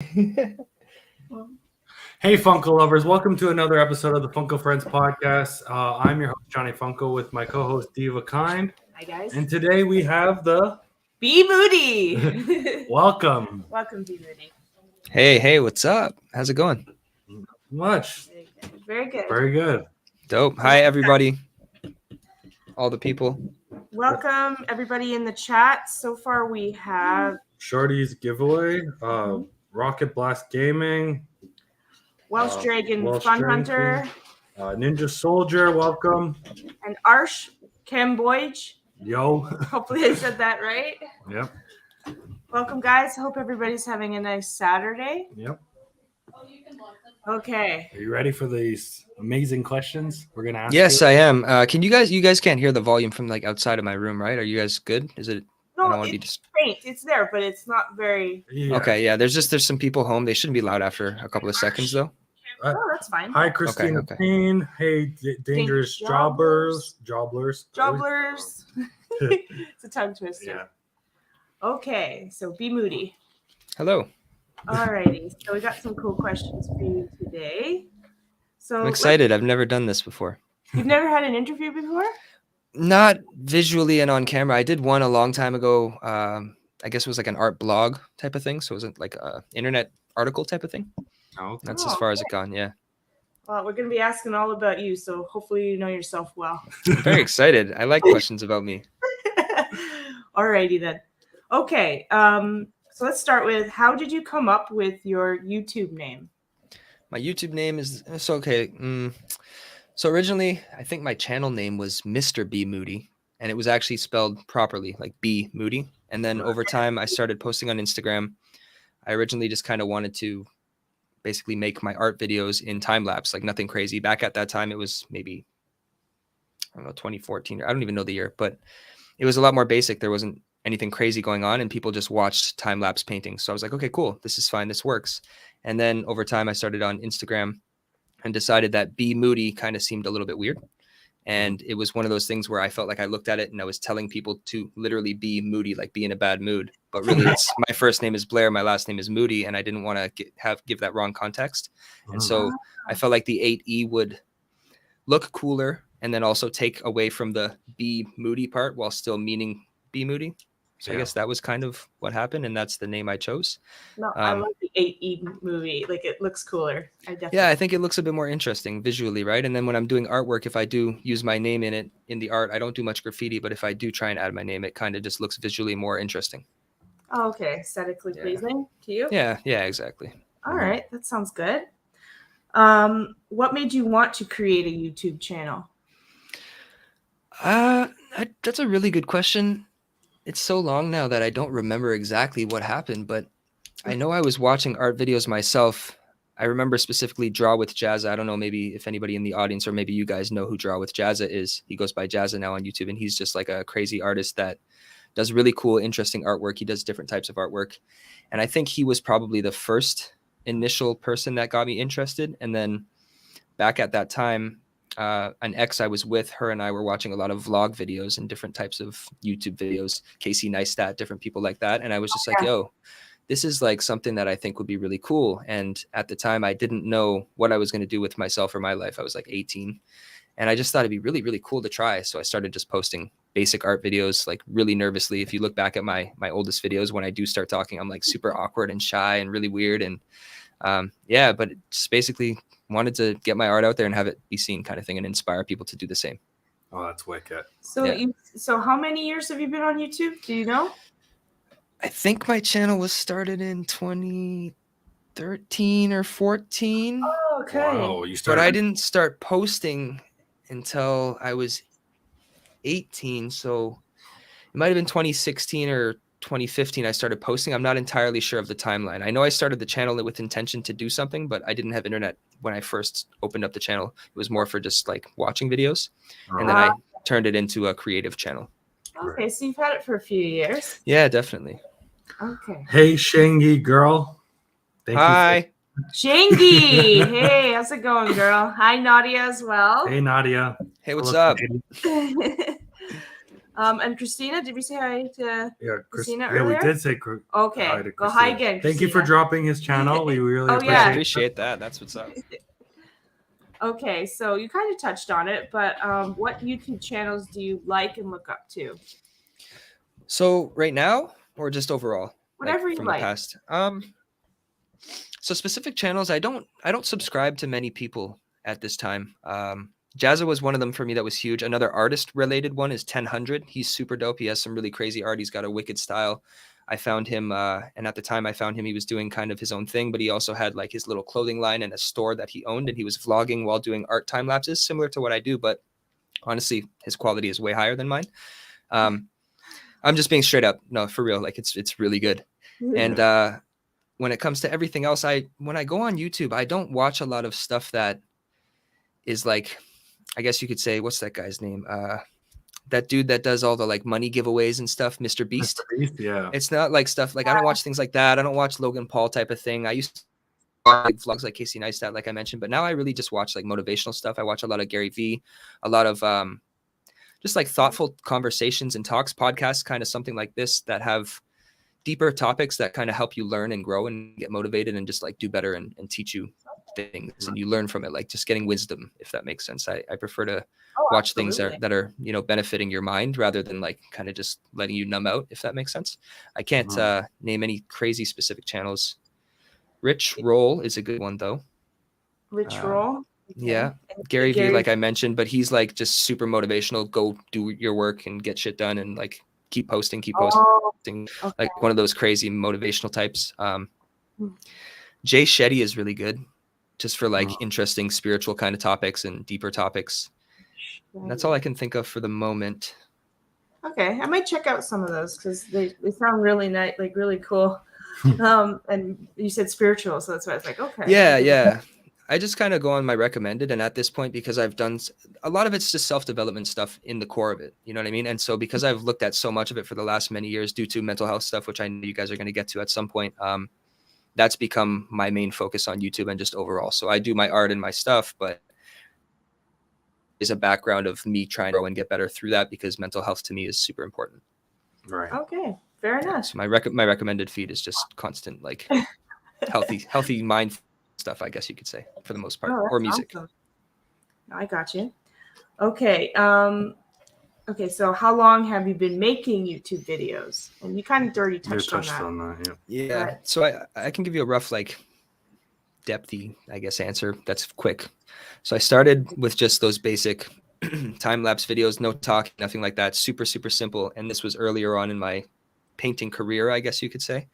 Hey, Funko lovers. Welcome to another episode of the Funko Friends podcast. I'm your host, Johnny Funko, with my co-host, Diva Kind. Hi, guys. And today we have the... Be Moody. Welcome. Welcome, Be Moody. Hey, what's up? How's it going? Much. Very good. Very good. Dope. Hi, everybody. All the people. Welcome, everybody in the chat. So far, we have Shorty's giveaway, Rocket Blast Gaming, Welsh Dragon Welsh Fun Dragon Hunter, Ninja Soldier, welcome. and Arsh Camboyge. Yo. Hopefully I said that right. Yep. Welcome, guys. Hope everybody's having a nice Saturday. Yep. Okay. Are you ready for these amazing questions we're going to ask Yes, you? I am. Can you guys can't hear the volume from like outside of my room, right? Are you guys good? Is it? I No, don't want to be it's faint. It's there, but it's not very... Yeah. Okay, yeah. There's some people home. They shouldn't be loud after a couple of seconds, though. Oh, that's fine. Hi, Christina Okay. Payne. Hey, Dangerous Jobblers. Jobblers. It's a tongue twister. Yeah. Okay, so Be Moody. Hello. Alrighty, so we got some cool questions for you today. So I'm excited. I've never done this before. You've never had an interview before? Not visually and on camera. I did one a long time ago. I guess it was like an art blog type of thing. So it wasn't like a internet article type of thing. Oh, That's as far as it gone. Yeah. Well, we're going to be asking all about you, so hopefully you know yourself well. I'm very excited. I like questions about me. Alrighty then. Okay, so let's start with, how did you come up with your YouTube name? My YouTube name is okay. So originally, I think my channel name was Mr. B Moody, and it was actually spelled properly, like B Moody. And then over time, I started posting on Instagram. I originally just kind of wanted to basically make my art videos in time lapse, like nothing crazy. Back at that time, it was maybe, I don't know, 2014. I don't even know the year, but it was a lot more basic. There wasn't anything crazy going on, and people just watched time lapse paintings. So I was like, okay, cool. This is fine. This works. And then over time, I started on Instagram and decided that Be Moody kind of seemed a little bit weird. And it was one of those things where I felt like I looked at it and I was telling people to literally be moody, like be in a bad mood. But really, it's my first name is Blair, my last name is Moody, and I didn't want to give that wrong context. And so I felt like the 8E would look cooler and then also take away from the Be Moody part while still meaning Be Moody. So I guess that was kind of what happened, and that's the name I chose. No, I love the 8E movie. Like, it looks cooler. I think it looks a bit more interesting visually, right? And then when I'm doing artwork, if I do use my name in it, in the art, I don't do much graffiti, but if I do try and add my name, it kind of just looks visually more interesting. Oh, okay. Aesthetically pleasing to you? Yeah, exactly. All right. That sounds good. What made you want to create a YouTube channel? That's a really good question. It's so long now that I don't remember exactly what happened, but I know I was watching art videos myself. I remember specifically Draw with Jazza. I don't know, maybe if anybody in the audience or maybe you guys know who Draw with Jazza is. He goes by Jazza now on YouTube, and he's just like a crazy artist that does really cool, interesting artwork. He does different types of artwork. And I think he was probably the first initial person that got me interested. And then back at that time, an ex I was with, her and I were watching a lot of vlog videos and different types of YouTube videos, Casey Neistat, different people like that. And I was just like, yo, this is like something that I think would be really cool. And at the time, I didn't know what I was going to do with myself or my life. I was like 18. And I just thought it'd be really, really cool to try. So I started just posting basic art videos, like really nervously. If you look back at my oldest videos, when I do start talking, I'm like super awkward and shy and really weird. And but just basically wanted to get my art out there and have it be seen, kind of thing, and inspire people to do the same. Oh, that's wicked. So so how many years have you been on YouTube? Do you know? I think my channel was started in 2013 or 14. Oh, okay. Wow, you started. But I didn't start posting until I was 18. So it might have been 2016 or 2015 I started posting. I'm not entirely sure of the timeline. I know I started the channel with intention to do something, but I didn't have internet when I first opened up the channel. It was more for just like watching videos. And then I turned it into a creative channel. Okay, so you've had it for a few years. Yeah, definitely. Okay. Hey, Shangy girl. Hi. Shangy. Hey, how's it going, girl? Hi, Nadia as well. Hey, Nadia. Hey, what's up? And Christina, did we say hi to Christina yeah, we earlier? did say hi Okay. to Well, hi Christina. again, Thank you for Christina. dropping his channel. We really Oh, appreciate yeah. I it. appreciate that. That's what's up. Okay, so you kind of touched on it, but what YouTube channels do you like and look up to? So right now, or just overall, Whatever like you from like. the past. So specific channels, I don't subscribe to many people at this time. Jazza was one of them for me that was huge. Another artist related one is 1000. He's super dope. He has some really crazy art. He's got a wicked style. I found him, and at the time I found him, he was doing kind of his own thing, but he also had like his little clothing line and a store that he owned, and he was vlogging while doing art time lapses, similar to what I do, but honestly, his quality is way higher than mine. I'm just being straight up. No, for real. Like it's really good. And when it comes to everything else, when I go on YouTube, I don't watch a lot of stuff that is like, I guess you could say, what's that guy's name? That dude that does all the like money giveaways and stuff, Mr. Beast. Mr. Beast, yeah. It's not like stuff like I don't watch things like that. I don't watch Logan Paul type of thing. I used to watch vlogs like Casey Neistat, like I mentioned, but now I really just watch like motivational stuff. I watch a lot of Gary Vee, a lot of just like thoughtful conversations and talks, podcasts, kind of something like this that have deeper topics that kind of help you learn and grow and get motivated and just like do better and teach you things and you learn from it, like just getting wisdom, if that makes sense. I prefer to watch things that are, you know, benefiting your mind rather than like kind of just letting you numb out, if that makes sense. I can't name any crazy specific channels. Rich Roll is a good one though. Rich Roll? Okay. Yeah. Gary Vee, like I mentioned, but he's like just super motivational. Go do your work and get shit done and like keep posting. Okay. Like one of those crazy motivational types. Jay Shetty is really good just for like interesting spiritual kind of topics and deeper topics. And that's all I can think of for the moment. Okay, I might check out some of those because they sound really nice, like really cool. And you said spiritual, so that's why I was like, okay. Yeah. I just kind of go on my recommended, and at this point, because I've done a lot of it's just self-development stuff in the core of it, you know what I mean? And so because I've looked at so much of it for the last many years due to mental health stuff, which I know you guys are going to get to at some point, that's become my main focus on YouTube and just overall. So I do my art and my stuff, but is a background of me trying to grow and get better through that because mental health to me is super important. Right. Okay, fair enough. So my recommended feed is just constant, like healthy mind stuff, I guess you could say, for the most part, or music. Awesome. I got you. Okay. Okay. So how long have you been making YouTube videos? And you kind of already touched on that. Yeah. But, so I can give you a rough, like, depthy, I guess, answer that's quick. So I started with just those basic time-lapse videos, no talk, nothing like that. Super, super simple. And this was earlier on in my painting career, I guess you could say.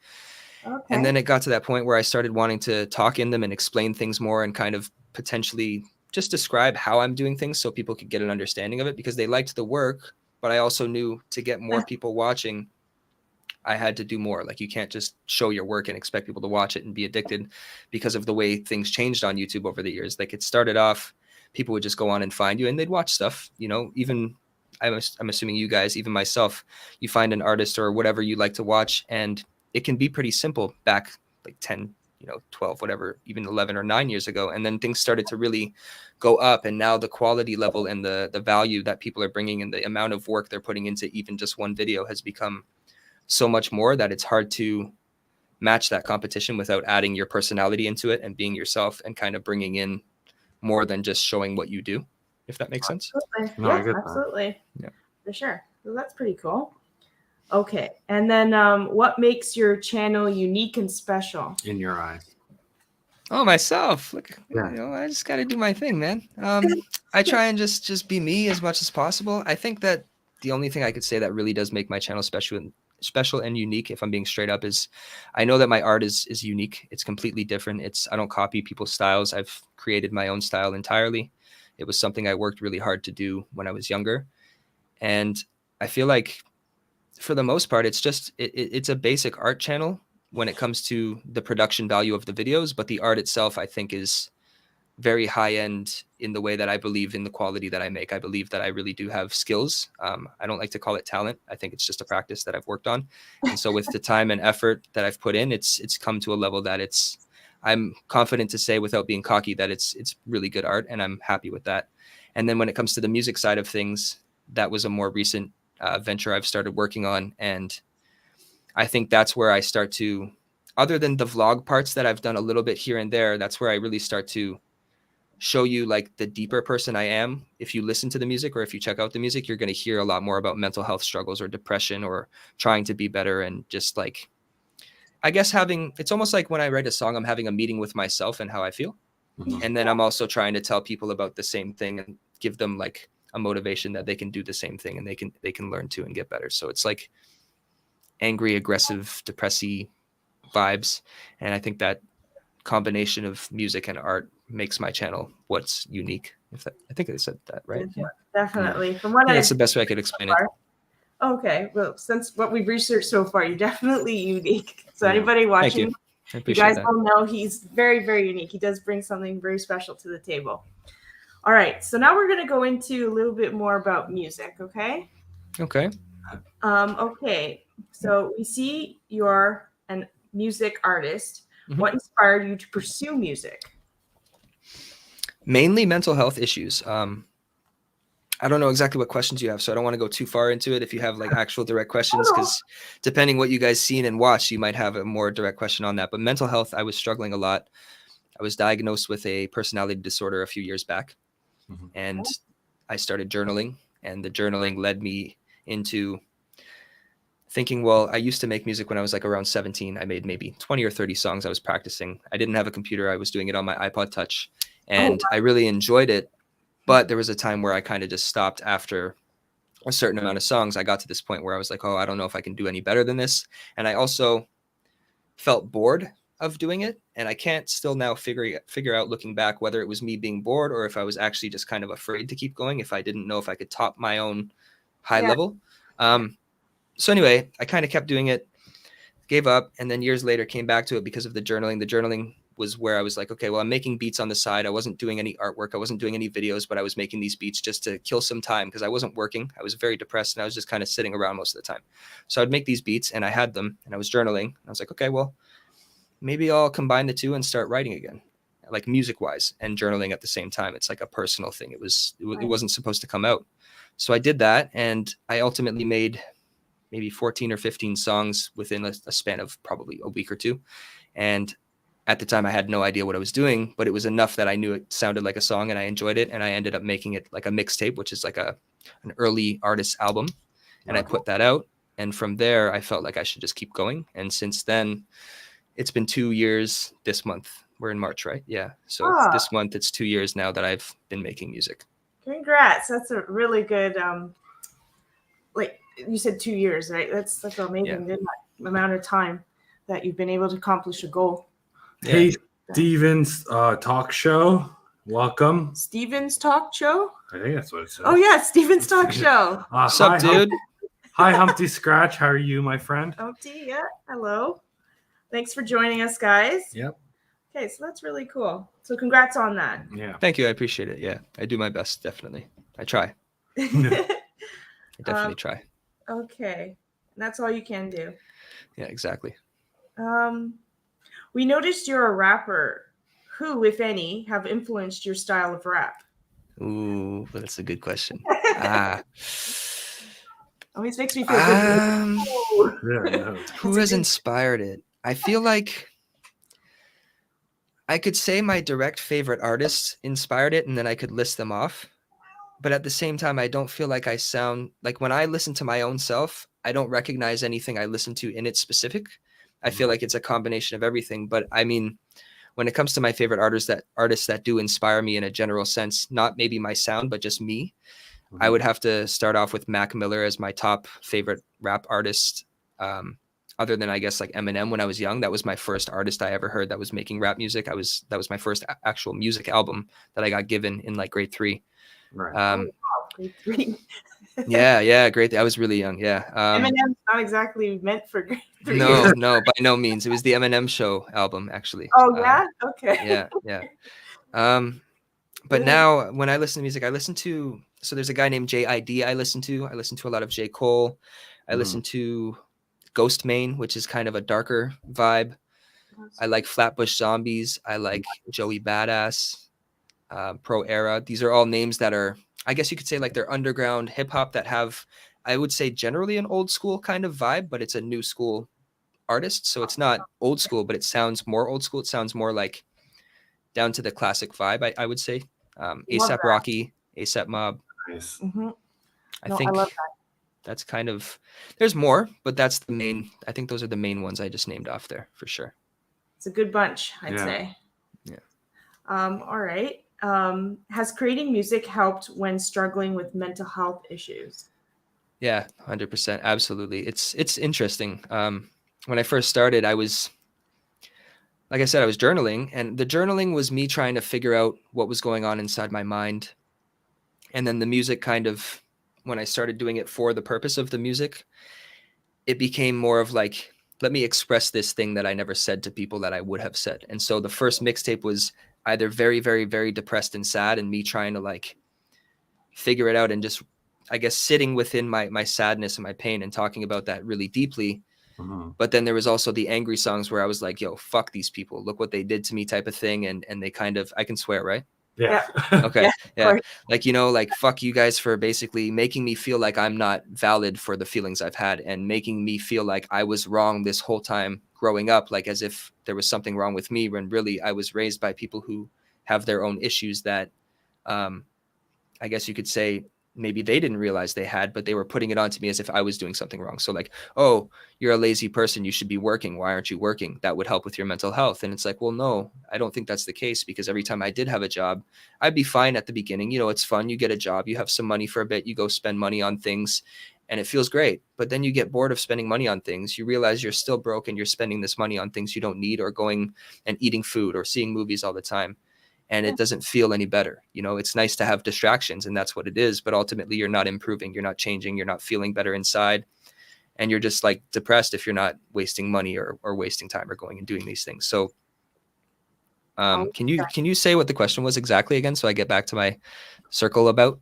Okay. And then it got to that point where I started wanting to talk in them and explain things more and kind of potentially just describe how I'm doing things so people could get an understanding of it because they liked the work, but I also knew to get more people watching, I had to do more. Like you can't just show your work and expect people to watch it and be addicted because of the way things changed on YouTube over the years. Like it started off, people would just go on and find you and they'd watch stuff, you know, even I'm assuming you guys, even myself, you find an artist or whatever you like to watch and it can be pretty simple back like 10, 12, whatever, even 11 or 9 years ago. And then things started to really go up. And now the quality level and the value that people are bringing and the amount of work they're putting into even just one video has become so much more that it's hard to match that competition without adding your personality into it and being yourself and kind of bringing in more than just showing what you do, if that makes sense. Absolutely. No, yeah, absolutely. Yeah, for sure. So that's pretty cool. Okay. And then what makes your channel unique and special? In your eyes. Oh, myself. Look, I just got to do my thing, man. I try and just be me as much as possible. I think that the only thing I could say that really does make my channel special and unique, if I'm being straight up, is I know that my art is unique. It's completely different. I don't copy people's styles. I've created my own style entirely. It was something I worked really hard to do when I was younger. And I feel like for the most part, it's a basic art channel when it comes to the production value of the videos, but the art itself, I think, is very high end in the way that I believe in the quality that I make. I believe that I really do have skills. I don't like to call it talent. I think it's just a practice that I've worked on. And so with the time and effort that I've put in, it's come to a level that I'm confident to say without being cocky that it's really good art and I'm happy with that. And then when it comes to the music side of things, that was a more recent venture I've started working on. And I think that's where I start to, other than the vlog parts that I've done a little bit here and there, that's where I really start to show you like the deeper person I am. If you listen to the music or if you check out the music, you're going to hear a lot more about mental health struggles or depression or trying to be better. And just like, I guess it's almost like when I write a song, I'm having a meeting with myself and how I feel. Mhm. And then I'm also trying to tell people about the same thing and give them like a motivation that they can do the same thing and they can learn to and get better. So it's like angry, aggressive, depressy vibes. And I think that combination of music and art makes my channel what's unique. I think I said that right. Yeah, Definitely. From what that's the best way I could explain it. Okay, well, since what we've researched so far, you're definitely unique. So Yeah. anybody watching, I you appreciate guys that. will know he's very, very unique. He does bring something very special to the table. All right, so now we're going to go into a little bit more about music, okay? Okay. Okay, so we see you're a music artist. Mhm. What inspired you to pursue music? Mainly mental health issues. I don't know exactly what questions you have, so I don't want to go too far into it. If you have like actual direct questions, because depending what you guys seen and watched, you might have a more direct question on that. But mental health, I was struggling a lot. I was diagnosed with a personality disorder a few years back, Mhm. and I started journaling, and the journaling led me into thinking, well, I used to make music when I was like around 17. I made maybe 20 or 30 songs I was practicing. I didn't have a computer. I was doing it on my iPod Touch, and I really enjoyed it. But there was a time where I kind of just stopped after a certain amount of songs. I got to this point where I was like, oh, I don't know if I can do any better than this. And I also felt bored of doing it. And I can't still now figure out looking back whether it was me being bored or if I was actually just kind of afraid to keep going, if I didn't know if I could top my own high level. So anyway, I kind of kept doing it, gave up, and then years later came back to it because of the journaling. The journaling was where I was like, okay, well, I'm making beats on the side. I wasn't doing any artwork. I wasn't doing any videos, but I was making these beats just to kill some time because I wasn't working. I was very depressed and I was just kind of sitting around most of the time. So I'd make these beats and I had them and I was journaling. I was like, okay, well, maybe I'll combine the two and start writing again, like music wise and journaling at the same time. It's like a personal thing. It wasn't supposed to come out. So I did that and I ultimately made maybe 14 or 15 songs within a span of probably a week or two. And at the time I had no idea what I was doing, but it was enough that I knew it sounded like a song and I enjoyed it. And I ended up making it like a mixtape, which is like an early artist album. And I put that out. And from there, I felt like I should just keep going. And since then, it's been 2 years this month. We're in March, right? Yeah. So this month, it's 2 years now that I've been making music. Congrats. That's a really good, like you said, 2 years, right? That's amazing. Good amount of time that you've been able to accomplish a goal. Hey, Steven's talk show. Welcome. Steven's talk show? I think that's what it says. Oh, yeah, Steven's talk show. What's up, dude? Hi, Humpty Scratch. How are you, my friend? Humpty, yeah. Hello. Thanks for joining us, guys. Yep. Okay, so that's really cool. So congrats on that. Yeah. Thank you. I appreciate it. Yeah, I do my best, definitely. I try. I definitely try. Okay. That's all you can do. Yeah, exactly. We noticed you're a rapper. Who, if any, have influenced your style of rap? Ooh, that's a good question. Always makes me feel good. Who has inspired it? I feel like I could say my direct favorite artists inspired it, and then I could list them off. But at the same time, I don't feel like I sound like when I listen to my own self, I don't recognize anything I listen to in it specific. I feel like it's a combination of everything. But I mean, when it comes to my favorite artists that do inspire me in a general sense, not maybe my sound, but just me, I would have to start off with Mac Miller as my top favorite rap artist. Other than I guess like Eminem when I was young, that was my first artist I ever heard that was making rap music. That was my first actual music album that I got given in like grade 3. Right. Grade 3. yeah, great. I was really young. Yeah. Eminem's not exactly meant for grade 3. No, by no means. It was the Eminem Show album, actually. Oh yeah. Okay. Yeah. But now when I listen to music, so there's a guy named JID I listen to a lot of J. Cole. I listen to Ghost Main, which is kind of a darker vibe. I like Flatbush Zombies. I like Joey Badass, Pro Era. These are all names that are, I guess you could say like they're underground hip hop that have I would say generally an old school kind of vibe, but it's a new school artist. So it's not old school, but it sounds more old school. It sounds more like down to the classic vibe, I would say. ASAP Rocky, ASAP Mob. Nice. Mm-hmm. I No, think I love that. that's kind of, there's more, but that's the main, I think those are the main ones I just named off there for sure. It's a good bunch, I'd say. Yeah. All right. Has creating music helped when struggling with mental health issues? Yeah, 100%. Absolutely. It's interesting. When I first started, I was, like I said, I was journaling, and the journaling was me trying to figure out what was going on inside my mind. And then the music kind of, when I started doing it for the purpose of the music, it became more of like, let me express this thing that I never said to people that I would have said. And so the first mixtape was either very, very, very depressed and sad, and me trying to like figure it out and just, I guess, sitting within my sadness and my pain and talking about that really deeply. Mm-hmm. But then there was also the angry songs where I was like, yo, fuck these people. Look what they did to me type of thing. And they kind of, I can swear, right? Yeah. Okay. Yeah. course. Like, like fuck you guys for basically making me feel like I'm not valid for the feelings I've had, and making me feel like I was wrong this whole time growing up, like as if there was something wrong with me, when really I was raised by people who have their own issues that, I guess you could say maybe they didn't realize they had, but they were putting it onto me as if I was doing something wrong. So like, oh, you're a lazy person, you should be working. Why aren't you working? That would help with your mental health. And it's like, well, no, I don't think that's the case, because every time I did have a job, I'd be fine at the beginning. It's fun. You get a job, you have some money for a bit, you go spend money on things, and it feels great. But then you get bored of spending money on things. You realize you're still broke and you're spending this money on things you don't need, or going and eating food or seeing movies all the time. And it doesn't feel any better. It's nice to have distractions, and that's what it is. But ultimately, you're not improving, you're not changing, you're not feeling better inside. And you're just like depressed if you're not wasting money or wasting time or going and doing these things. So can you say what the question was exactly again, so I get back to my circle about?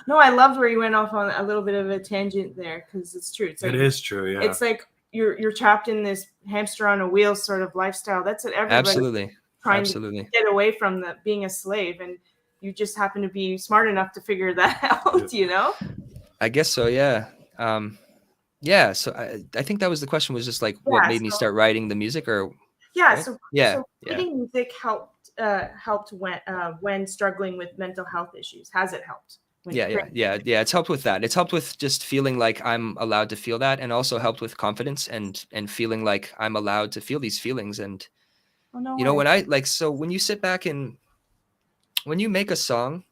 No, I loved where you went off on a little bit of a tangent there, because it's true. It's like, it is true. Yeah. It's like you're trapped in this hamster on a wheel sort of lifestyle. That's what everybody Absolutely. trying Absolutely. to get away from, being a slave, and you just happen to be smart enough to figure that out. I guess so. Yeah. Yeah. So I think that was the question, was just like, what made me start writing the music, or yeah. right? So yeah. writing music helped when struggling with mental health issues. Has it helped? Yeah. It's helped with that. It's helped with just feeling like I'm allowed to feel that, and also helped with confidence and feeling like I'm allowed to feel these feelings. And when you sit back and when you make a song,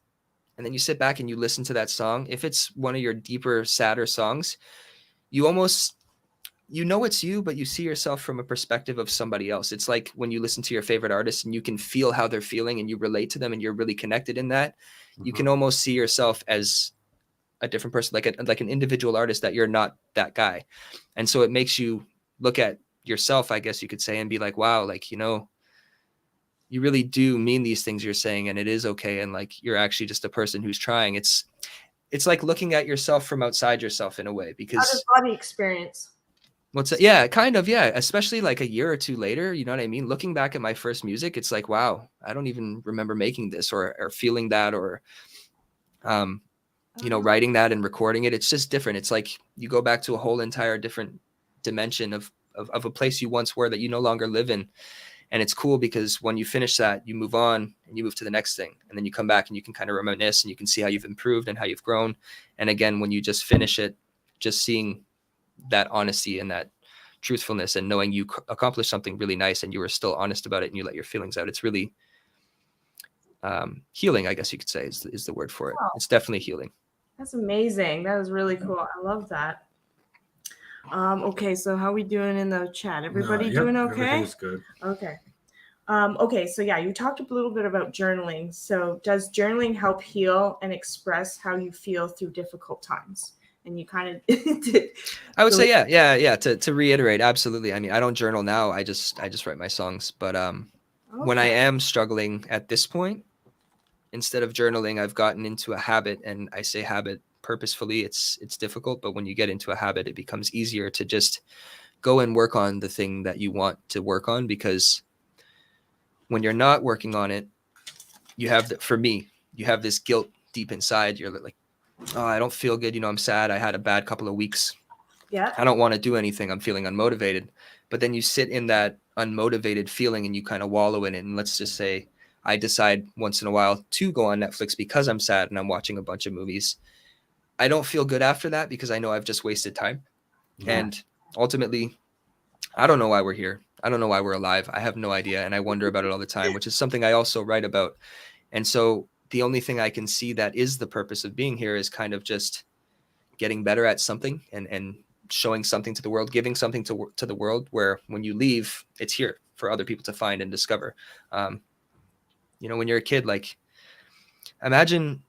and then you sit back and you listen to that song, if it's one of your deeper, sadder songs, you almost, it's you, but you see yourself from a perspective of somebody else. It's like when you listen to your favorite artist and you can feel how they're feeling and you relate to them and you're really connected in that, you can almost see yourself as a different person, like an individual artist, that you're not that guy. And so it makes you look at yourself, I guess you could say, and be like, wow, like, you really do mean these things you're saying, and it is okay. And like, you're actually just a person who's trying. It's like looking at yourself from outside yourself in a way, because out-of-body experience. Yeah, kind of. Yeah. Especially like a year or two later, you know what I mean? Looking back at my first music, it's like, wow, I don't even remember making this or feeling that, or, writing that and recording it. It's just different. It's like you go back to a whole entire different dimension of a place you once were that you no longer live in. And it's cool because when you finish that, you move on and you move to the next thing. And then you come back and you can kind of reminisce and you can see how you've improved and how you've grown. And again, when you just finish it, just seeing that honesty and that truthfulness and knowing you accomplished something really nice and you were still honest about it and you let your feelings out. It's really healing, I guess you could say is the word for it. Wow. It's definitely healing. That's amazing. That was really cool. I love that. Okay, so how are we doing in the chat? Everybody doing okay? Everything's good. Okay. Okay, so yeah, you talked a little bit about journaling. So does journaling help heal and express how you feel through difficult times? And you kind of did. I would say yeah. To reiterate, absolutely. I mean, I don't journal now. I just write my songs. But when I am struggling at this point, instead of journaling, I've gotten into a habit, and I say habit purposefully. It's difficult, but when you get into a habit, it becomes easier to just go and work on the thing that you want to work on, because when you're not working on it, you have for me, you have this guilt deep inside. You're like, oh, I don't feel good. I'm sad. I had a bad couple of weeks. Yeah. I don't want to do anything. I'm feeling unmotivated. But then you sit in that unmotivated feeling and you kind of wallow in it. And let's just say I decide once in a while to go on Netflix because I'm sad and I'm watching a bunch of movies. I don't feel good after that because I know I've just wasted time. Yeah. And ultimately, I don't know why we're here. I don't know why we're alive. I have no idea. And I wonder about it all the time, which is something I also write about. And so the only thing I can see that is the purpose of being here is kind of just getting better at something and showing something to the world, giving something to the world where when you leave, it's here for other people to find and discover. When you're a kid, like imagine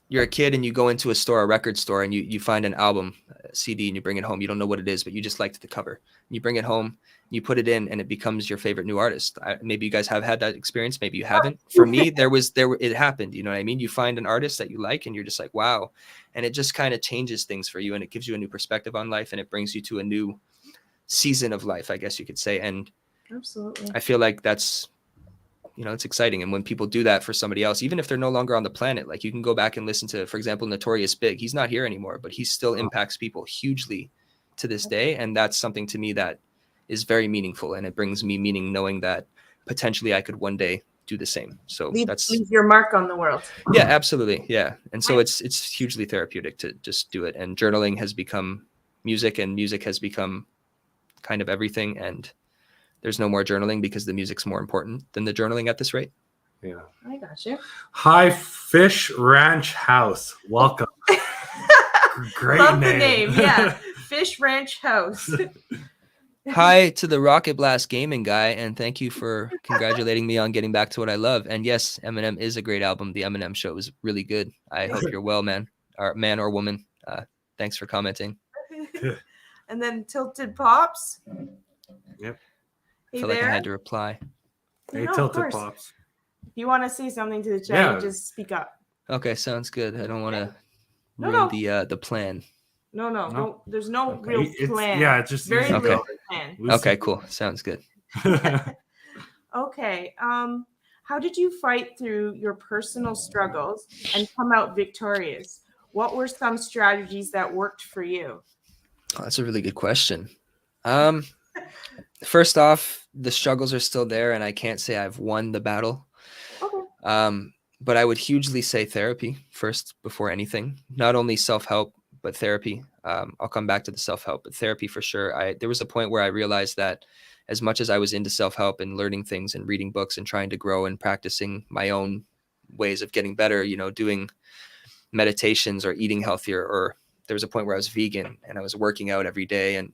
you're a kid and you go into a record store, and you find an album, a CD, and you bring it home. You don't know what it is, but you just liked the cover. And you bring it home, you put it in, and it becomes your favorite new artist. Maybe you guys have had that experience. Maybe you haven't. For me, it happened. You know what I mean? You find an artist that you like, and you're just like, wow. And it just kind of changes things for you, and it gives you a new perspective on life, and it brings you to a new season of life, I guess you could say. And Absolutely. I feel like that's, it's exciting. And when people do that for somebody else, even if they're no longer on the planet, like you can go back and listen to, for example, Notorious Big. He's not here anymore, but he still impacts people hugely to this day. And that's something to me that is very meaningful. And it brings me meaning knowing that potentially I could one day do the same. So Leave that's your mark on the world. yeah, absolutely. Yeah. And so it's hugely therapeutic to just do it. And journaling has become music, and music has become kind of everything. And there's no more journaling because the music's more important than the journaling at this rate. Yeah. I got you. Hi, Fish Ranch House. Welcome. Great Love name. the name. Yeah. Fish Ranch House. Hi to the Rocket Blast Gaming guy, and thank you for congratulating me on getting back to what I love. And yes, Eminem is a great album. The Eminem Show is really good. I hope you're well, man or woman. Thanks for commenting. And then Tilted Pops. Yep. Hey Felt there. like I had to reply. Hey, No, of Tilted course. Pops. If you want to say something to the chat, Yeah. you just speak up. Okay, sounds good. I don't want to No, ruin no. the plan. No. No. There's no Okay. real It's plan. yeah, it's just very easy. little Okay. plan. Okay, cool. Sounds good. Okay. How did you fight through your personal struggles and come out victorious? What were some strategies that worked for you? Oh, that's a really good question. First off, the struggles are still there, and I can't say I've won the battle. Okay. But I would hugely say therapy first before anything. Not only self-help, but therapy. I'll come back to the self-help, but therapy for sure. There was a point where I realized that as much as I was into self-help and learning things and reading books and trying to grow and practicing my own ways of getting better, doing meditations or eating healthier, or there was a point where I was vegan and I was working out every day, and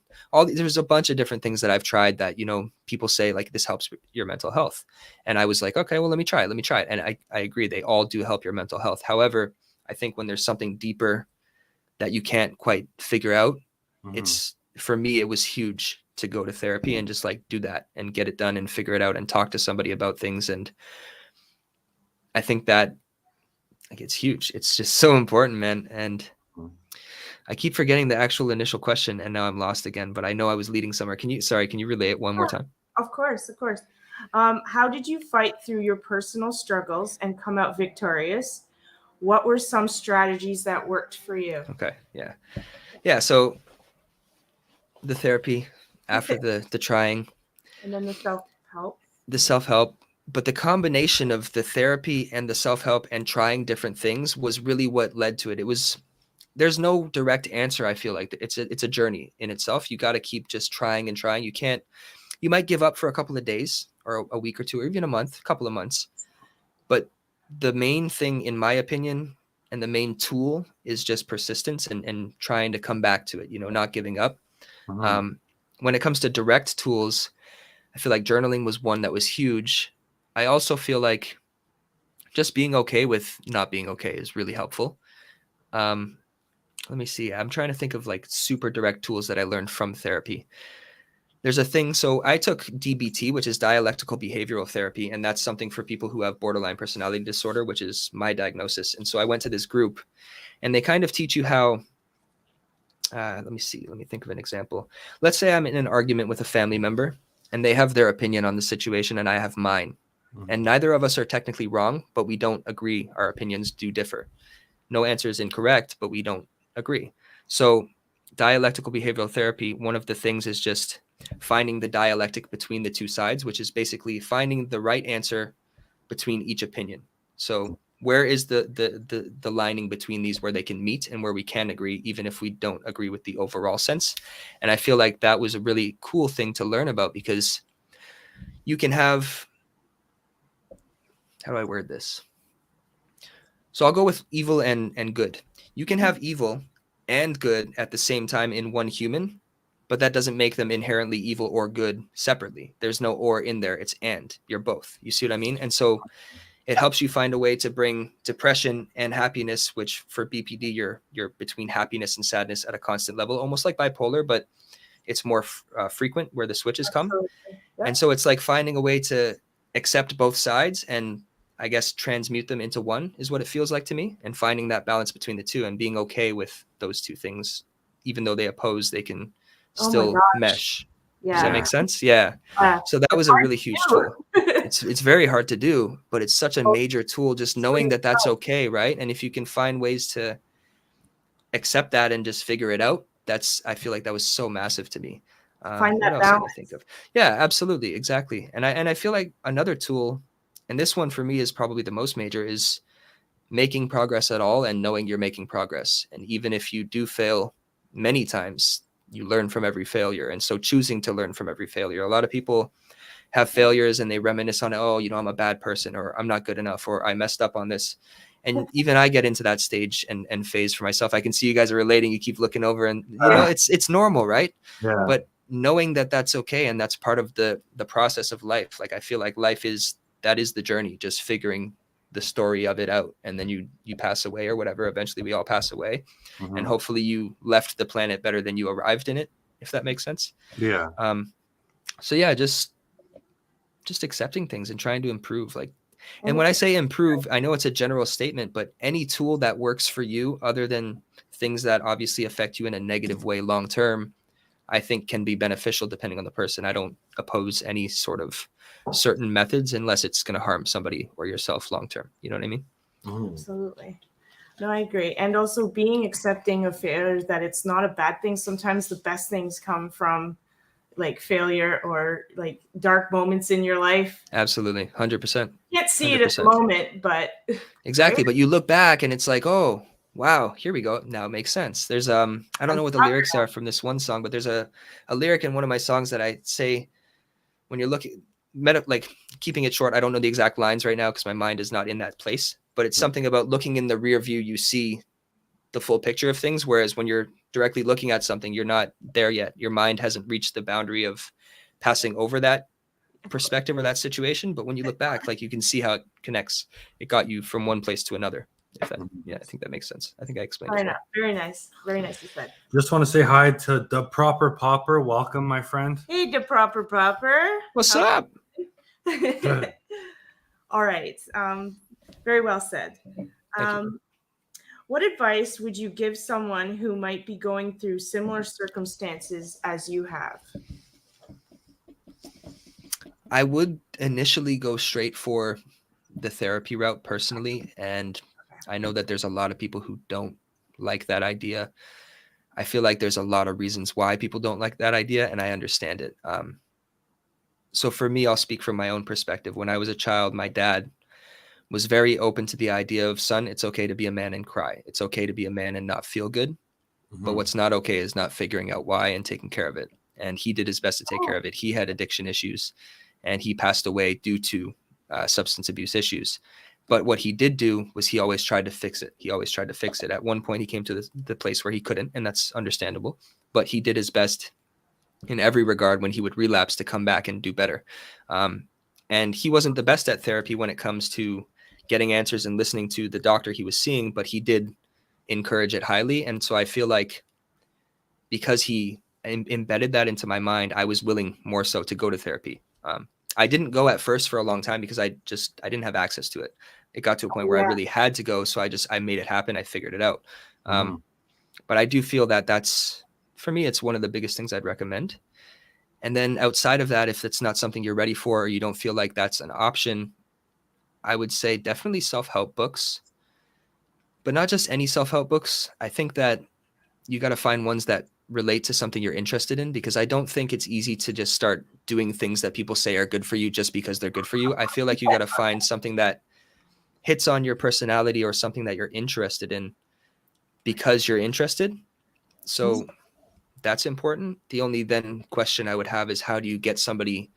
there's a bunch of different things that I've tried that, people say like this helps your mental health. And I was like, okay, well, let me try it. And I agree. They all do help your mental health. However, I think when there's something deeper that you can't quite figure out, for me, it was huge to go to therapy and just like do that and get it done and figure it out and talk to somebody about things. And I think that it's huge. It's just so important, man. And I keep forgetting the actual initial question, and now I'm lost again, but I know I was leading somewhere. Can you relay it one more time? Of course. How did you fight through your personal struggles and come out victorious? What were some strategies that worked for you? Okay. Yeah. So the therapy after the trying, And then the self-help, but the combination of the therapy and the self-help and trying different things was really what led to it. There's no direct answer. I feel like it's a journey in itself. You got to keep just trying and trying. You might give up for a couple of days or a week or two, or even a couple of months. But the main thing, in my opinion, and the main tool is just persistence and trying to come back to it, not giving up. When it comes to direct tools, I feel like journaling was one that was huge. I also feel like just being okay with not being okay is really helpful. Let me see. I'm trying to think of like super direct tools that I learned from therapy. There's a thing. So I took DBT, which is dialectical behavioral therapy. And that's something for people who have borderline personality disorder, which is my diagnosis. And so I went to this group and they kind of teach you how, let me think of an example. Let's say I'm in an argument with a family member and they have their opinion on the situation and I have mine. And neither of us are technically wrong, but we don't agree. Our opinions do differ. no answer is incorrect, but we don't agree. So dialectical behavioral therapy, one of the things is just finding the dialectic between the two sides, which is basically finding the right answer between each opinion. So where is the lining between these where they can meet and where we can agree, even if we don't agree with the overall sense? And I feel like that was a really cool thing to learn about, because you can have, how do I word this? So I'll go with evil and good. You can have evil and good at the same time in one human, but that doesn't make them inherently evil or good separately. There's no or in there. It's and. You're both. You see what I mean? And so it helps you find a way to bring depression and happiness, which for BPD, you're between happiness and sadness at a constant level, almost like bipolar, but it's more frequent where the switches come. Yep. And so it's like finding a way to accept both sides and, I guess, transmute them into one is what it feels like to me, and finding that balance between the two and being okay with those two things. Even though they oppose, they can still mesh. Yeah. Does that make sense? Yeah. So that was a really huge tool. It's very hard to do, but it's such a major tool, just knowing that that's okay, right? And if you can find ways to accept that and just figure it out, I feel like that was so massive to me. Find what that else can I balance. think of? Yeah, absolutely. Exactly. And I feel like another tool, and this one for me is probably the most major, is making progress at all and knowing you're making progress. And even if you do fail many times, you learn from every failure. And so choosing to learn from every failure. A lot of people have failures and they reminisce on, oh, I'm a bad person, or I'm not good enough, or I messed up on this. And even I get into that stage and phase for myself. I can see you guys are relating. You keep looking over, and it's normal, right? Yeah. But knowing that that's okay, and that's part of the process of life. Like I feel like life is the journey, just figuring the story of it out, and then you pass away or whatever. Eventually, we all pass away, and hopefully, you left the planet better than you arrived in it, if that makes sense. Yeah. So yeah, just accepting things and trying to improve. And when I say improve, I know it's a general statement, but any tool that works for you, other than things that obviously affect you in a negative way long term, I think can be beneficial depending on the person. I don't oppose any sort of certain methods unless it's going to harm somebody or yourself long term. You know what I mean? Absolutely. No, I agree. And also being accepting of failures, that it's not a bad thing. Sometimes the best things come from like failure or like dark moments in your life. Absolutely. 100%. You can't see it at the moment, but exactly. Right? But you look back and it's like, oh, wow, here we go. Now it makes sense. There's I don't know what the lyrics are from this one song, but there's a lyric in one of my songs that I say when you're looking like keeping it short. I don't know the exact lines right now because my mind is not in that place, but it's something about looking in the rear view, you see the full picture of things, whereas when you're directly looking at something, you're not there yet. Your mind hasn't reached the boundary of passing over that perspective or that situation. But when you look back, like you can see how it connects. It got you from one place to another. I think that makes sense. I think I explained it. Very nice. Very nicely said. Just want to say hi to the Proper Popper. Welcome, my friend. Hey, the Proper Popper. What's up? All right. Very well said. What advice would you give someone who might be going through similar circumstances as you have? I would initially go straight for the therapy route personally. And I know that there's a lot of people who don't like that idea. I feel like there's a lot of reasons why people don't like that idea, and I understand it. So for me, I'll speak from my own perspective. When I was a child, my dad was very open to the idea of, son, it's okay to be a man and cry. It's okay to be a man and not feel good. But what's not okay is not figuring out why and taking care of it. And he did his best to take care of it. He had addiction issues, and he passed away due to substance abuse issues. But what he did do was he always tried to fix it. At one point, he came to the place where he couldn't, and that's understandable. But he did his best in every regard when he would relapse to come back and do better. And he wasn't the best at therapy when it comes to getting answers and listening to the doctor he was seeing, but he did encourage it highly. And so I feel like because he embedded that into my mind, I was willing more so to go to therapy. I didn't go at first for a long time because I didn't have access to it. It got to a point where I really had to go. So I made it happen. I figured it out. But I do feel that that's, for me, it's one of the biggest things I'd recommend. And then outside of that, if it's not something you're ready for, or you don't feel like that's an option, I would say definitely self-help books. but not just any self-help books. I think that you got to find ones that relate to something you're interested in, because I don't think it's easy to just start doing things that people say are good for you just because they're good for you. I feel like you got to find something that hits on your personality or something that you're interested in because you're interested. So that's important. The only then question I would have is, how do you get somebody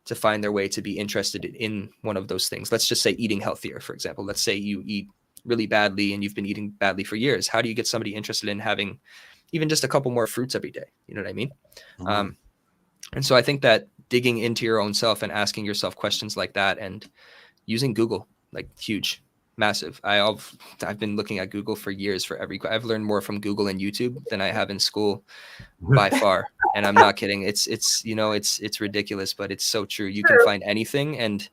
to find their way to be interested in one of those things? Let's just say eating healthier, for example. Let's say you eat really badly and you've been eating badly for years. How do you get somebody interested in having even just a couple more fruits every day? You know what I mean? Mhm. And so I think that digging into your own self and asking yourself questions like that, and using Google, like, huge, massive. I've been looking at Google for years for I've learned more from Google and YouTube than I have in school by far. And I'm not kidding. It's ridiculous, but it's so true. You can find anything. And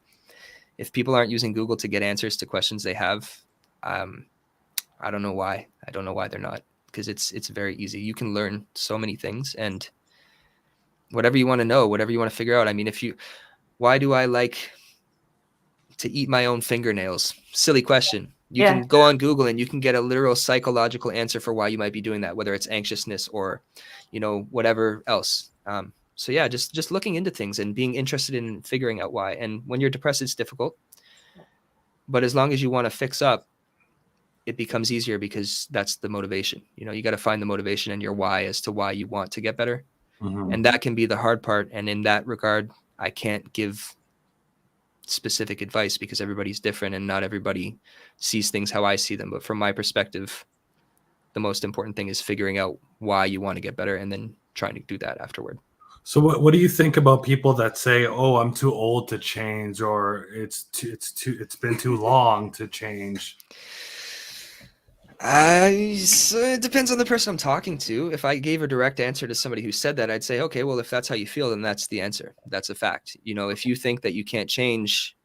if people aren't using Google to get answers to questions they have, I don't know why. I don't know why they're not, because it's very easy. You can learn so many things, and whatever you want to know, whatever you want to figure out. I mean, why do I like to eat my own fingernails? Silly question. You Yeah. can go on Google and you can get a literal psychological answer for why you might be doing that, whether it's anxiousness or, whatever else. So yeah, just looking into things and being interested in figuring out why. And when you're depressed, it's difficult, but as long as you want to fix up, it becomes easier, because that's the motivation. You got to find the motivation and your why as to why you want to get better. Mhm. And that can be the hard part. And in that regard, I can't give specific advice because everybody's different and not everybody sees things how I see them. But from my perspective, the most important thing is figuring out why you want to get better and then trying to do that afterward. So what do you think about people that say, "Oh, I'm too old to change," or it's been too long to change? So it depends on the person I'm talking to. If I gave a direct answer to somebody who said that, I'd say, okay, well, if that's how you feel, then that's the answer. That's a fact. If you think that you can't change,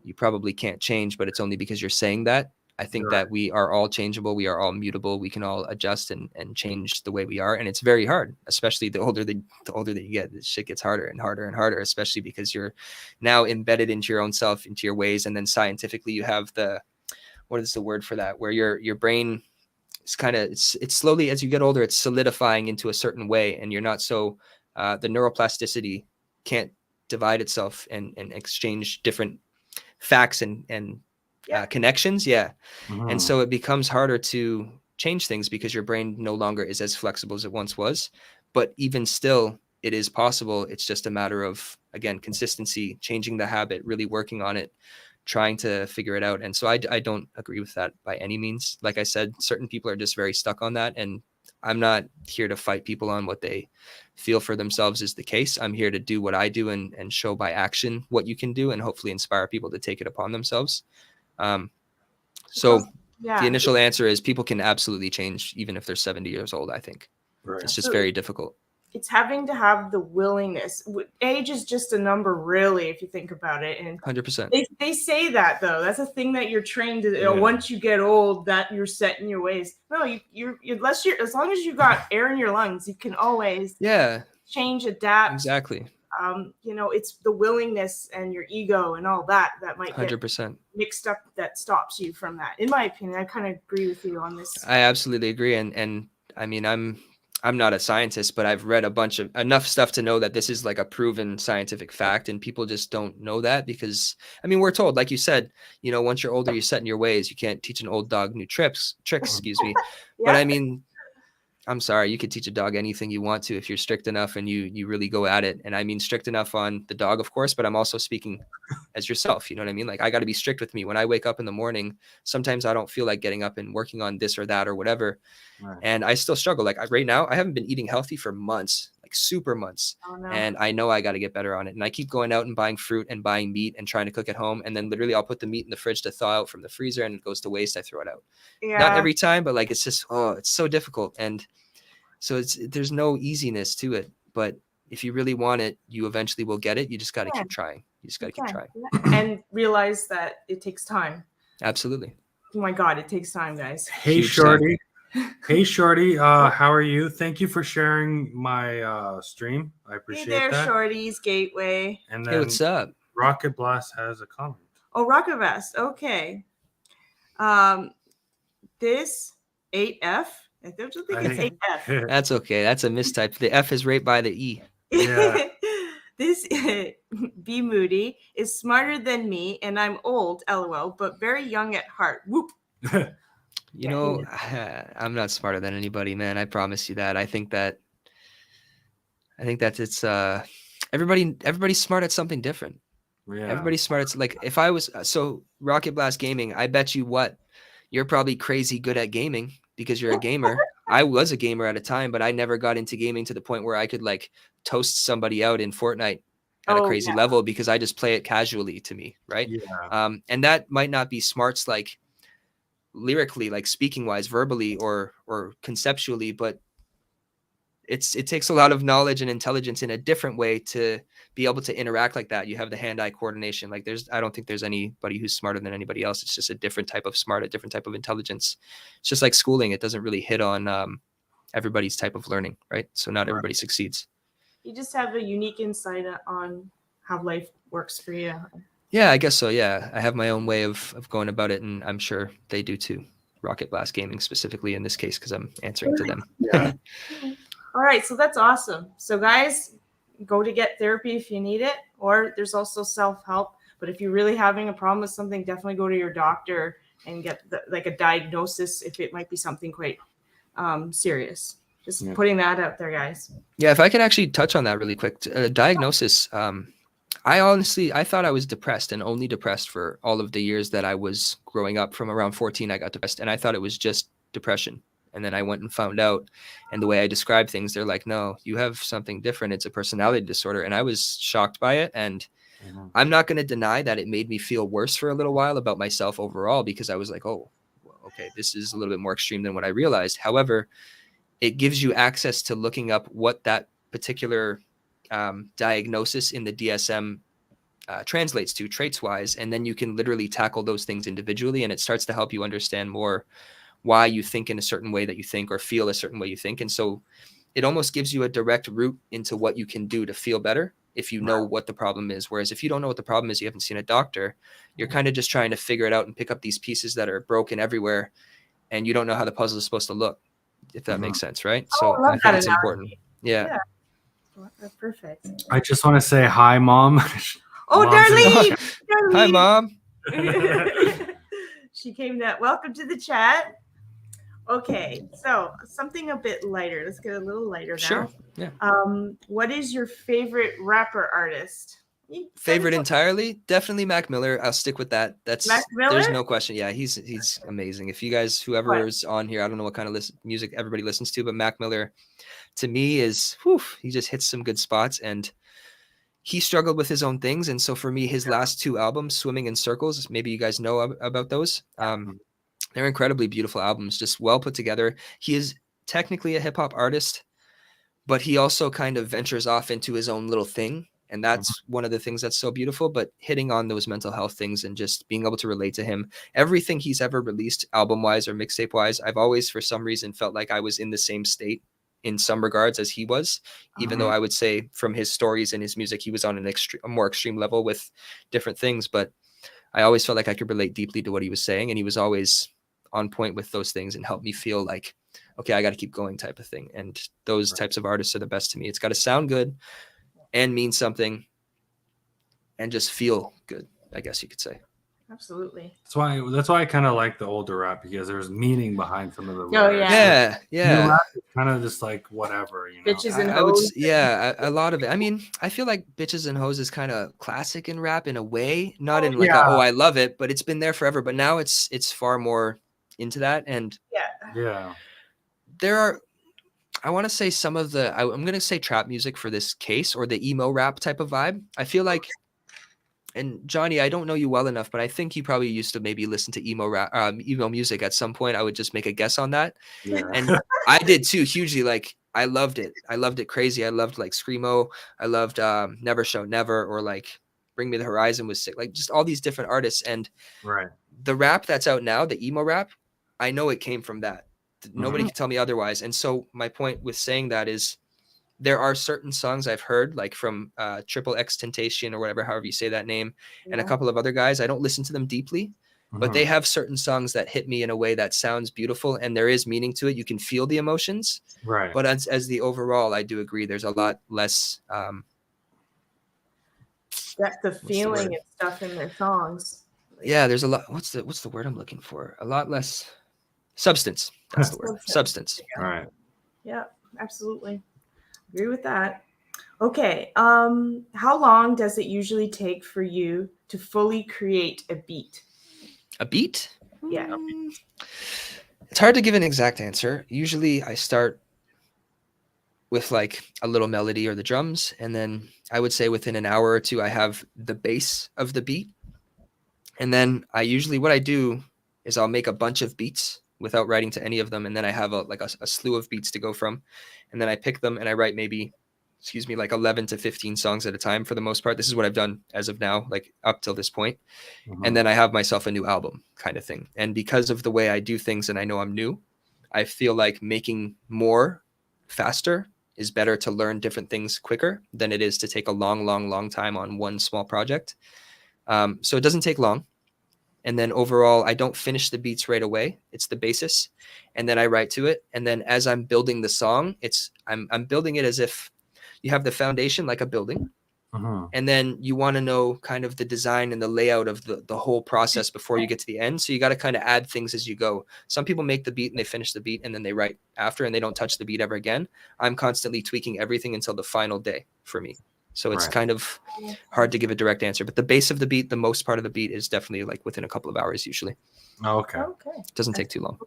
you probably can't change, but it's only because you're saying that. I think Right. that we are all changeable. We are all mutable. We can all adjust and change the way we are. And it's very hard, especially the older that you get. This shit gets harder and harder and harder, especially because you're now embedded into your own self, into your ways. And then scientifically, you have what is the word for that? Where your brain is it's slowly, as you get older, it's solidifying into a certain way. And you're not so, the neuroplasticity can't divide itself and exchange different facts and connections. Yeah. Mhm. And so it becomes harder to change things because your brain no longer is as flexible as it once was. But even still, it is possible. It's just a matter of, again, consistency, changing the habit, really working on it, trying to figure it out. And so I don't agree with that by any means. Like I said, certain people are just very stuck on that. And I'm not here to fight people on what they feel for themselves is the case. I'm here to do what I do and show by action what you can do, and hopefully inspire people to take it upon themselves. So Yeah. the initial answer is people can absolutely change even if they're 70 years old, I think. Right. It's just very difficult. It's having to have the willingness. Age is just a number, really, if you think about it. And 100%. they say that, though. That's a thing that you're trained to. Yeah. Once you get old, that you're set in your ways. No, you're as long as you got air in your lungs, you can always change, adapt. Exactly. It's the willingness and your ego and all that might get 100%. mixed up that stops you from that. In my opinion, I kind of agree with you on this. I absolutely agree. And I mean, I'm not a scientist, but I've read enough stuff to know that this is like a proven scientific fact, and people just don't know that because, I mean, we're told, like you said, once you're older, you're set in your ways. You can't teach an old dog new tricks, excuse me. Yeah. But I mean, I'm sorry, you could teach a dog anything you want to if you're strict enough and you really go at it. And I mean strict enough on the dog, of course, but I'm also speaking as yourself. You know what I mean? Like, I got to be strict with me. When I wake up in the morning, sometimes I don't feel like getting up and working on this or that or whatever. Right. And I still struggle. Like right now, I haven't been eating healthy for months, like super months. Oh, no. And I know I got to get better on it. And I keep going out and buying fruit and buying meat and trying to cook at home. And then literally I'll put the meat in the fridge to thaw out from the freezer and it goes to waste. I throw it out. Yeah. Not every time, but like, it's just, it's so difficult. And so there's no easiness to it. But if you really want it, you eventually will get it. You just got to keep trying. You just got to keep trying. And realize that it takes time. Absolutely. Oh my God, it takes time, guys. Hey, Huge Shorty. Hey, Shorty. How are you? Thank you for sharing my stream. I appreciate Hey there, that. Shorty's Gateway. And Hey, then what's up? Rocket Blast has a comment. Oh, Rocket Vest. Okay. this 8F. I don't think it's 8F. That's okay. That's a mistype. The F is right by the E. Yeah. This Be Moody is smarter than me, and I'm old, lol, but very young at heart. Whoop. You know, I'm not smarter than anybody, man. I promise you that. I think that it's everybody's smart at something different. Yeah. Everybody's smart. It's like if I was so Rocket Blast Gaming, I bet you what, you're probably crazy good at gaming because you're a gamer. I was a gamer at a time, but I never got into gaming to the point where I could like toast somebody out in Fortnite at a crazy level because I just play it casually to me, right? Yeah. And that might not be smarts like lyrically, like speaking wise, verbally or conceptually, but it takes a lot of knowledge and intelligence in a different way to be able to interact like that. You have the hand-eye coordination. Like I don't think there's anybody who's smarter than anybody else. It's just a different type of smart, a different type of intelligence. It's just like schooling. It doesn't really hit on everybody's type of learning, right? So not everybody succeeds. You just have a unique insight on how life works for you. Yeah, I guess so. Yeah, I have my own way of going about it, and I'm sure they do too. Rocket Blast Gaming specifically in this case because I'm answering to them. Yeah. All right, so that's awesome. So guys, go to get therapy if you need it, or there's also self-help. But if you're really having a problem with something, definitely go to your doctor and get like a diagnosis if it might be something quite serious. Just putting that out there, guys. Yeah, if I could actually touch on that really quick. Diagnosis, I thought I was depressed and only depressed for all of the years that I was growing up. From around 14, I got depressed, and I thought it was just depression. And then I went and found out, and the way I describe things, they're like, no, you have something different. It's a personality disorder. And I was shocked by it. And I'm not going to deny that it made me feel worse for a little while about myself overall, because I was like, oh, well, okay, this is a little bit more extreme than what I realized. However, it gives you access to looking up what that particular diagnosis in the DSM translates to traits wise. And then you can literally tackle those things individually. And it starts to help you understand more why you think in a certain way that you think or feel a certain way you think. And so it almost gives you a direct route into what you can do to feel better if you know what the problem is. Whereas if you don't know what the problem is, you haven't seen a doctor, you're kind of just trying to figure it out and pick up these pieces that are broken everywhere, and you don't know how the puzzle is supposed to look, if that makes sense, right? So I think it's important. Yeah. That's perfect. I just want to say hi, Mom. Oh, Darlene! Hi, Mom. She came down. Welcome to the chat. Okay, so something a bit lighter. Let's get a little lighter now. Sure. Yeah. What is your favorite rapper artist? Favorite entirely? Definitely Mac Miller. I'll stick with that. That's Mac Miller? There's no question. Yeah, he's amazing. If you guys, whoever is on here, I don't know what kind of music everybody listens to, but Mac Miller to me is, he just hits some good spots, and he struggled with his own things. And so for me, his last two albums, Swimming in Circles, maybe you guys know about those. They're incredibly beautiful albums, just well put together. He is technically a hip hop artist, but he also kind of ventures off into his own little thing. And that's one of the things that's so beautiful, but hitting on those mental health things and just being able to relate to him. Everything he's ever released album wise or mixtape wise, I've always, for some reason, felt like I was in the same state in some regards as he was, even though I would say from his stories and his music, he was on a more extreme level with different things. But I always felt like I could relate deeply to what he was saying. And he was always on point with those things and helped me feel like, okay, I got to keep going type of thing. And those types of artists are the best to me. It's got to sound good and mean something and just feel good, I guess you could say. Absolutely. That's why I kind of like the older rap, because there's meaning behind some of the lyrics. Yeah. New rap is kind of just like whatever, you know. Bitches and hoes. A lot of it. I mean, I feel like Bitches and Hoes is kind of classic in rap in a way, not in like I love it, but it's been there forever. But now it's far more into that. And there are, I want to say some of the, I'm going to say trap music for this case, or the emo rap type of vibe. I feel like, and Johnny, I don't know you well enough, but I think you probably used to maybe listen to emo rap, emo music at some point. I would just make a guess on that. Yeah. And I did too, hugely. Like I loved it. I loved it crazy. I loved like Screamo. I loved Never Shout Never, or like Bring Me the Horizon was sick. Like just all these different artists. And the rap that's out now, the emo rap, I know it came from that. Nobody can tell me otherwise. And so my point with saying that is, there are certain songs I've heard, like from Triple X Temptation or whatever, however you say that name, and a couple of other guys. I don't listen to them deeply, but they have certain songs that hit me in a way that sounds beautiful and there is meaning to it. You can feel the emotions, Right. but as the overall, I do agree. There's a lot less, depth of the feeling word? and stuff in their songs. yeah, there's a lot. What's the word I'm looking for? A lot less substance. That's the word. Substance. All right. Yeah, absolutely. Agree with that. Okay. How long does it usually take for you to fully create a beat? A beat? Yeah. It's hard to give an exact answer. Usually I start with like a little melody or the drums, and then I would say within an hour or two I have the bass of the beat. And then what I do is I'll make a bunch of beats without writing to any of them, and then I have a slew of beats to go from, and then I pick them and I write maybe like 11 to 15 songs at a time for the most part. This is what I've done as of now, like up till this point. And then I have myself a new album kind of thing. And because of the way I do things and I know I'm new, I feel like making more faster is better to learn different things quicker than it is to take a long time on one small project. So it doesn't take long. And then overall, I don't finish the beats right away. It's the basis. And then I write to it. And then as I'm building the song, I'm building it as if you have the foundation like a building. And then you want to know kind of the design and the layout of the whole process before you get to the end. So you got to kind of add things as you go. Some people make the beat and they finish the beat and then they write after and they don't touch the beat ever again. I'm constantly tweaking everything until the final day for me. So it's kind of hard to give a direct answer, but the base of the beat, the most part of the beat is definitely like within a couple of hours usually. Okay. It doesn't take too long.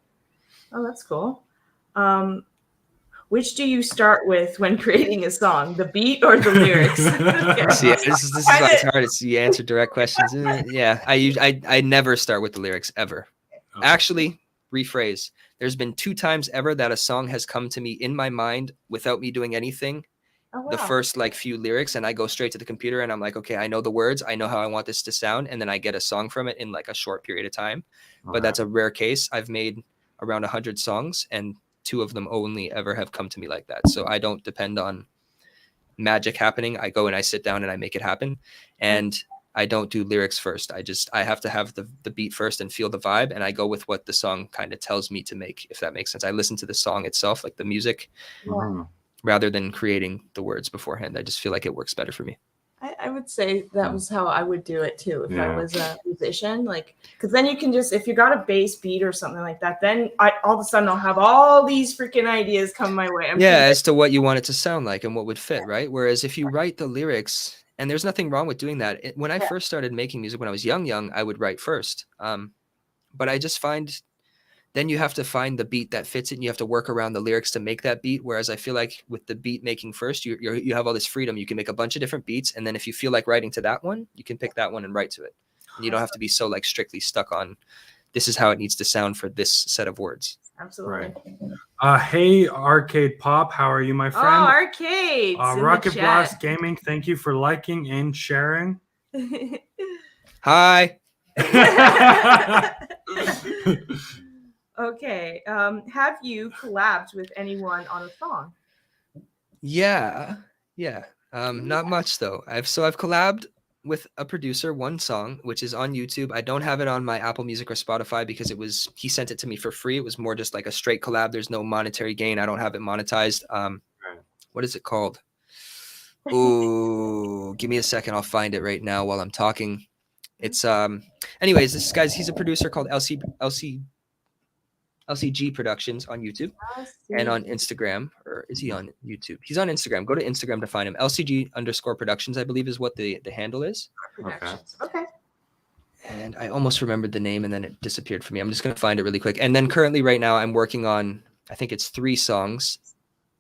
Oh, that's cool. Which do you start with when creating a song, the beat or the lyrics? See, this is why it's hard. You answer direct questions. Yeah, I never start with the lyrics ever. Okay. Actually, rephrase. There's been 2 times ever that a song has come to me in my mind without me doing anything. Oh, wow. The first like few lyrics, and I go straight to the computer and I'm like, okay, I know the words. I know how I want this to sound. And then I get a song from it in like a short period of time. But that's a rare case. I've made around 100 songs and 2 of them only ever have come to me like that. So I don't depend on magic happening. I go and I sit down and I make it happen. And I don't do lyrics first. I have to have the beat first and feel the vibe. And I go with what the song kind of tells me to make, if that makes sense. I listen to the song itself, like the music, rather than creating the words beforehand. I just feel like it works better for me. I would say that was how I would do it too if I was a musician. Like, because then you can just, if you got a bass beat or something like that, then all of a sudden I'll have all these freaking ideas come my way. As to what you want it to sound like and what would fit, right? Whereas if you write the lyrics, and there's nothing wrong with doing that. When I first started making music, when I was young, I would write first. But I just find then you have to find the beat that fits it, and you have to work around the lyrics to make that beat. Whereas I feel like with the beat making first, you have all this freedom. You can make a bunch of different beats, and then if you feel like writing to that one, you can pick that one and write to it. And you don't have to be so like strictly stuck on this is how it needs to sound for this set of words. Absolutely. Right. Hey, Arcade Pop, how are you, my friend? Oh, Arcades. Rocket Blast Gaming, thank you for liking and sharing. Hi. Okay. Have you collabed with anyone on a song? Yeah. Not much though. I've collabed with a producer, one song, which is on YouTube. I don't have it on my Apple Music or Spotify because he sent it to me for free. It was more just like a straight collab. There's no monetary gain. I don't have it monetized. What is it called? Ooh, give me a second. I'll find it right now while I'm talking. It's anyways, this guy's he's a producer called LCG Productions on YouTube and on Instagram. Or is he on YouTube? He's on Instagram. Go to Instagram to find him. LCG_Productions, I believe, is what the handle is. Okay. And I almost remembered the name and then it disappeared for me. I'm just going to find it really quick. And then currently right now I'm working on, I think it's 3 songs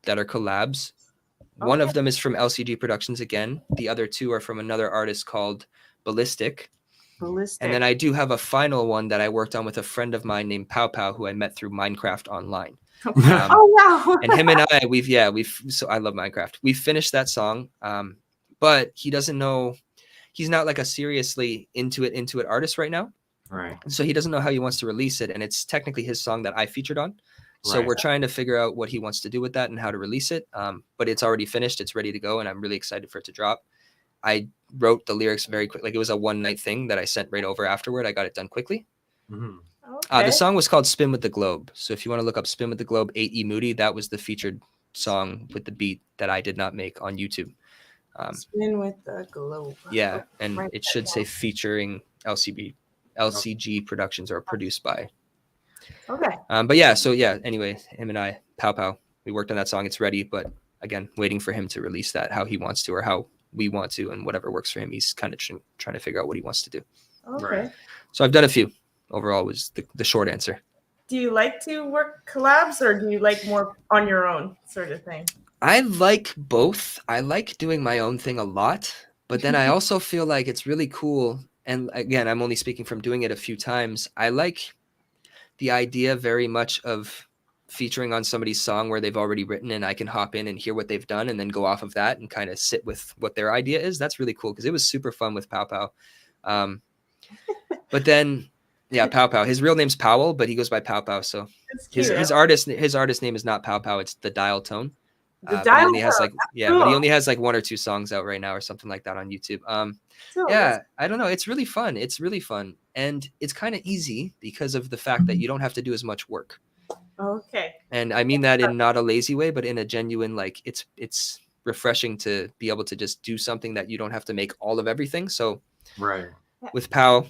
that are collabs. One of them is from LCG Productions again. The other 2 are from another artist called Ballistic. And then I do have a final one that I worked on with a friend of mine named Pow Pow, who I met through Minecraft online. Oh wow! And him and I, so I love Minecraft. We finished that song, but he doesn't know. He's not like a seriously into it artist right now. Right. So he doesn't know how he wants to release it, and it's technically his song that I featured on. So we're trying to figure out what he wants to do with that and how to release it. But it's already finished. It's ready to go, and I'm really excited for it to drop. I wrote the lyrics very quick. Like it was a one-night thing that I sent right over afterward. I got it done quickly. Mhm. Okay. The song was called Spin with the Globe. So if you want to look up Spin with the Globe 8E Moody, that was the featured song with the beat that I did not make on YouTube. Spin with the globe. Yeah, Okay, and write it that should say down. featuring LCG Productions or produced by. Okay. But yeah, so yeah, anyway, him and I, Pow Pow, we worked on that song. It's ready, but again, waiting for him to release that how he wants to or how we want to, and whatever works for him. He's kind of trying to figure out what he wants to do. Okay. Right. So I've done a few. Overall was the short answer. Do you like to work collabs, or do you like more on your own sort of thing? I like both. I like doing my own thing a lot, but then I also feel like it's really cool. And again, I'm only speaking from doing it a few times. I like the idea very much of featuring on somebody's song where they've already written and I can hop in and hear what they've done and then go off of that and kind of sit with what their idea is. That's really cool because it was super fun with Pow Pow. But then, yeah, Pow Pow. His real name's Powell, but he goes by Pow Pow. So It's cute. his artist name is not Pow Pow. It's the Dial Tone. The But he dial only has tone. but he Cool. only has like 1 or 2 songs out right now or something like that on YouTube. So Yeah, I don't know. It's really fun. It's really fun. And it's kind of easy because of the fact that you don't have to do as much work. okay. And I mean that in not a lazy way, but in a genuine, like it's refreshing to be able to just do something that you don't have to make all of everything. So Right. with Pow,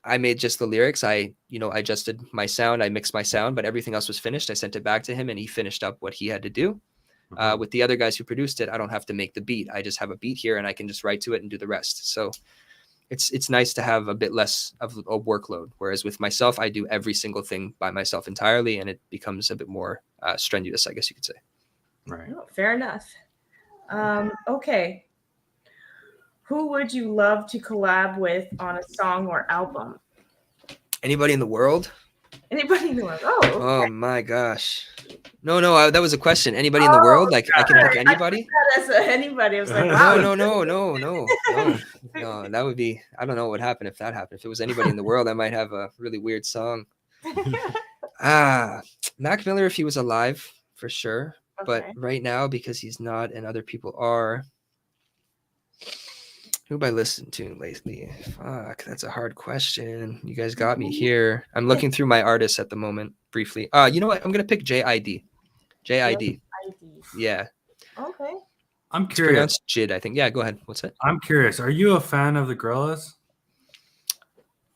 I made just the lyrics. I adjusted my sound. I mixed my sound, but everything else was finished. I sent it back to him and he finished up what he had to do. Mhm. With the other guys who produced it, I don't have to make the beat. I just have a beat here and I can just write to it and do the rest. So it's nice to have a bit less of a workload. Whereas with myself, I do every single thing by myself entirely, and it becomes a bit more strenuous, I guess you could say. Right. Oh, fair enough. Okay. Who would you love to collab with on a song or album? Anybody in the world? Anybody in the world? Oh, Oh okay. my gosh. No, that was a question. Anybody in the world? Like I can pick Sorry, anybody? I took that as anybody. I was like, wow. No. That would be, I don't know what would happen if that happened. If it was anybody in the world, I might have a really weird song. Mac Miller, if he was alive, for sure. But Okay. right now, because he's not and other people are, who have I listened to lately? Fuck, that's a hard question. You guys got me here. I'm looking through my artists at the moment briefly. You know what? I'm going to pick JID. JID. Yeah. Okay. I'm It's curious. pronounced Jid, I think. Yeah, go ahead. What's it? I'm curious. Are you a fan of the Gorillaz?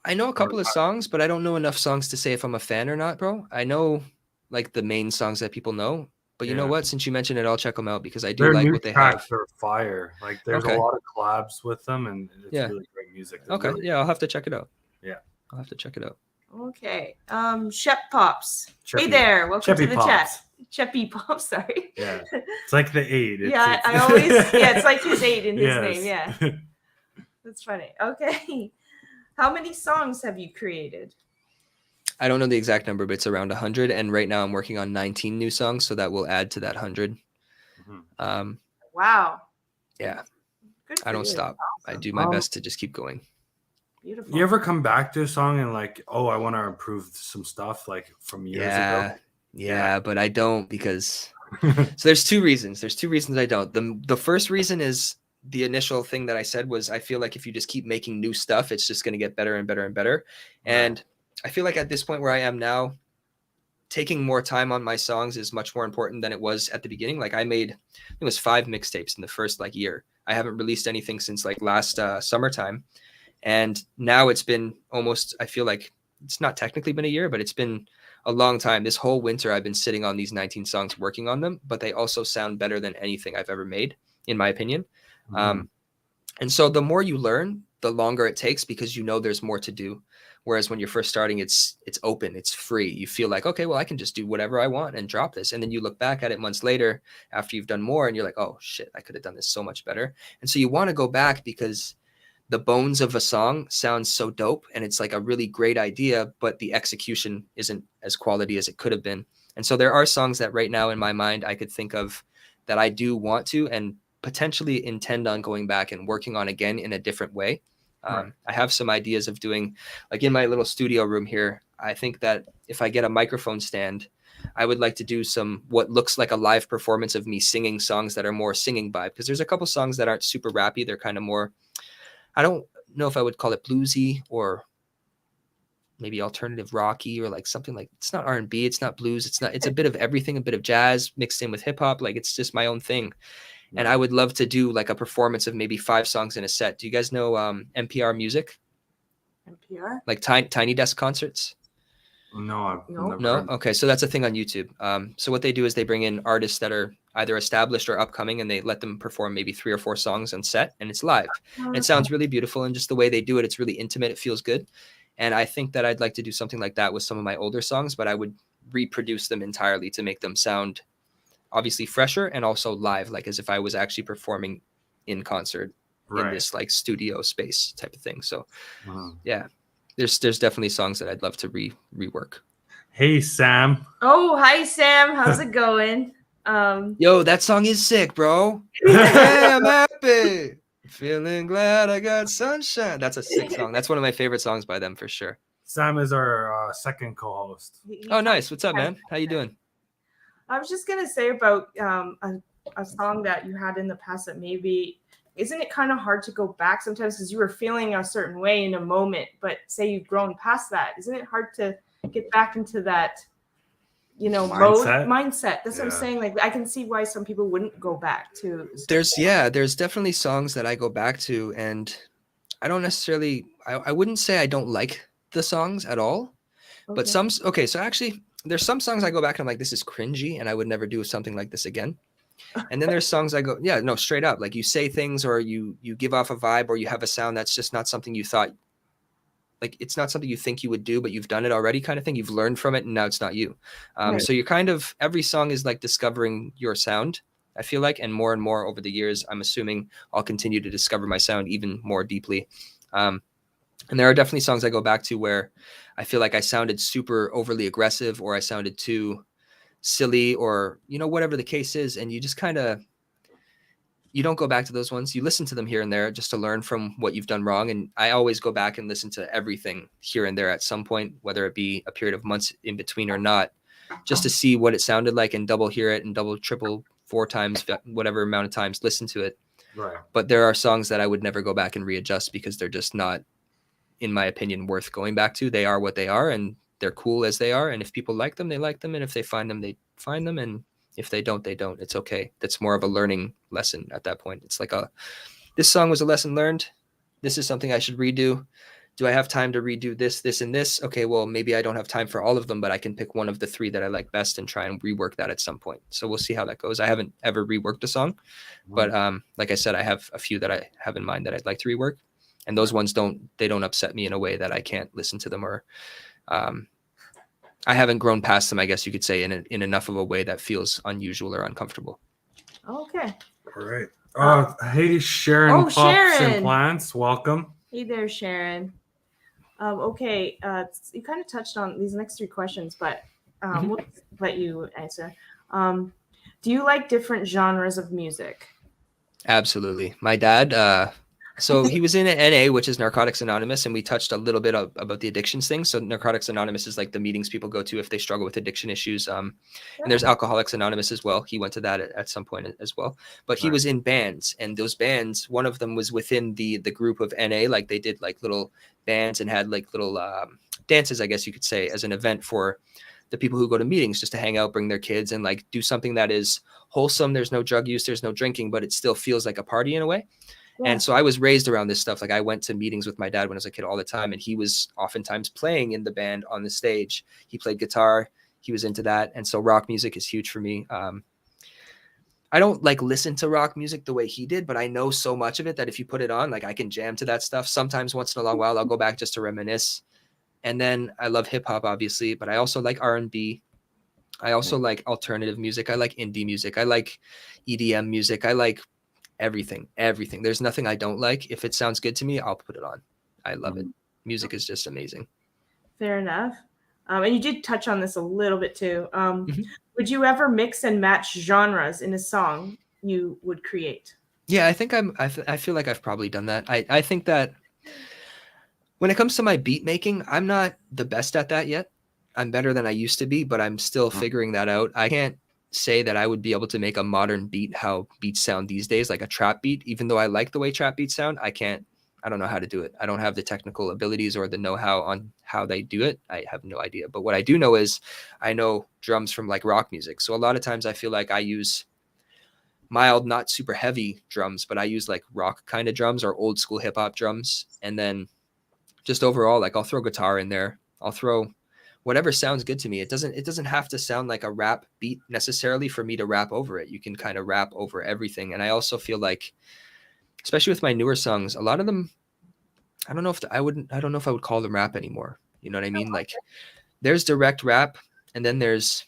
I know a couple of songs, but I don't know enough songs to say if I'm a fan or not, bro. I know like the main songs that people know. But you know Yeah. what? Since you mentioned it, I'll check them out because I do Their like new what they have. tracks are fire. Like there's Okay. a lot of collabs with them, and it's Yeah. really great music. They're Okay. really- Yeah, I'll have to check it out. Yeah. I'll have to check it out. Okay. Shep Pops. Hey Cheppy- there. Welcome Cheppy to the Pops. chat. Cheppy Pops, sorry. Yeah. It's like the 8. Yeah, I always it's like his 8 in his Yes. name. Yeah. That's funny. Okay. How many songs have you created? I don't know the exact number, but it's around 100. And right now I'm working on 19 new songs, so that will add to that 100. Mhm. Wow. Yeah, Good for I don't you. stop. I do my best to just keep going. Beautiful. You ever come back to a song and like, oh, I want to improve some stuff like from years ago? Yeah, but I don't because so there's 2 reasons. There's 2 reasons I don't. The first reason is the initial thing that I said was I feel like if you just keep making new stuff, it's just going to get better and better and better. And I feel like at this point where I am now, taking more time on my songs is much more important than it was at the beginning. Like I think it was 5 mixtapes in the first like year. I haven't released anything since like last summertime. And now it's been almost, I feel like it's not technically been a year, but it's been a long time. This whole winter, I've been sitting on these 19 songs working on them, but they also sound better than anything I've ever made, in my opinion. Mhm. And so the more you learn, the longer it takes because you know there's more to do. Whereas when you're first starting, it's open, it's free. You feel like, okay, well, I can just do whatever I want and drop this. And then you look back at it months later after you've done more and you're like, oh shit, I could have done this so much better. And so you want to go back because the bones of a song sounds so dope and it's like a really great idea, but the execution isn't as quality as it could have been. And so there are songs that right now in my mind I could think of that I do want to and potentially intend on going back and working on again in a different way. Right. I have some ideas of doing like in my little studio room here. I think that if I get a microphone stand, I would like to do some what looks like a live performance of me singing songs that are more singing vibe because there's a couple songs that aren't super rappy. They're kind of more, I don't know if I would call it bluesy or maybe alternative rocky or like something like, it's not R&B, it's not blues, it's a bit of everything, a bit of jazz mixed in with hip hop. Like it's just my own thing. And I would love to do like a performance of maybe 5 songs in a set. Do you guys know NPR music? NPR? Like Tiny Desk concerts? No, I've never No? heard. Okay, so that's a thing on YouTube. So what they do is they bring in artists that are either established or upcoming, and they let them perform maybe 3 or 4 songs on set, and it's live. And it sounds really beautiful, and just the way they do it, it's really intimate. It feels good. And I think that I'd like to do something like that with some of my older songs, but I would reproduce them entirely to make them sound obviously fresher and also live, like as if I was actually performing in concert in this like studio space type of thing. So yeah, there's definitely songs that I'd love to rework. Hey, Sam. Oh, hi, Sam. How's it going? Yo, that song is sick, bro. Yeah, I'm happy. Feeling glad I got sunshine. That's a sick song. That's one of my favorite songs by them for sure. Sam is our second co-host. Oh, nice. What's up, man? How you doing? I was just gonna say about a song that you had in the past that maybe, isn't it kind of hard to go back sometimes because you were feeling a certain way in a moment, but say you've grown past that, isn't it hard to get back into that, mindset? That's what I'm saying. Like I can see why some people wouldn't go back to. There's definitely songs that I go back to, and I don't necessarily, I wouldn't say I don't like the songs at all, but so actually there's some songs I go back and I'm like, this is cringy and I would never do something like this again. And then there's songs I go, yeah, no, straight up. Like you say things or you give off a vibe or you have a sound that's just not something you thought, like it's not something you think you would do, but you've done it already kind of thing. You've learned from it and now it's not you. So you're kind of, every song is like discovering your sound, I feel like, and more over the years, I'm assuming I'll continue to discover my sound even more deeply. And there are definitely songs I go back to where I feel like I sounded super overly aggressive or I sounded too silly or, whatever the case is. And you just kind of, you don't go back to those ones. You listen to them here and there just to learn from what you've done wrong. And I always go back and listen to everything here and there at some point, whether it be a period of months in between or not, just to see what it sounded like and double hear it and double, triple, 4 times, whatever amount of times, listen to it. Right. But there are songs that I would never go back and readjust because they're just not, in my opinion, worth going back to. They are what they are and they're cool as they are. And if people like them, they like them. And if they find them, they find them. And if they don't, they don't. It's okay. That's more of a learning lesson at that point. It's like this song was a lesson learned. This is something I should redo. Do I have time to redo this, and this? Okay, well, maybe I don't have time for all of them, but I can pick one of the 3 that I like best and try and rework that at some point. So we'll see how that goes. I haven't ever reworked a song, but like I said, I have a few that I have in mind that I'd like to rework. And those ones don't upset me in a way that I can't listen to them or I haven't grown past them, I guess you could say, in enough of a way that feels unusual or uncomfortable. Okay. All right. Hey, Sharon Pops and Plants. Welcome. Hey there, Sharon. Okay. You kind of touched on these next 3 questions, but we'll let you answer. Do you like different genres of music? Absolutely. My dad, so he was in NA, which is Narcotics Anonymous, and we touched a little bit about the addictions thing. So Narcotics Anonymous is like the meetings people go to if they struggle with addiction issues. And there's Alcoholics Anonymous as well. He went to that at some point as well. But he was in bands, and those bands, one of them was within the group of NA. Like they did like little bands and had like little dances, I guess you could say, as an event for the people who go to meetings just to hang out, bring their kids and like do something that is wholesome. There's no drug use, there's no drinking, but it still feels like a party in a way. And so I was raised around this stuff. Like I went to meetings with my dad when I was a kid all the time, and he was oftentimes playing in the band on the stage. He played guitar. He was into that. And so rock music is huge for me. I don't like listen to rock music the way he did, but I know so much of it that if you put it on, like I can jam to that stuff. Sometimes once in a long while, I'll go back just to reminisce. And then I love hip hop, obviously, but I also like R&B. I also like alternative music. I like indie music. I like EDM music. I like everything. There's nothing I don't like. If it sounds good to me, I'll put it on. I love it. Music is just amazing. Fair enough. And you did touch on this a little bit too. Would you ever mix and match genres in a song you would create? Yeah, I think I feel like I've probably done that. I think that when it comes to my beat making, I'm not the best at that yet. I'm better than I used to be, but I'm still figuring that out. I can't say that I would be able to make a modern beat how beats sound these days, like a trap beat. Even though I like the way trap beats sound, I don't know how to do it. I don't have the technical abilities or the know-how on how they do it, I have no idea. But what I do know is I know drums from like rock music. So a lot of times I feel like I use mild, not super heavy drums, but I use like rock kind of drums or old school hip hop drums. And then just overall, like I'll throw guitar in there. I'll throw whatever sounds good to me. It doesn't have to sound like a rap beat necessarily for me to rap over it. You can kind of rap over everything. And I also feel like, especially with my newer songs, a lot of them, I don't know if I don't know if I would call them rap anymore. You know what I mean? Like there's direct rap and then there's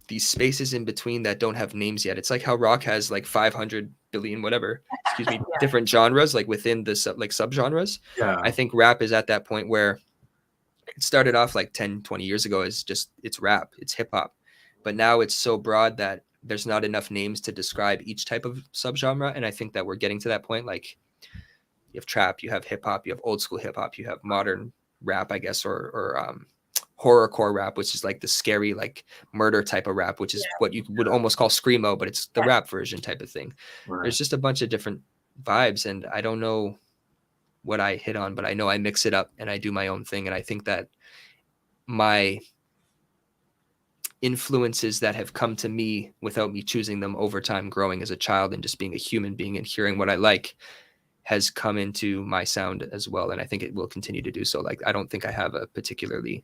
these spaces in between that don't have names yet. It's like how rock has like 500 billion, whatever, different genres, like within the subgenres. Yeah. I think rap is at that point where it started off like 10, 20 years ago as just, it's rap, it's hip hop. But now it's so broad that there's not enough names to describe each type of subgenre. And I think that we're getting to that point. Like you have trap, you have hip hop, you have old school hip hop, you have modern rap, I guess, or horrorcore rap, which is like the scary, like murder type of rap, which is what you would almost call screamo, but it's the rap version type of thing. Right. There's just a bunch of different vibes, and I don't know what I hit on, but I know I mix it up and I do my own thing. And I think that my influences that have come to me without me choosing them over time, growing as a child and just being a human being and hearing what I like, has come into my sound as well. And I think it will continue to do so. Like, I don't think I have a particularly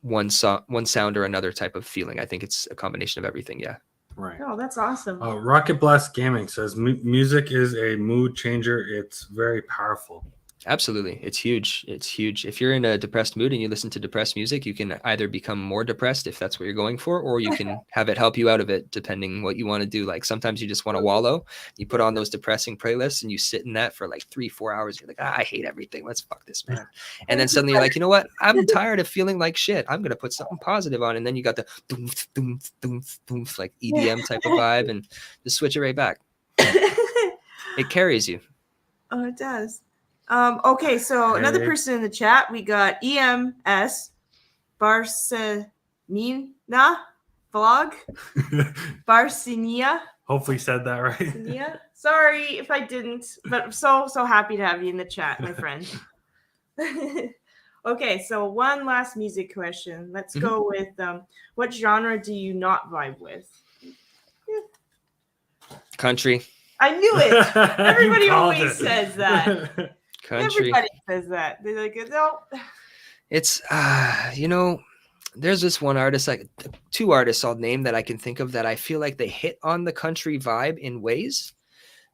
one sound or another type of feeling. I think it's a combination of everything. Yeah. Right. Oh, that's awesome. Rocket Blast Gaming says music is a mood changer. It's very powerful. Absolutely. It's huge. It's huge. If you're in a depressed mood and you listen to depressed music, you can either become more depressed if that's what you're going for, or you can have it help you out of it, depending what you want to do. Like sometimes you just want to wallow. You put on those depressing playlists and you sit in that for like 3-4 hours. You're like, I hate everything. Let's fuck this, man. And then suddenly you're like, you know what? I'm tired of feeling like shit. I'm going to put something positive on. And then you got the boom, boom, boom, boom, like EDM type of vibe, and just switch it right back. It carries you. Oh, it does. Okay, so another person in the chat, we got EMS Barcelona vlog. Barcinia. Hopefully said that right. Yeah. Sorry if I didn't, but I'm so happy to have you in the chat, my friend. Okay, so one last music question. Let's go with what genre do you not vibe with? Country. I knew it. Everybody always says that. Country. Everybody says that. They're like, no. It's there's this one artist, like two artists I'll name that I can think of that I feel like they hit on the country vibe in ways,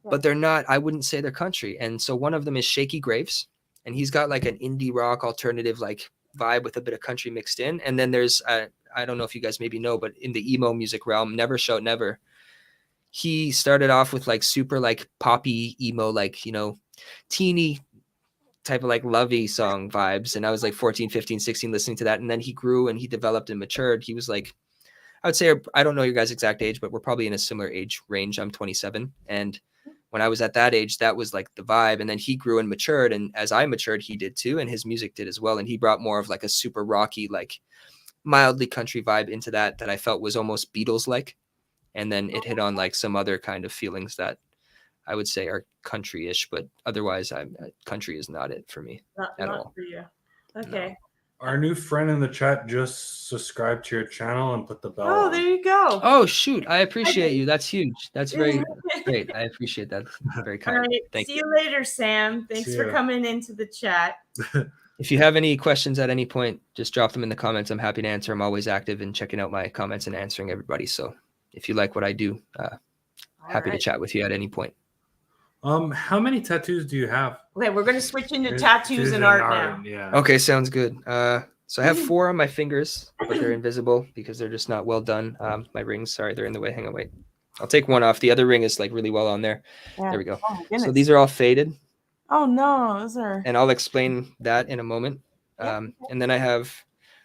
but they're not, I wouldn't say they're country. And so one of them is Shaky Graves, and he's got like an indie rock alternative like vibe with a bit of country mixed in. And then there's I don't know if you guys maybe know, but in the emo music realm, Never Shout Never, he started off with like super like poppy emo, like, you know, teeny type of like lovey song vibes. And I was like 14, 15, 16 listening to that. And then he grew and he developed and matured. He was like, I would say, I don't know your guys' exact age, but we're probably in a similar age range. I'm 27. And when I was at that age, that was like the vibe. And then he grew and matured. And as I matured, he did too. And his music did as well. And he brought more of like a super rocky, like mildly country vibe into that I felt was almost Beatles-like. And then it hit on like some other kind of feelings that I would say are country-ish, but otherwise, country is not it for me at all. For you. Okay. No. Our new friend in the chat just subscribed to your channel and put the bell Oh, on. there you go. Oh, shoot. I appreciate you. That's huge. That's very great. I appreciate that. Very kind. All right. Thank See you. you later, Sam. Thanks for coming into the chat. If you have any questions at any point, just drop them in the comments. I'm happy to answer. I'm always active in checking out my comments and answering everybody. So if you like what I do, happy to chat with you at any point. How many tattoos do you have? Okay, we're going to switch into tattoos and art now. Yeah. Okay, sounds good. So I have 4 on my fingers, but they're invisible because they're just not well done. My rings, sorry, they're in the way. Hang on, wait. I'll take one off. The other ring is like really well on there. Yeah. There we go. Oh, so these are all faded. Oh no, those are. And I'll explain that in a moment. And then I have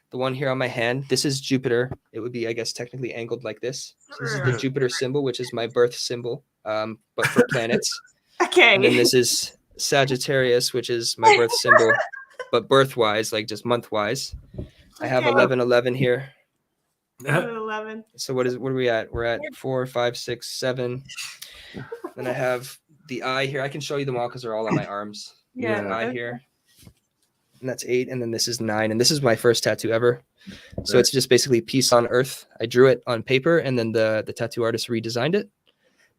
the one here on my hand. This is Jupiter. It would be, I guess, technically angled like this. So this is the Jupiter symbol, which is my birth symbol, but for planets. Okay. And then this is Sagittarius, which is my birth symbol, but birth-wise, like just month-wise. I have 1111 here. 11. So what are we at? We're at 4, 5, 6, 7. Then I have the eye here. I can show you them all because they're all on my arms. Yeah. The eye here. and that's 8, and then this is 9, and this is my first tattoo ever. So Right. it's just basically peace on earth. I drew it on paper, and then the tattoo artist redesigned it.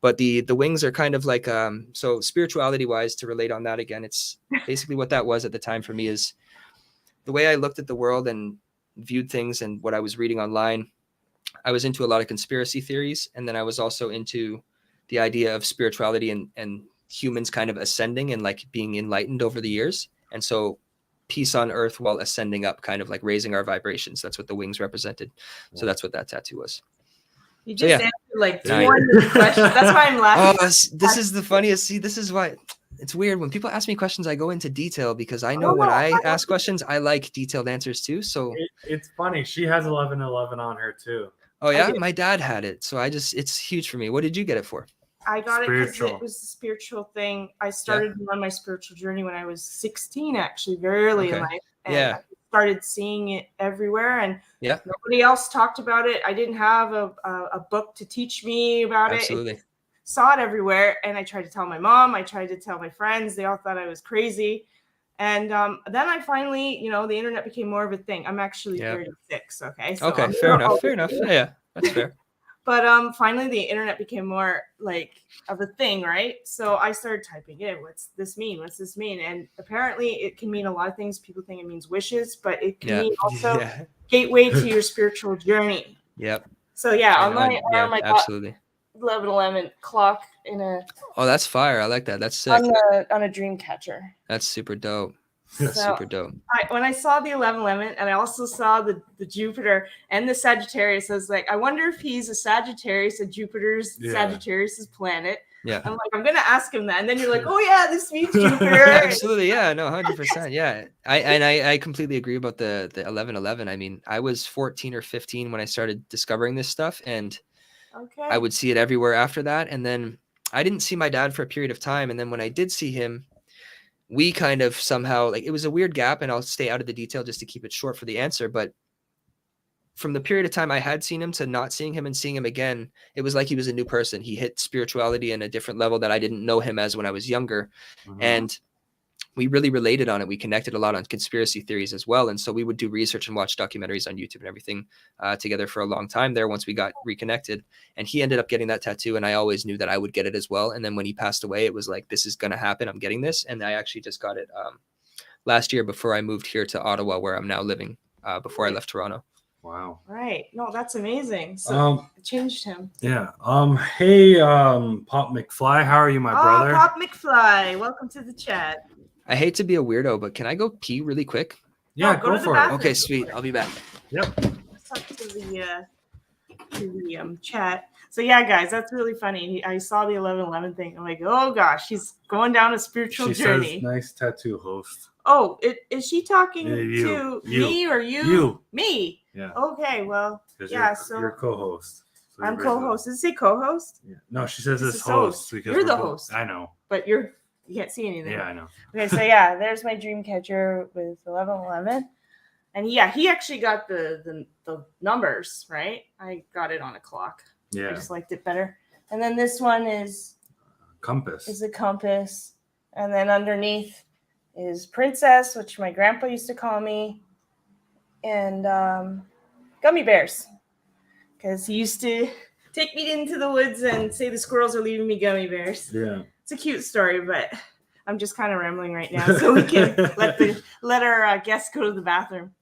But the wings are kind of like so spirituality wise, to relate on that again, it's basically what that was at the time for me is the way I looked at the world and viewed things and what I was reading online. I was into a lot of conspiracy theories, and then I was also into the idea of spirituality and humans kind of ascending and like being enlightened over the years. And so peace on earth while ascending up, kind of like raising our vibrations. That's what the wings represented. So that's what that tattoo was. You So, just yeah. answered like Nine. 200 questions. That's why I'm laughing. Oh, this is the funniest. See, this is why it's weird when people ask me questions. I go into detail because I know when I ask questions, I like detailed answers too. So It's funny. She has 1111 on her too. oh yeah, my dad had it, so it's huge for me. What did you get it for? I got it because Spiritual. it was a spiritual thing. I started on my spiritual journey when I was 16, actually, very early in life. And I started seeing it everywhere, and nobody else talked about it. I didn't have a book to teach me about it. I saw it everywhere, and I tried to tell my mom. I tried to tell my friends. They all thought I was crazy. And then I finally, the internet became more of a thing. I'm actually 36, okay? So okay, fair enough. Yeah, that's fair. But finally, the internet became more like of a thing, right? So I started typing in, what's this mean? What's this mean? And apparently it can mean a lot of things. People think it means wishes, but it can mean also gateway to your spiritual journey. Yep. So on my arm, I got absolutely 1111 clock in a. Oh, that's fire! I like that. That's sick. On a dream catcher. That's super dope. That's super dope. When I saw the 1111, and I also saw the Jupiter and the Sagittarius, I was like, I wonder if he's a Sagittarius, a Jupiter's Sagittarius's planet. Yeah. I'm like, I'm gonna ask him that, and then you're like, oh yeah, this means Jupiter. Absolutely, yeah, no, 100%, yeah. I completely agree about the 1111. I mean, I was 14 or 15 when I started discovering this stuff, and I would see it everywhere after that. And then I didn't see my dad for a period of time, and then when I did see him, we kind of somehow, like, it was a weird gap, and I'll stay out of the detail just to keep it short for the answer. But from the period of time I had seen him to not seeing him and seeing him again, it was like he was a new person. He hit spirituality in a different level that I didn't know him as when I was younger. Mm-hmm. And we really related on it. We connected a lot on conspiracy theories as well. And so we would do research and watch documentaries on YouTube and everything together for a long time there once we got reconnected. And he ended up getting that tattoo, and I always knew that I would get it as well. And then when he passed away, it was like, this is going to happen. I'm getting this. And I actually just got it last year before I moved here to Ottawa, where I'm now living, before I left Toronto. Wow. Right. No, that's amazing. So it changed him. Yeah. Hey, Pop McFly, how are you, my brother? Pop McFly, welcome to the chat. I hate to be a weirdo, but can I go pee really quick? Yeah, go for it. Okay, sweet. I'll be back. Yep. Let's talk to the chat. So yeah, guys, that's really funny. I saw the 1111 thing. I'm like, oh gosh, he's going down a spiritual journey. Says, nice tattoo host. Oh, is she talking to me or you? You. Me. Yeah. Okay. Well, yeah. So you're co-host. So I'm co-host. Does it say co-host? Yeah. No, she says it's host. Because you're the host. I know. But you can't see anything. Yeah, I know. Okay, so yeah, there's my dream catcher with 1111. And yeah, he actually got the numbers, right? I got it on a clock. Yeah. I just liked it better. And then this one is compass. Is a compass. And then underneath is princess, which my grandpa used to call me. And gummy bears. Because he used to take me into the woods and say the squirrels are leaving me gummy bears. Yeah. It's a cute story, but I'm just kind of rambling right now, so we can let our guests go to the bathroom.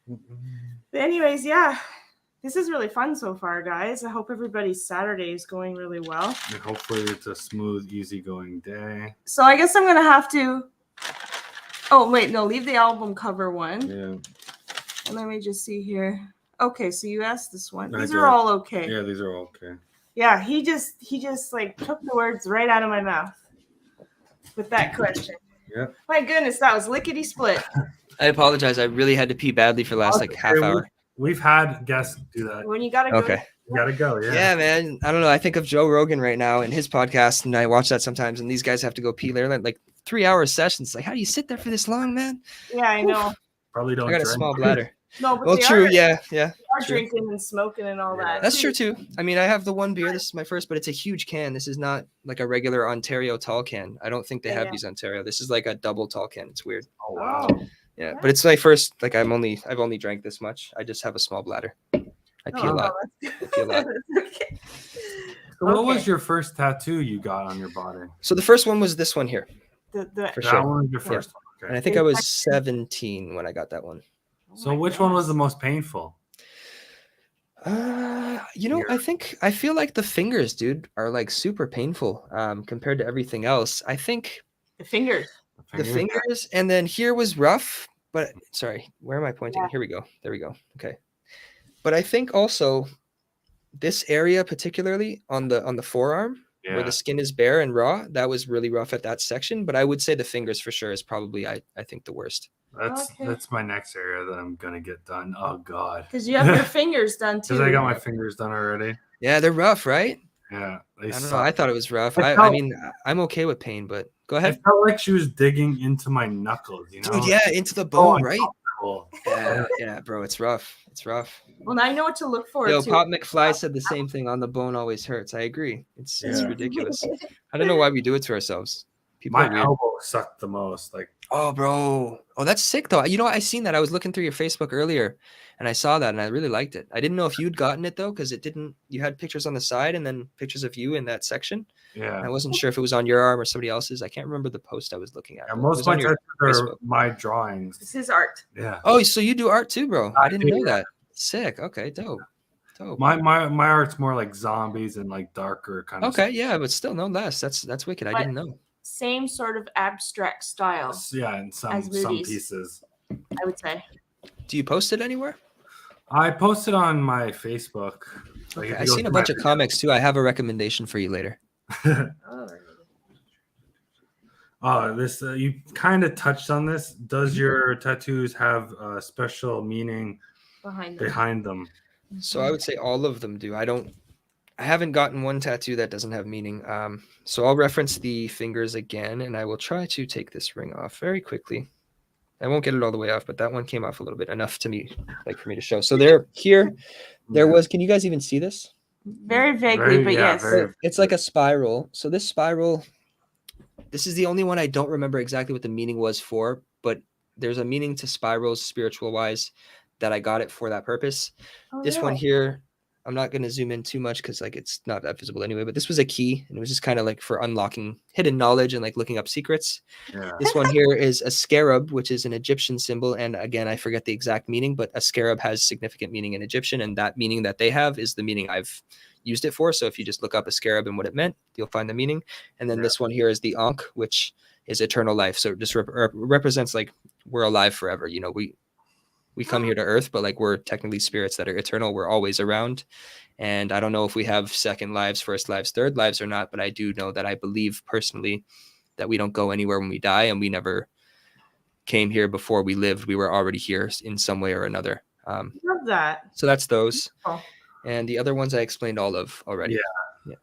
But anyways, yeah, this is really fun so far, guys. I hope everybody's Saturday is going really well. And hopefully it's a smooth, easygoing day. So I guess I'm going to have to... Oh, wait, no, leave the album cover one. Yeah. And let me just see here. Okay, so you asked this one. These are all okay. Yeah, these are all okay. Yeah, he just like took the words right out of my mouth with that question. Yeah. My goodness, that was lickety split. I apologize. I really had to pee badly for the last half hour. We've had guests do that. When you gotta go. Okay. You gotta go. Yeah. Yeah, man. I don't know. I think of Joe Rogan right now and his podcast, and I watch that sometimes. And these guys have to go pee. They're like 3-hour sessions. Like, how do you sit there for this long, man? Yeah, I know. Probably don't. I got a small bladder. No, but well, true. Yeah. They are drinking and smoking and all that. That's true too. I mean, I have the one beer. This is my first, but it's a huge can. This is not like a regular Ontario tall can. I don't think they have these Ontario. This is like a double tall can. It's weird. Oh wow. Yeah, but it's my first. Like I've only drank this much. I just have a small bladder. I pee a lot. I pee a lot. Okay. So what was your first tattoo you got on your body? So the first one was this one here, for That sure. one was your first one. And Okay. I think I was 17 when I got that one. So which one was the most painful? I feel like the fingers, dude, are like super painful compared to everything else. I think The fingers. the fingers, and then here was rough, but sorry, where am I pointing? Yeah. Here we go. There we go. Okay. But I think also this area, particularly on the forearm, where the skin is bare and raw, that was really rough at that section. But I would say the fingers for sure is probably I think the worst. That's my next area that I'm gonna get done. Oh God. Because you have your fingers done too. Because I got my fingers done already. Yeah, they're rough, right? Yeah, I don't know. I thought it was rough. I mean, I'm okay with pain, but go ahead. It felt like she was digging into my knuckles, you know? Dude, yeah, into the bone, right? Cool. Yeah, bro, it's rough. It's rough. Well, now I know what to look for. Yo, too. Pop McFly said the same thing. On the bone always hurts. I agree. It's ridiculous. I don't know why we do it to ourselves. People my are weird. elbow sucked the most. Like, oh, bro. Oh, that's sick though. You know, I seen that. I was looking through your Facebook earlier, and I saw that, and I really liked it. I didn't know if you'd gotten it though, because it didn't. You had pictures on the side, and then pictures of you in that section. yeah. And I wasn't sure if it was on your arm or somebody else's. I can't remember the post I was looking at. Yeah, most of my tattoos are my drawings. It's his art. Yeah. Oh, so you do art too, bro? I didn't know that. Sick. Okay, dope. My art's more like zombies and like darker kind of okay stuff. Yeah, but still no less. That's wicked. I didn't know. Same sort of abstract style. Yeah, in some pieces, I would say. Do you post it anywhere? I posted on my Facebook. Okay. I've seen a bunch of comics too. I have a recommendation for you later. This you kind of touched on this. Does your tattoos have a special meaning behind them? So I would say all of them do. I haven't gotten one tattoo that doesn't have meaning. So I'll reference the fingers again, and I will try to take this ring off very quickly. I won't get it all the way off, but that one came off a little bit enough to me, like for me to show. So there was. Can you guys even see this? Very vaguely, but yes. It's like a spiral. So this spiral, this is the only one I don't remember exactly what the meaning was for, but there's a meaning to spirals spiritual wise that I got it for that purpose. This one here, I'm not going to zoom in too much because like it's not that visible anyway, but this was a key, and it was just kind of like for unlocking hidden knowledge and like looking up secrets. Yeah. This one here is a scarab, which is an Egyptian symbol. And again, I forget the exact meaning, but a scarab has significant meaning in Egyptian, and that meaning that they have is the meaning I've used it for. So if you just look up a scarab and what it meant, you'll find the meaning. And then this one here is the Ankh, which is eternal life. So it just represents like we're alive forever. You know, we come here to earth, but like we're technically spirits that are eternal. We're always around. And I don't know if we have second lives, first lives, third lives or not, but I do know that I believe personally that we don't go anywhere when we die, and we never came here before we lived. We were already here in some way or another. Love that. So that's those. Oh. And the other ones I explained all of already. Yeah.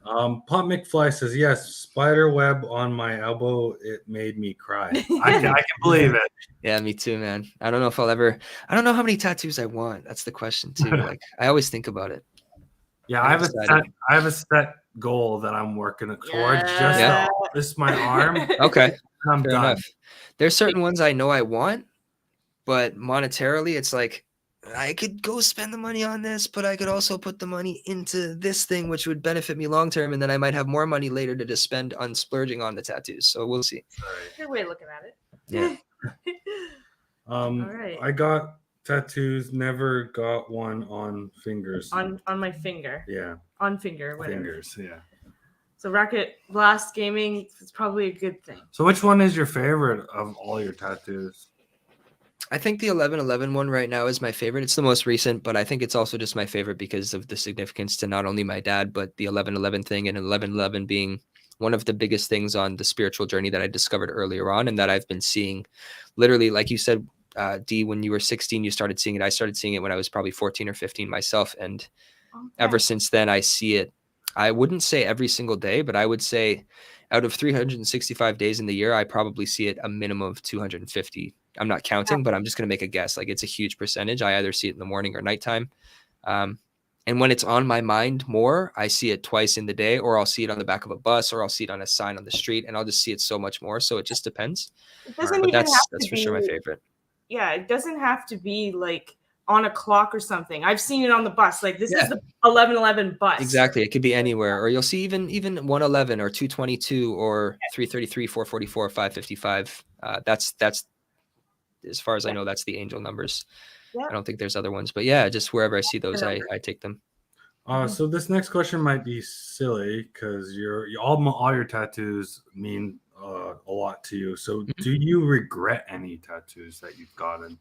Pop McFly says, yes, spider web on my elbow. It made me cry. I can believe it. Yeah, me too, man. I don't know if I don't know how many tattoos I want. That's the question too. Like I always think about it. Yeah, I have a set goal that I'm working towards. Just my arm. Okay. I'm Fair done. Enough. There's certain ones I know I want, but monetarily it's like I could go spend the money on this, but I could also put the money into this thing, which would benefit me long term, and then I might have more money later to just spend on splurging on the tattoos. So we'll see. Good way of looking at it. Yeah. All right. I got tattoos, never got one on fingers. On my finger. Yeah. On finger, whatever. Fingers, yeah. So Rocket Blast Gaming is probably a good thing. So which one is your favorite of all your tattoos? I think the 1111 one right now is my favorite. It's the most recent, but I think it's also just my favorite because of the significance to not only my dad, but the 1111 thing, and 1111 being one of the biggest things on the spiritual journey that I discovered earlier on, and that I've been seeing literally, like you said, D, when you were 16, you started seeing it. I started seeing it when I was probably 14 or 15 myself. And ever since then, I see it. I wouldn't say every single day, but I would say out of 365 days in the year, I probably see it a minimum of 250. I'm not counting, but I'm just going to make a guess. Like it's a huge percentage. I either see it in the morning or nighttime. And when it's on my mind more, I see it twice in the day, or I'll see it on the back of a bus, or I'll see it on a sign on the street, and I'll just see it so much more. So it just depends. It doesn't but even that's for sure my favorite. it doesn't have to be like on a clock or something. I've seen it on the bus. Like this Yeah. is the 1111 bus. Exactly. It could be anywhere, or you'll see even 111 or 222 or 333, 444, 555. That's as far as I know, that's the angel numbers. Yeah. I don't think there's other ones, but yeah, just wherever I see those, I take them. So this next question might be silly because all your tattoos mean a lot to you. So do you regret any tattoos that you've gotten?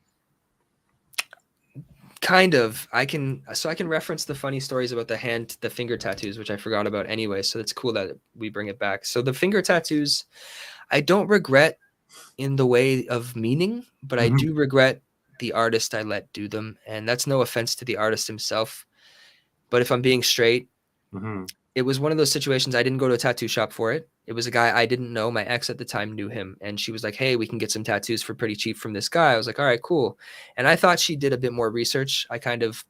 Kind of. I can reference the funny stories about the finger tattoos, which I forgot about anyway. So it's cool that we bring it back. So the finger tattoos, I don't regret in the way of meaning, but I do regret the artist I let do them. And that's no offense to the artist himself. But if I'm being straight, it was one of those situations. I didn't go to a tattoo shop for it. It was a guy I didn't know. My ex at the time knew him. And she was like, hey, we can get some tattoos for pretty cheap from this guy. I was like, all right, cool. And I thought she did a bit more research. I kind of,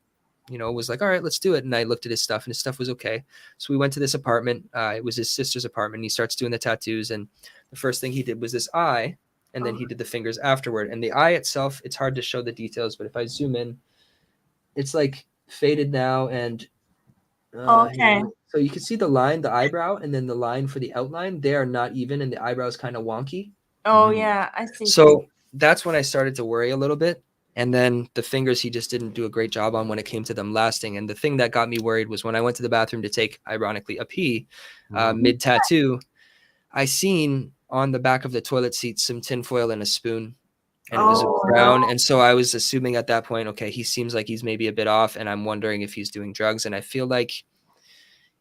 was like, all right, let's do it. And I looked at his stuff and his stuff was okay. So we went to this apartment. It was his sister's apartment. He starts doing the tattoos. And the first thing he did was this eye. And then he did the fingers afterward. And the eye itself, it's hard to show the details. But if I zoom in, it's like faded now. And okay. So you can see the line, the eyebrow, and then the line for the outline. They are not even, and the eyebrow is kind of wonky. Oh yeah, I see. So that's when I started to worry a little bit. And then the fingers, he just didn't do a great job on when it came to them lasting. And the thing that got me worried was when I went to the bathroom to take, ironically, a pee mid tattoo, I seen on the back of the toilet seat some tinfoil and a spoon. And it was brown. And so I was assuming at that point, okay, he seems like he's maybe a bit off. And I'm wondering if he's doing drugs. And I feel like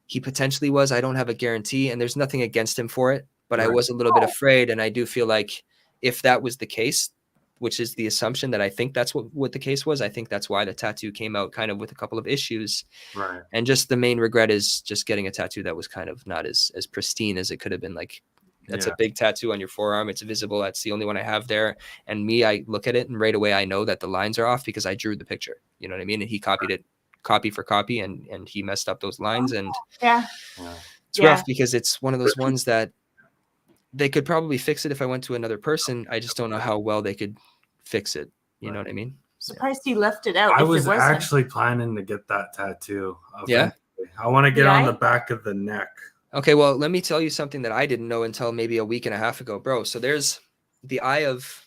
he potentially was. I don't have a guarantee. And there's nothing against him for it. But I was a little bit afraid. And I do feel like if that was the case, which is the assumption that I think that's what the case was, I think that's why the tattoo came out kind of with a couple of issues. Right. And just the main regret is just getting a tattoo that was kind of not as pristine as it could have been. Like, that's a big tattoo on your forearm. It's visible. That's the only one I have there. And me, I look at it and right away I know that the lines are off because I drew the picture. You know what I mean? And he copied it copy for copy and he messed up those lines. And it's rough because it's one of those ones that they could probably fix it if I went to another person. I just don't know how well they could fix it. You know what I mean? Surprised he left it out. I was actually planning to get that tattoo. Yeah. I want to get on the back of the neck. Okay, well, let me tell you something that I didn't know until maybe a week and a half ago, bro. So there's the Eye of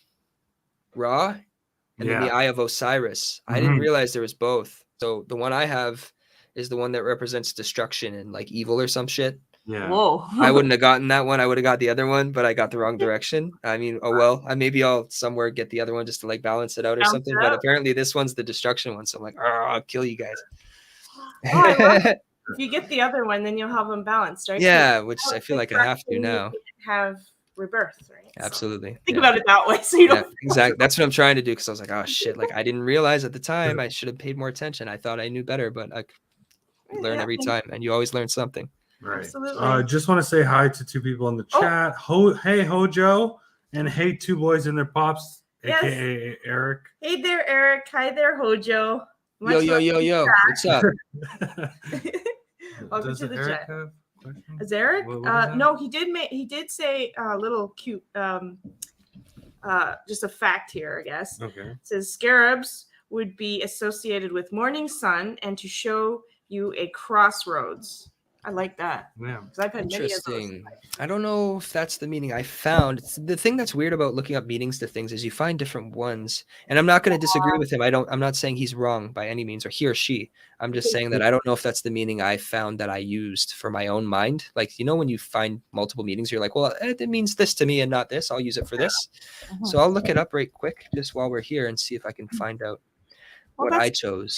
Ra and then the Eye of Osiris. I didn't realize there was both. So the one I have is the one that represents destruction and like evil or some shit. Yeah. Whoa. I wouldn't have gotten that one. I would have got the other one, but I got the wrong direction. I mean, oh well. Maybe I'll somewhere get the other one just to like balance it out or something. But apparently this one's the destruction one. So I'm like, I'll kill you guys. If you get the other one, then you'll have them balanced, right? Yeah, which I feel like I have to now. Have rebirth, right? Absolutely. So think about it that way, so you don't. Exactly. That's what I'm trying to do because I was like, oh shit! Like I didn't realize at the time. I should have paid more attention. I thought I knew better, but I learn every time, and you always learn something. Right. Absolutely. Just want to say hi to two people in the chat. Hey Hojo, and hey two boys and their pops, aka Eric. Hey there, Eric. Hi there, Hojo. Yo. What's up? Welcome to the chat. Have Is Eric? what No, he did say a little cute just a fact here, I guess. Okay. It says scarabs would be associated with morning sun and to show you a crossroads. I like that. Yeah. I've had many of those. Interesting. I don't know if that's the meaning I found. It's the thing that's weird about looking up meanings to things is you find different ones. And I'm not going to disagree with him. I'm not saying he's wrong by any means, or he or she. I'm just saying that I don't know if that's the meaning I found that I used for my own mind. Like, when you find multiple meanings, you're like, well, it means this to me and not this. I'll use it for this. So I'll look it up right quick just while we're here and see if I can find out what I chose.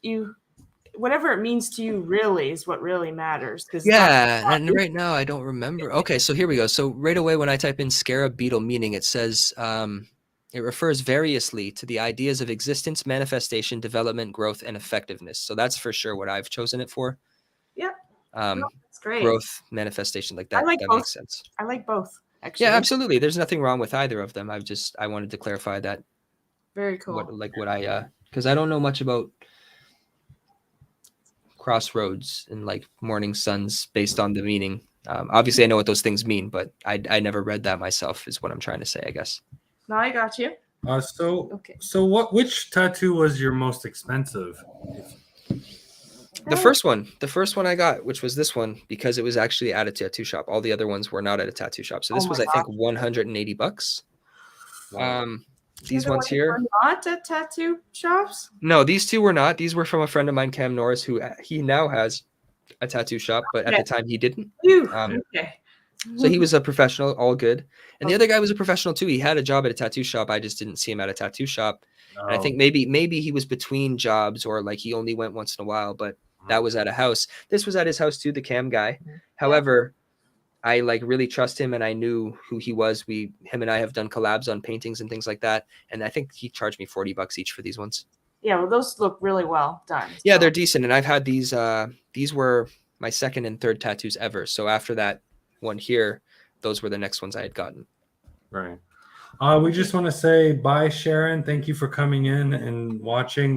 You whatever it means to you really is what really matters. And right now I don't remember. Okay, so here we go. So right away when I type in scarab beetle meaning, it says it refers variously to the ideas of existence, manifestation, development, growth, and effectiveness. So that's for sure what I've chosen it for. Yeah. That's great. Growth, manifestation, like that. That makes sense. I like both, actually. Yeah, absolutely. There's nothing wrong with either of them. I wanted to clarify that. Very cool. Because I don't know much about crossroads and like morning suns based on the meaning. Obviously I know what those things mean, but I never read that myself is what I'm trying to say, I guess. No, I got you. So Okay. which tattoo was your most expensive? The first one I got, which was this one, because it was actually at a tattoo shop. All the other ones were not at a tattoo shop. So this Oh was, my I think, $180. Wow. These ones here. Were not at tattoo shops. No, these two were not. These were from a friend of mine, Cam Norris, who he now has a tattoo shop, but at the time he didn't. Phew, Um, okay. So he was a professional, all good. And the Okay. other guy was a professional too. He had a job at a tattoo shop. I just didn't see him at a tattoo shop. And I Oh, think maybe he was between jobs, or like he only went once in a while, but that was at a house. This was at his house too, the Cam guy. However, I like really trust him and I knew who he was. Him and I have done collabs on paintings and things like that. And I think he charged me $40 each for these ones. Yeah, well, those look really well done. Yeah, so. they're decent. And I've had these were my second and third tattoos ever. So after that one here, those were the next ones I had gotten. right. We just want to say bye, Sharon. Thank you for coming in and watching.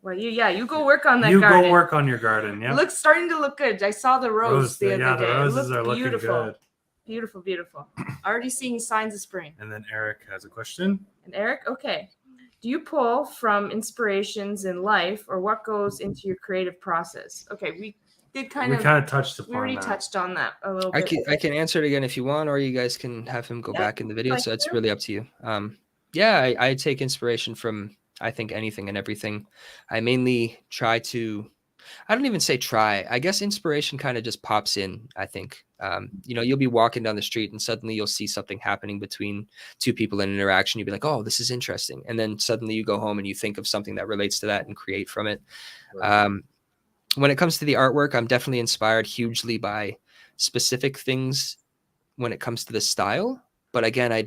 Well, you go work on that you garden. go work on your garden. Yeah. It looks starting to look good. I saw the rose the other day. The roses are looking beautiful. good. Beautiful, beautiful. Already seeing signs of spring. And then Eric has a question. And Eric, okay. Do you pull from inspirations in life, or what goes into your creative process? Okay, we kind of touched upon we already that. touched on that a little bit. I can answer it again if you want, or you guys can have him go back in the video. like So it's to. really up to you. Yeah, I take inspiration from, I think, anything and everything. I mainly try to, I don't even say try. I guess inspiration kind of just pops in, I think. You'll be walking down the street and suddenly you'll see something happening between two people in interaction. You'll be like, oh, this is interesting. And then suddenly you go home and you think of something that relates to that and create from it. Right. When it comes to the artwork, I'm definitely inspired hugely by specific things when it comes to the style. But again, I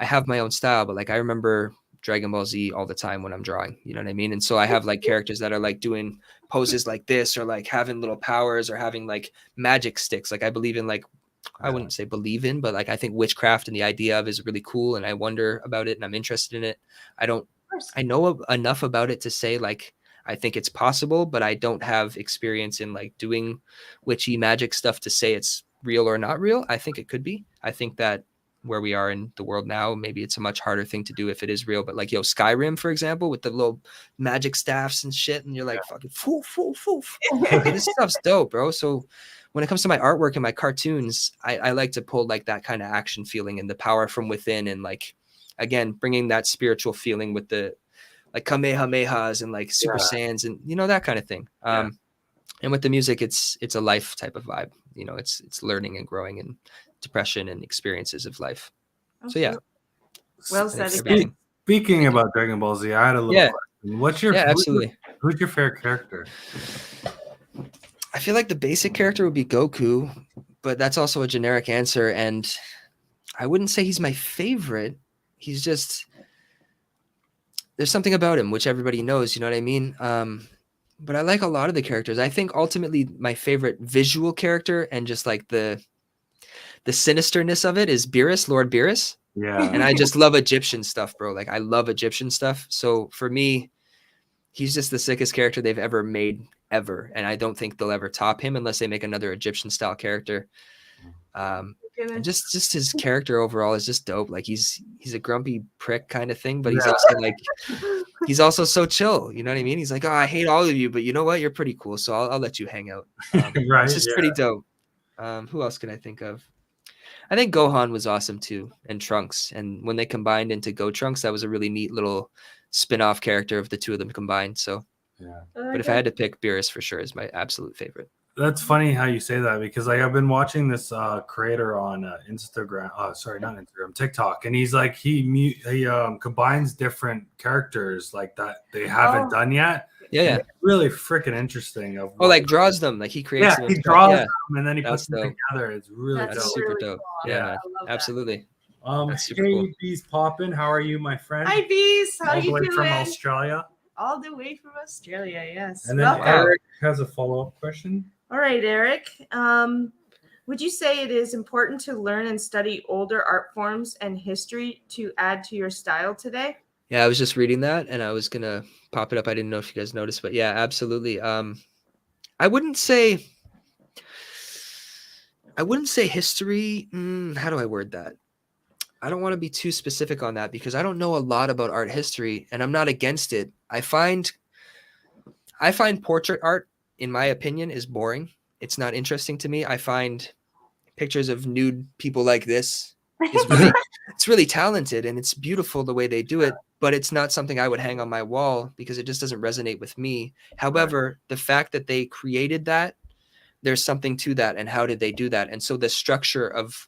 have my own style, but like I remember Dragon Ball Z all the time when I'm drawing, you know what I mean? And so I have like characters that are like doing poses like this, or like having little powers, or having like magic sticks. Like I believe in, like, I wouldn't say believe in, but like I think witchcraft and the idea of is really cool, and I wonder about it and I'm interested in it. I know enough about it to say like I think it's possible, but I don't have experience in like doing witchy magic stuff to say it's real or not real. I think it could be. I think that where we are in the world now, maybe it's a much harder thing to do if it is real. But like, Skyrim, for example, with the little magic staffs and shit, and you're like, fucking foof, foof, foof. Like, this stuff's dope, bro. So when it comes to my artwork and my cartoons, I like to pull like that kind of action feeling and the power from within, and like, again, bringing that spiritual feeling with the like Kamehamehas and like Super Saiyans and, that kind of thing. And with the music, it's a life type of vibe. It's learning and growing and depression and experiences of life. So yeah. Well said. Speaking about Dragon Ball Z, I had a little question. Absolutely. Who's your favorite character? I feel like the basic character would be Goku, but that's also a generic answer. And I wouldn't say he's my favorite. He's just, there's something about him, which everybody knows, you know what I mean? But I like a lot of the characters. I think ultimately my favorite visual character and just like the sinisterness of it is Beerus, Lord Beerus. Yeah. And I just love Egyptian stuff, bro. Like I love Egyptian stuff. So for me, he's just the sickest character they've ever made ever. And I don't think they'll ever top him unless they make another Egyptian style character. And just his character overall is just dope. Like he's a grumpy prick kind of thing, but he's also like, he's also so chill. You know what I mean? He's like, oh, I hate all of you, but you know what? You're pretty cool. So I'll let you hang out. Right. It's just pretty dope. Who else can I think of? I think Gohan was awesome too, and Trunks. And when they combined into Go Trunks, that was a really neat little spin-off character of the two of them combined. So, but if I had to pick, Beerus for sure is my absolute favorite. That's funny how you say that, because like I've been watching this creator on Instagram. Not Instagram, TikTok, and he's like he combines different characters like that they haven't done yet. Yeah. It's really freaking interesting. Like draws them, like he creates them. He draws them and then he puts them together. It's really That's dope. super dope. Yeah, absolutely. That's super cool. Bees Poppin', how are you, my friend? Hi, Bees. How All you the way doing? from Australia. All the way from Australia, yes. And then Eric has a follow-up question. All right, Eric. Would you say it is important to learn and study older art forms and history to add to your style today? Yeah, I was just reading that and I was going to pop it up. I didn't know if you guys noticed, but yeah, absolutely. I wouldn't say history. How do I word that? I don't want to be too specific on that because I don't know a lot about art history, and I'm not against it. I find portrait art, in my opinion, is boring. It's not interesting to me. I find pictures of nude people like this is really it's really talented and it's beautiful the way they do it, but it's not something I would hang on my wall because it just doesn't resonate with me. However, the fact that they created that, there's something to that, and how did they do that? And so the structure of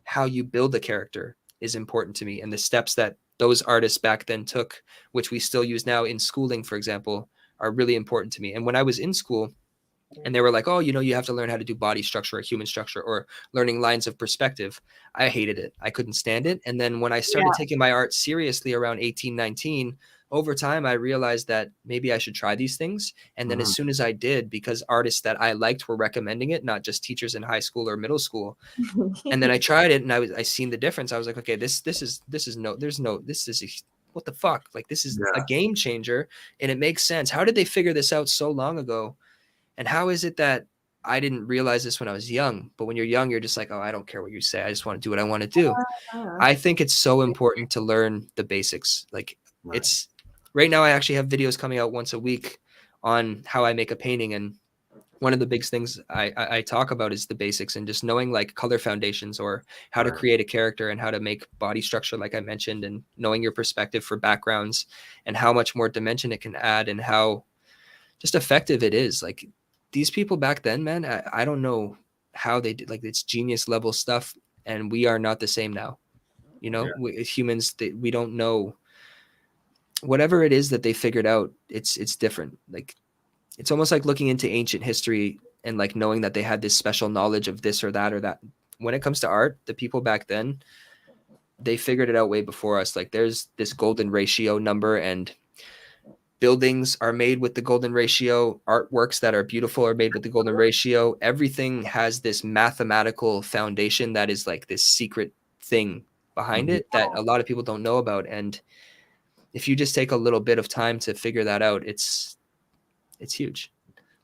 how you build a character is important to me, and the steps that those artists back then took, which we still use now in schooling, for example, are really important to me. And when I was in school, and they were like, oh, you have to learn how to do body structure or human structure or learning lines of perspective. I hated it. I couldn't stand it. And then when I started taking my art seriously around 18, 19, over time, I realized that maybe I should try these things. And then as soon as I did, because artists that I liked were recommending it, not just teachers in high school or middle school. And then I tried it and I seen the difference. I was like, okay, this is what the fuck? Like, this is a game changer and it makes sense. How did they figure this out so long ago? And how is it that I didn't realize this when I was young? But when you're young, you're just like, oh, I don't care what you say. I just want to do what I want to do. I think it's so important to learn the basics. Like it's right now, I actually have videos coming out once a week on how I make a painting. And one of the big things I talk about is the basics and just knowing like color foundations or how to create a character and how to make body structure, like I mentioned, and knowing your perspective for backgrounds and how much more dimension it can add and how just effective it is. Like, these people back then, man, I don't know how they did, like, it's genius level stuff. And we are not the same now. We, humans, we don't know whatever it is that they figured out. It's different. Like, it's almost like looking into ancient history and like knowing that they had this special knowledge of this or that or that. When it comes to art, the people back then, they figured it out way before us. Like, there's this golden ratio number, and buildings are made with the golden ratio. Artworks that are beautiful are made with the golden ratio. Everything has this mathematical foundation that is like this secret thing behind it that a lot of people don't know about. And if you just take a little bit of time to figure that out, it's huge.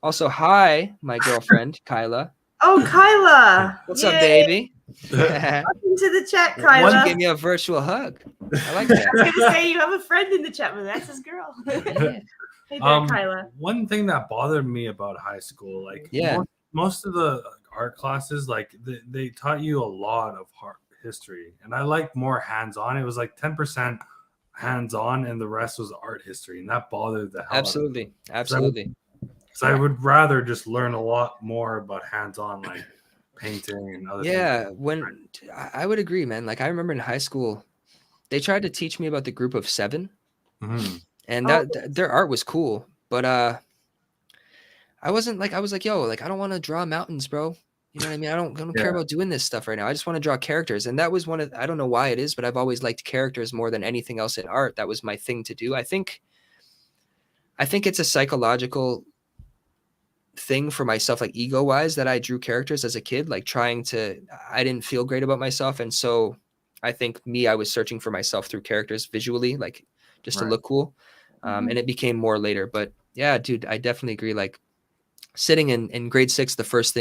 Also, hi, my girlfriend, Kyla. Oh, Kyla. What's up, baby? Welcome to the chat, Kyla. One gave me a virtual hug. I like that. I was going to say you have a friend in the chat, but that's his girl. Hey there, Kyla. One thing that bothered me about high school, like most of the art classes, like they taught you a lot of history, and I like more hands-on. It was like 10% hands-on, and the rest was art history, and that bothered the hell Absolutely. So I would rather just learn a lot more about hands-on, like painting and other things. Yeah, when I would agree, man. Like, I remember in high school, they tried to teach me about the group of 7, and their art was cool, but I was like, yo, like, I don't want to draw mountains, bro. You know what I mean? I don't care about doing this stuff right now. I just want to draw characters, and that was I don't know why it is, but I've always liked characters more than anything else in art. That was my thing to do. I think it's a psychological thing for myself, like ego wise, that I drew characters as a kid, like I didn't feel great about myself. And so I think I was searching for myself through characters visually, like just to look cool. And it became more later, but yeah, dude, I definitely agree. Like, sitting in grade 6, the first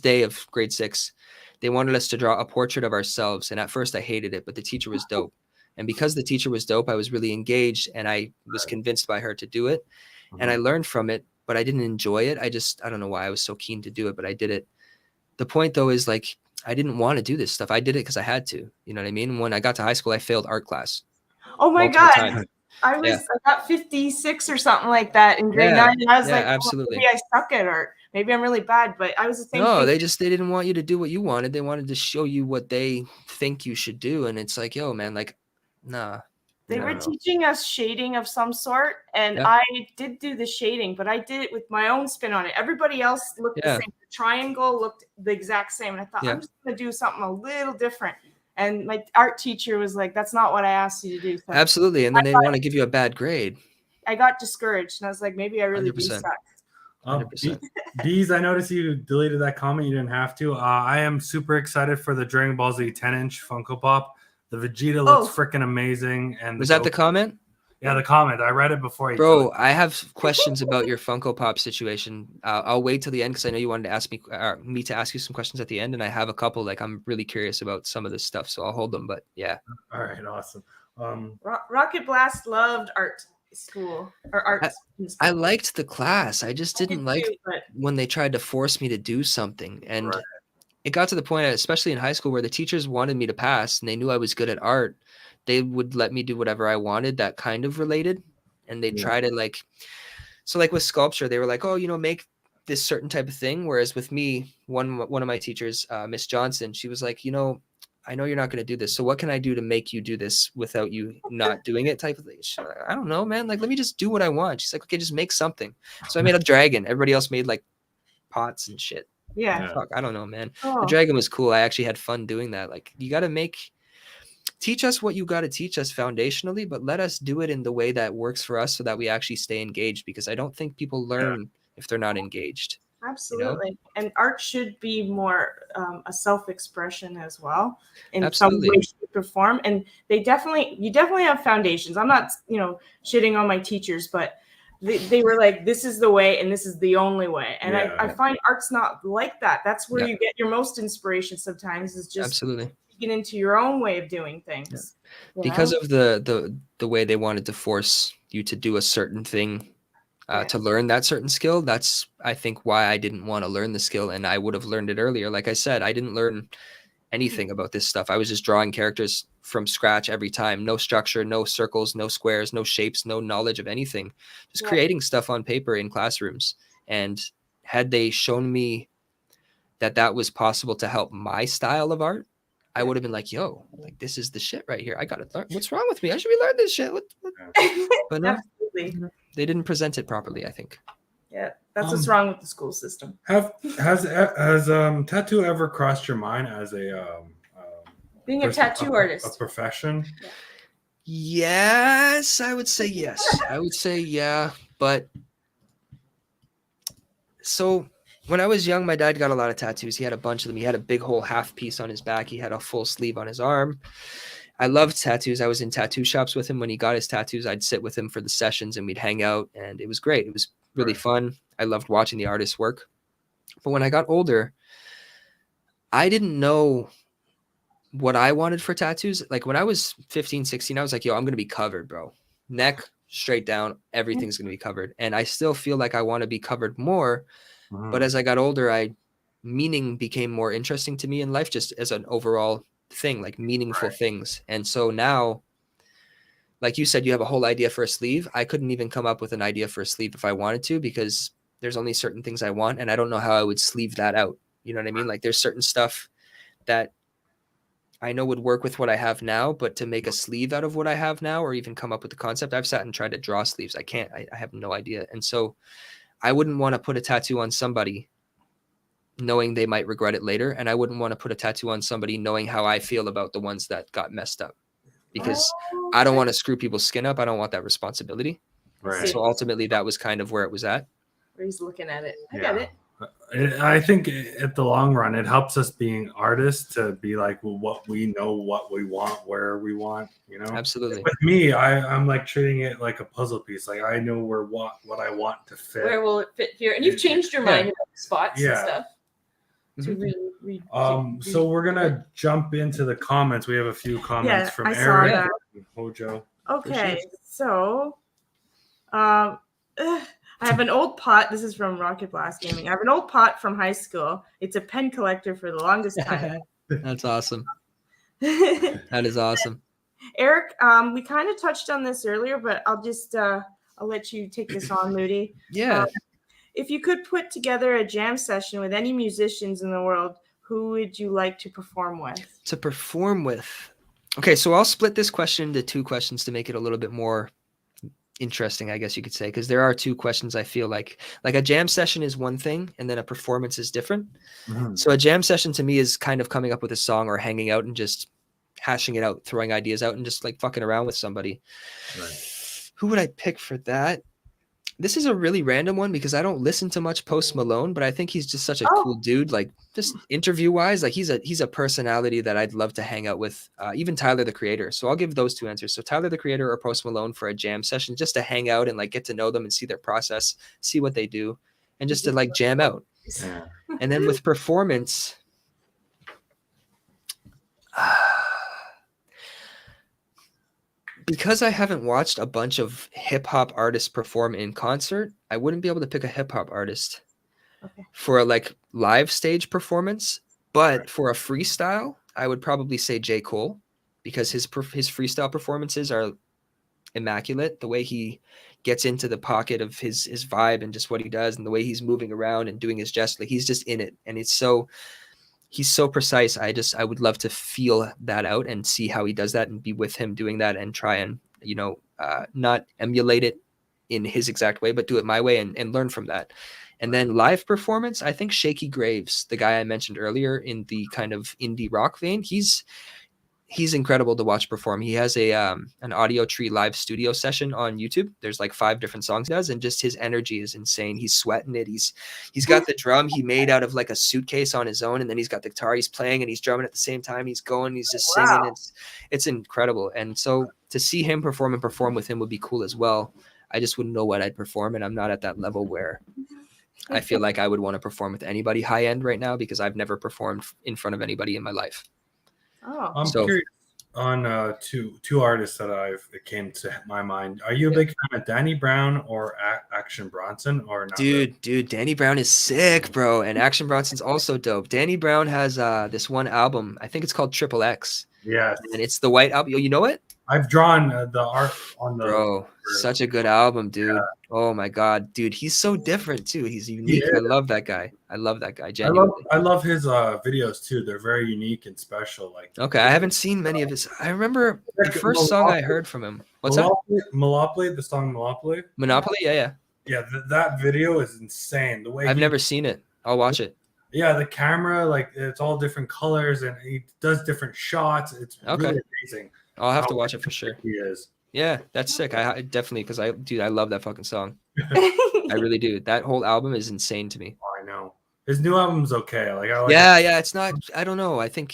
day of grade 6, they wanted us to draw a portrait of ourselves. And at first I hated it, but the teacher was dope. And because the teacher was dope, I was really engaged and I was convinced by her to do it. And I learned from it, but I didn't enjoy it. I don't know why I was so keen to do it, but I did it. The point though is, like, I didn't want to do this stuff. I did it because I had to, you know what I mean? When I got to high school, I failed art class. Oh my God. Times. I got 56 or something like that in grade 9. And I was like, absolutely. Maybe I suck at art. Maybe I'm really bad, but I was the same. No, they didn't want you to do what you wanted. They wanted to show you what they think you should do. And it's like, yo, man, like, nah. They were teaching us shading of some sort, and I did do the shading, but I did it with my own spin on it. Everybody else looked the same. The triangle looked the exact same, and I thought, I'm just going to do something a little different. And my art teacher was like, that's not what I asked you to do. So absolutely. And then they want to give you a bad grade. I got discouraged, and I was like, maybe I really 100%. Do suck. 100%. Bees, I noticed you deleted that comment. You didn't have to. I am super excited for the Dragon Ball Z 10-inch Funko Pop. The Vegeta looks freaking amazing. And was that the comment? Yeah, the comment. I read it before you. Bro, I have questions about your Funko Pop situation. I'll wait till the end because I know you wanted to ask me to ask you some questions at the end, and I have a couple. Like I'm really curious about some of this stuff, so I'll hold them. But yeah. All right, awesome. Rocket Blast loved art school or art. I liked the class. I just didn't like but when they tried to force me to do something, and Right. it got to the point, especially in high school, where the teachers wanted me to pass, and they knew I was good at art. They would let me do whatever I wanted that kind of related. And they'd try to so like with sculpture, they were like, oh, make this certain type of thing. Whereas with me, one of my teachers, Miss Johnson, she was like, I know you're not going to do this. So what can I do to make you do this without you not doing it type of thing? She's like, I don't know, man. Like, let me just do what I want. She's like, okay, just make something. So I made a dragon. Everybody else made like pots and shit. yeah. Fuck, I don't know, man. Oh. The dragon was cool. I actually had fun doing that. Like, you got to teach us what you got to teach us foundationally, but let us do it in the way that works for us so that we actually stay engaged, because I don't think people learn if they're not engaged. Absolutely. And art should be more a self-expression as well in Absolutely. some way, shape, or form. And you definitely have foundations. I'm not, shitting on my teachers, but they were like, this is the way and this is the only way. And I find art's not like that. That's where you get your most inspiration sometimes, is just Absolutely get into your own way of doing things. Because of the way they wanted to force you to do a certain thing, to learn that certain skill. That's, I think, why I didn't want to learn the skill, and I would have learned it earlier. Like I said, I didn't learn anything about this stuff. I was just drawing characters from scratch every time. No structure, no circles, no squares, no shapes, no knowledge of anything. Just creating stuff on paper in classrooms. And had they shown me that was possible to help my style of art, I would have been like, yo, like, this is the shit right here. I got to learn. What's wrong with me? I should be learning this shit. But no, they didn't present it properly, I think. Yeah, that's what's wrong with the school system. Has tattoo ever crossed your mind as a being a tattoo artist, a profession? Yes, I would say yes. I would say yeah, but so when I was young, my dad got a lot of tattoos. He had a bunch of them. He had a big whole half piece on his back. He had a full sleeve on his arm. I loved tattoos. I was in tattoo shops with him when he got his tattoos. I'd sit with him for the sessions and we'd hang out, and it was great. It was really fun. I loved watching the artists work. But when I got older, I didn't know what I wanted for tattoos. Like when I was 15, 16, I was like, yo, I'm going to be covered, bro. Neck straight down. Everything's going to be covered. And I still feel like I want to be covered more. But as I got older, meaning became more interesting to me in life, just as an overall thing, like meaningful things. And so now, like you said, you have a whole idea for a sleeve. I couldn't even come up with an idea for a sleeve if I wanted to, because there's only certain things I want, and I don't know how I would sleeve that out. You know what I mean? Like there's certain stuff that I know would work with what I have now, but to make a sleeve out of what I have now, or even come up with the concept, I've sat and tried to draw sleeves. I can't. I have no idea. And so I wouldn't want to put a tattoo on somebody knowing they might regret it later. And I wouldn't want to put a tattoo on somebody knowing how I feel about the ones that got messed up, because I don't want to screw people's skin up. I don't want that responsibility. Right. So ultimately that was kind of where it was at. Where he's looking at it. I get it. I think at the long run, it helps us being artists to be like, well, what we know, what we want, where we want, Absolutely. With me, I'm like treating it like a puzzle piece. Like I know what I want to fit. Where will it fit here? And you've changed your mind about spots and stuff. So we're gonna jump into the comments. We have a few comments from Eric and Hojo. Okay, so I have an old pot. This is from Rocket Blast Gaming. I have an old pot from high school. It's a pen collector for the longest time. That's awesome. That is awesome. Eric, we kind of touched on this earlier, but I'll just I'll let you take this on, Moody. Yeah. If you could put together a jam session with any musicians in the world, who would you like to perform with? To perform with. Okay, so I'll split this question into two questions to make it a little bit more interesting, I guess you could say, because there are two questions. I feel like a jam session is one thing and then a performance is different. So a jam session to me is kind of coming up with a song or hanging out and just hashing it out, throwing ideas out and just like fucking around with somebody. Who would I pick for that? This is a really random one because I don't listen to much Post Malone, but I think he's just such a Oh, cool dude. Like just interview wise, like he's a personality that I'd love to hang out with. Even Tyler the Creator. So I'll give those two answers. So Tyler the Creator or Post Malone for a jam session, just to hang out and like get to know them and see their process, see what they do, and just to like jam out. Yeah. And then with performance, because I haven't watched a bunch of hip hop artists perform in concert, I wouldn't be able to pick a hip hop artist Okay. for a like live stage performance. But for a freestyle, I would probably say J. Cole because his freestyle performances are immaculate. The way he gets into the pocket of his vibe and just what he does, and the way he's moving around and doing his gesture, like he's just in it, and he's so precise. I would love to feel that out and see how he does that and be with him doing that and try and, not emulate it in his exact way, but do it my way and learn from that. And then live performance, I think Shaky Graves, the guy I mentioned earlier in the kind of indie rock vein, he's incredible to watch perform. He has an Audio Tree live studio session on YouTube. There's like 5 different songs he does, and just his energy is insane. He's sweating it. He's got the drum he made out of like a suitcase on his own, and then he's got the guitar he's playing and he's drumming at the same time. He's going, he's just singing. Wow. It's incredible. And so to see him perform and perform with him would be cool as well. I just wouldn't know what I'd perform, and I'm not at that level where I feel like I would want to perform with anybody high end right now because I've never performed in front of anybody in my life. Oh, I'm curious on two artists that came to my mind. Are you a big fan of Danny Brown or Action Bronson or not? Dude, Danny Brown is sick, bro, and Action Bronson's also dope. Danny Brown has this one album, I think it's called Triple X. Yes, and it's the white album. You know it? I've drawn the art on the. Bro, such a good album, dude. Yeah. Oh my god, dude, he's so different too. He's unique. I love that guy. Genuinely. I love his videos too. They're very unique and special. Like, okay, I haven't seen many of his. I remember the first song I heard from him. What's that? Monopoly, the song Monopoly. Monopoly, yeah. Yeah, that video is insane. The way I've never seen it. I'll watch it. Yeah, the camera, like it's all different colors, and he does different shots. It's really amazing. I'll have to watch it for sure. He is. Yeah, that's sick. I definitely, because I love that fucking song. I really do. That whole album is insane to me. Oh, I know. His new album's okay. Like, yeah. It's not. I don't know. I think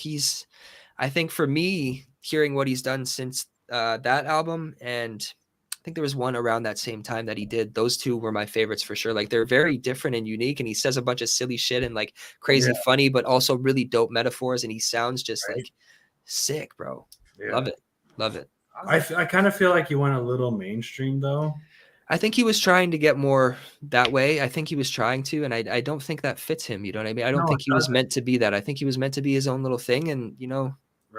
for me, hearing what he's done since that album, and I think there was one around that same time that he did. Those two were my favorites for sure. Like they're very different and unique, and he says a bunch of silly shit and like crazy funny, but also really dope metaphors, and he sounds just like sick, bro. Yeah. Love it. I kind of feel like he went a little mainstream though. I think he was trying to get more that way. I think he was trying to, and I don't think that fits him. You know what I mean? I don't think he was meant to be that. I think he was meant to be his own little thing, and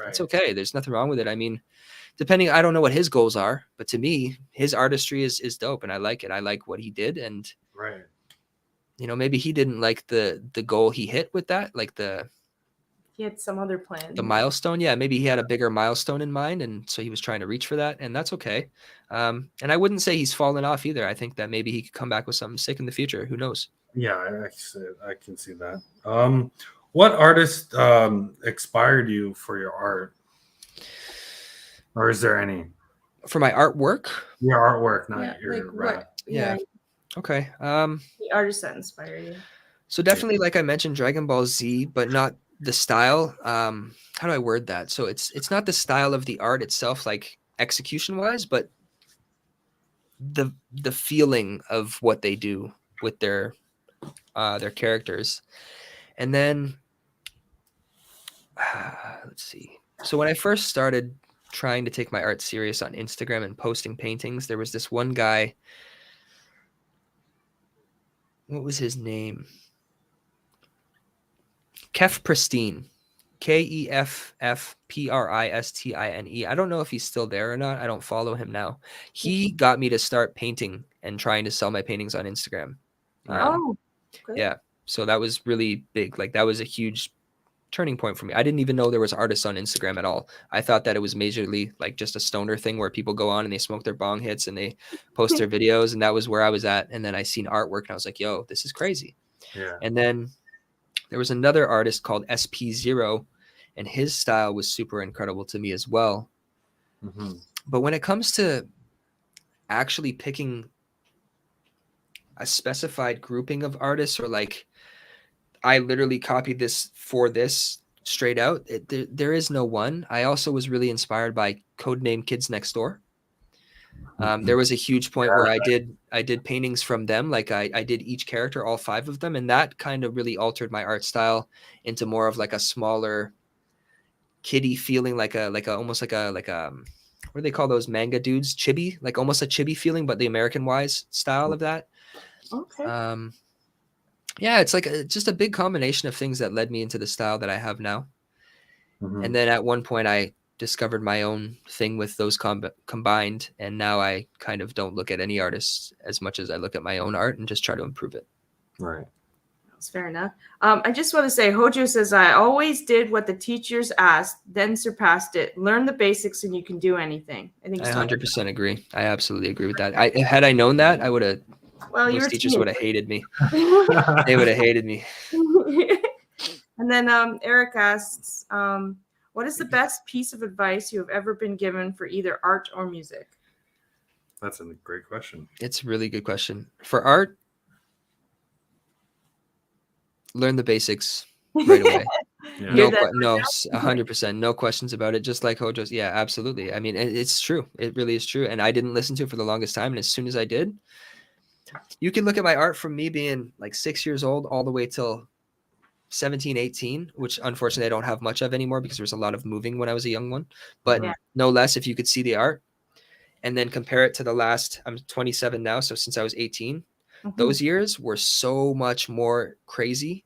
it's okay. There's nothing wrong with it. I mean, I don't know what his goals are, but to me, his artistry is dope, and I like it. I like what he did, and maybe he didn't like the goal he hit with that, like he had some other plan. The milestone, yeah. Maybe he had a bigger milestone in mind, and so he was trying to reach for that, and that's okay. And I wouldn't say he's fallen off either. I think that maybe he could come back with something sick in the future. Who knows? Yeah, I can see that. What artist inspired you for your art? Or is there any? For my artwork? Your artwork, not your rap. Yeah. Okay. The artists that inspire you. So definitely, like I mentioned, Dragon Ball Z, but not the style. How do I word that? So it's not the style of the art itself, like execution wise, but the feeling of what they do with their characters. And then let's see. So when I first started trying to take my art serious on Instagram and posting paintings, there was this one guy. What was his name? Kef Pristine, KEFFPRISTINE. I don't know if he's still there or not. I don't follow him now. He got me to start painting and trying to sell my paintings on Instagram. Yeah. So that was really big. Like that was a huge turning point for me. I didn't even know there was artists on Instagram at all. I thought that it was majorly like just a stoner thing where people go on and they smoke their bong hits and they post their videos. And that was where I was at. And then I seen artwork and I was like, yo, this is crazy. Yeah. And then there was another artist called SP0, and his style was super incredible to me as well. Mm-hmm. But when it comes to actually picking a specified grouping of artists, or like I literally copied this for this straight out. There is no one. I also was really inspired by Codename Kids Next Door. There was a huge point where I did paintings from them. Like I did each character, all 5 of them, and that kind of really altered my art style into more of like a smaller kiddie feeling, like a almost like a what do they call those manga dudes? Chibi, like almost a chibi feeling, but the American wise style of that. Okay. Yeah, it's like just a big combination of things that led me into the style that I have now. And then at one point I discovered my own thing with those combined, and now I kind of don't look at any artists as much as I look at my own art and just try to improve it. Right. That's fair enough. I just want to say, Hojo says, I always did what the teachers asked, then surpassed it. Learn the basics and you can do anything. I think I 100% agree. I absolutely agree with that. Had I known that, I would have, those teachers would have hated me. They would have hated me. And then Eric asks, what is the best piece of advice you have ever been given for either art or music? That's a great question. It's a really good question. For art, learn the basics right away. Yeah. No, 100%. No questions about it. Just like Hojo's. Yeah, absolutely. I mean, it's true. It really is true. And I didn't listen to it for the longest time. And as soon as I did, you can look at my art from me being like 6 years old all the way till 17, 18, which unfortunately I don't have much of anymore because there was a lot of moving when I was a young one. But no less, if you could see the art and then compare it to the last, I'm 27 now. So since I was 18, those years were so much more crazy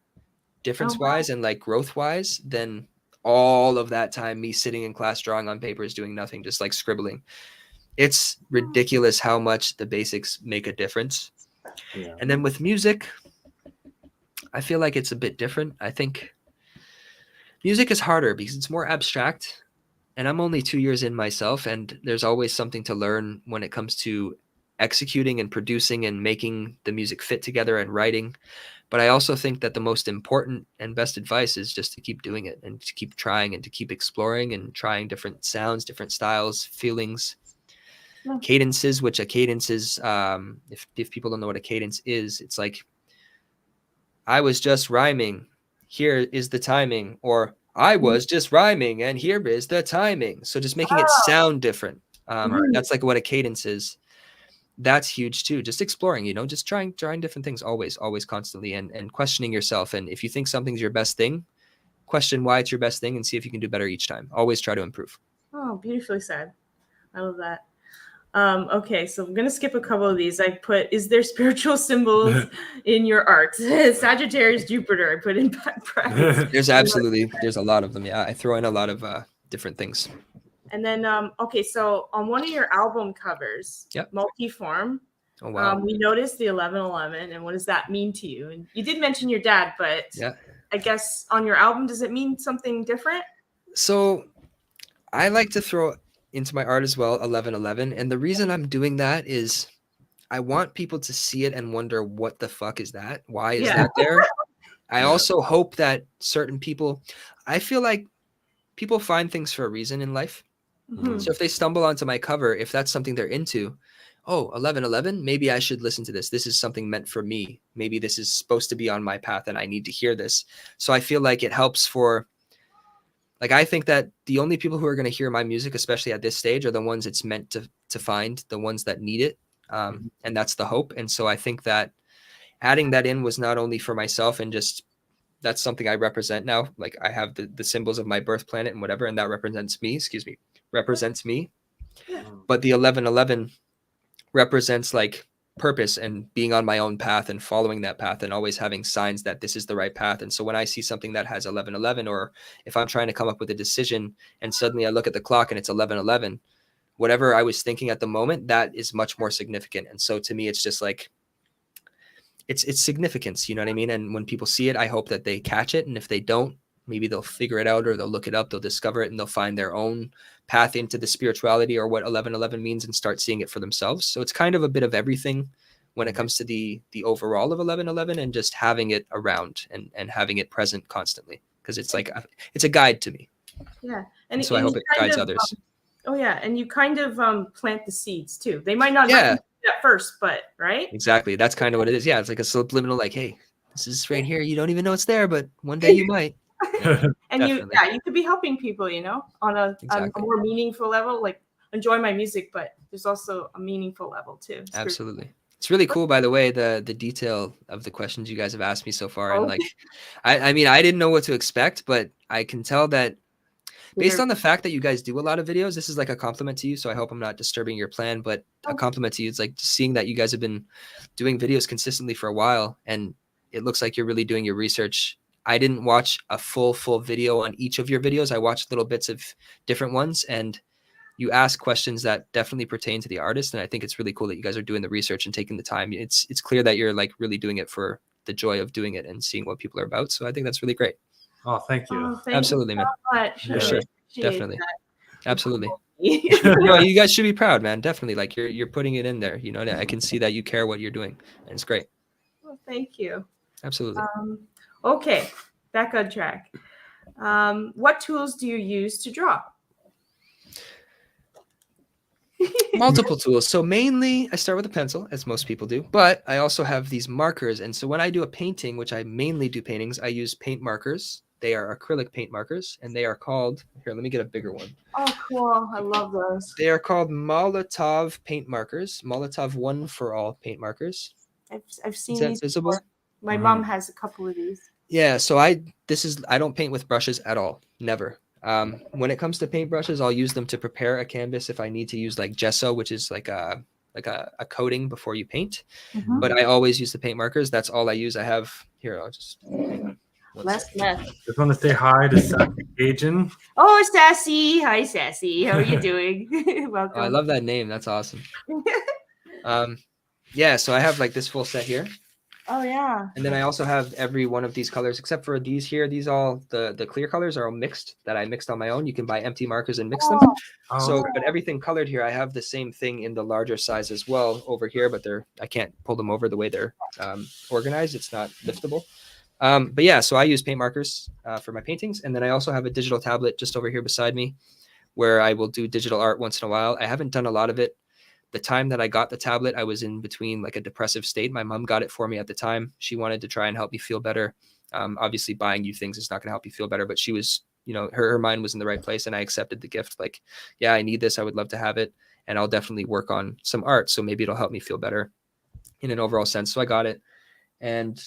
difference wise and like growth wise than all of that time me sitting in class drawing on papers doing nothing, just like scribbling. It's ridiculous how much the basics make a difference. Yeah. And then with music, I feel like it's a bit different. I think music is harder because it's more abstract, and I'm only 2 years in myself, and there's always something to learn when it comes to executing and producing and making the music fit together and writing. But I also think that the most important and best advice is just to keep doing it and to keep trying and to keep exploring and trying different sounds, different styles, feelings, cadences, which a cadence is, if people don't know what a cadence is, it's like, I was just rhyming, here is the timing, or I was just rhyming and here is the timing. So just making it sound different. That's like what a cadence is. That's huge too. Just exploring, just trying different things always, constantly, and questioning yourself. And if you think something's your best thing, question why it's your best thing and see if you can do better each time. Always try to improve. Oh, beautifully said. I love that. Okay, so I'm going to skip a couple of these. I put, is there spiritual symbols in your art? Sagittarius, Jupiter, I put in brackets. There's a lot of them. Yeah, I throw in a lot of different things. And then, okay, so on one of your album covers, Multiform, oh, wow. We noticed the 1111, and what does that mean to you? And you did mention your dad, but I guess on your album, does it mean something different? So I like to throw into my art as well 1111, and the reason I'm doing that is I want people to see it and wonder, what the fuck is that? Why is that there? I also hope that certain people, I feel like people find things for a reason in life. So if they stumble onto my cover, if that's something they're into, 1111, maybe I should listen to this. This is something meant for me. Maybe this is supposed to be on my path and I need to hear this. So I feel like it helps for, like, I think that the only people who are going to hear my music, especially at this stage, are the ones it's meant to find, the ones that need it. And that's the hope. And so I think that adding that in was not only for myself and just, that's something I represent now. Like, I have the symbols of my birth planet and whatever, and that represents me, But the 1111 represents like purpose and being on my own path and following that path and always having signs that this is the right path. And so when I see something that has 1111, or if I'm trying to come up with a decision and suddenly I look at the clock and it's 1111, whatever I was thinking at the moment, that is much more significant. And so to me, it's just like, it's significance, you know what I mean? And when people see it, I hope that they catch it. And if they don't, maybe they'll figure it out, or they'll look it up, they'll discover it, and they'll find their own path into the spirituality or what 1111 means and start seeing it for themselves. So it's kind of a bit of everything when it comes to the overall of 1111, and just having it around and having it present constantly, because it's like, it's a guide to me. Yeah. And so I hope it guides others. And you kind of plant the seeds too. They might not at first, but right? Exactly. That's kind of what it is. Yeah, it's like a subliminal, like, hey, this is right here. You don't even know it's there, but one day you might. Yeah, And you definitely. you could be helping people, you know, on a Exactly. more meaningful level. Like enjoy my music, but there's also a meaningful level too. Absolutely. It's really cool, by the way, the detail of the questions you guys have asked me so far. And Oh, like, I mean, I didn't know what to expect, but I can tell that based on the fact that you guys do a lot of videos, this is like a compliment to you. So I hope I'm not disturbing your plan, but a compliment to you. It's like just seeing that you guys have been doing videos consistently for a while, and it looks like you're really doing your research. I didn't watch a full video on each of your videos. I watched little bits of different ones, and you ask questions that definitely pertain to the artist. And I think it's really cool that you guys are doing the research and taking the time. It's clear that you're like really doing it for the joy of doing it and seeing what people are about. So I think that's really great. Oh, thank you. Oh, thank Absolutely, you man. so much. Yeah. I Sure. appreciate Definitely. that. Absolutely. No, you guys should be proud, man. Definitely. Like you're putting it in there. You know, I can see that you care what you're doing, and it's great. Well, thank you. Absolutely. Okay, back on track. What tools do you use to draw? Multiple tools. So mainly I start with a pencil, as most people do, but I also have these markers. And so when I do a painting, which I mainly do paintings, I use paint markers. They are acrylic paint markers, and they are called, here, let me get a bigger one. Oh, cool. I love those. They are called Molotov paint markers, Molotov One for All paint markers. I've seen Is that these visible? before. My mom has a couple of these. Yeah, so I don't paint with brushes at all. Never. When it comes to paintbrushes, I'll use them to prepare a canvas if I need to use like gesso, which is like a coating before you paint. Mhm. But I always use the paint markers. That's all I use. I have here. I'll just Less meth. Just want to say hi to Sassy Cajun. Oh, Sassy. Hi, Sassy. How are you doing? Welcome. Oh, I love that name. That's awesome. Yeah, so I have like this full set here. Oh, yeah. And then I also have every one of these colors, except for these here. These all the clear colors are all mixed that I mixed on my own. You can buy empty markers and mix them. Oh, So, okay. but everything colored here, I have the same thing in the larger size as well over here, but I can't pull them over the way they're organized. It's not liftable. But yeah, so I use paint markers for my paintings. And then I also have a digital tablet just over here beside me where I will do digital art once in a while. I haven't done a lot of it. The time that I got the tablet, I was in between like a depressive state. My mom got it for me at the time. She wanted to try and help me feel better. Obviously buying you things is not going to help you feel better, but she was, you know, her mind was in the right place, and I accepted the gift. Like, yeah, I need this. I would love to have it, and I'll definitely work on some art. So maybe it'll help me feel better in an overall sense. So I got it, and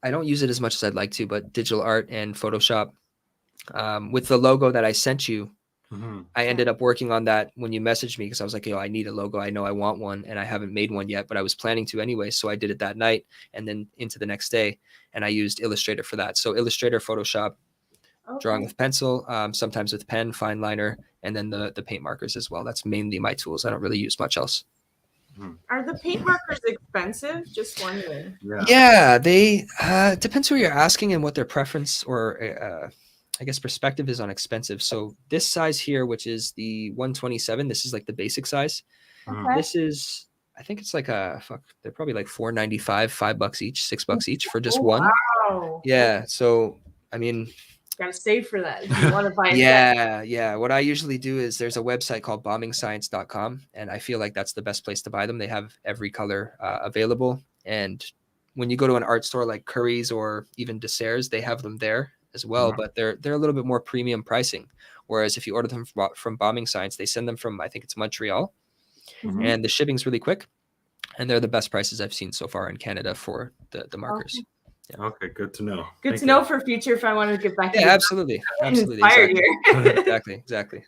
I don't use it as much as I'd like to, but digital art and Photoshop with the logo that I sent you, I ended up working on that when you messaged me because I was like, yo, I need a logo. I know I want one, and I haven't made one yet, but I was planning to anyway. So I did it that night and then into the next day, and I used Illustrator for that. So Illustrator, Photoshop, drawing with pencil, sometimes with pen, fine liner, and then the paint markers as well. That's mainly my tools. I don't really use much else. Are the paint markers expensive? Just wondering. Yeah, they depends who you're asking and what their preference or I guess perspective is on expensive. So this size here, which is the 127, this is like the basic size. Okay. This is, I think it's like they're probably like $4.95, $5 each, $6 each for just one. Wow. Yeah. So I mean, gotta save for that if you want to buy it. Yeah. What I usually do is there's a website called bombingscience.com, and I feel like that's the best place to buy them. They have every color available, and when you go to an art store like Curry's or even Dessert's, they have them there as well, but they're a little bit more premium pricing. Whereas if you order them from Bombing Science, they send them from, I think it's Montreal, and the shipping's really quick, and they're the best prices I've seen so far in Canada for the markers. Okay. Yeah. Okay, good to know. Good to know for future if I want to get back. Yeah, absolutely. Inspired Exactly. Exactly.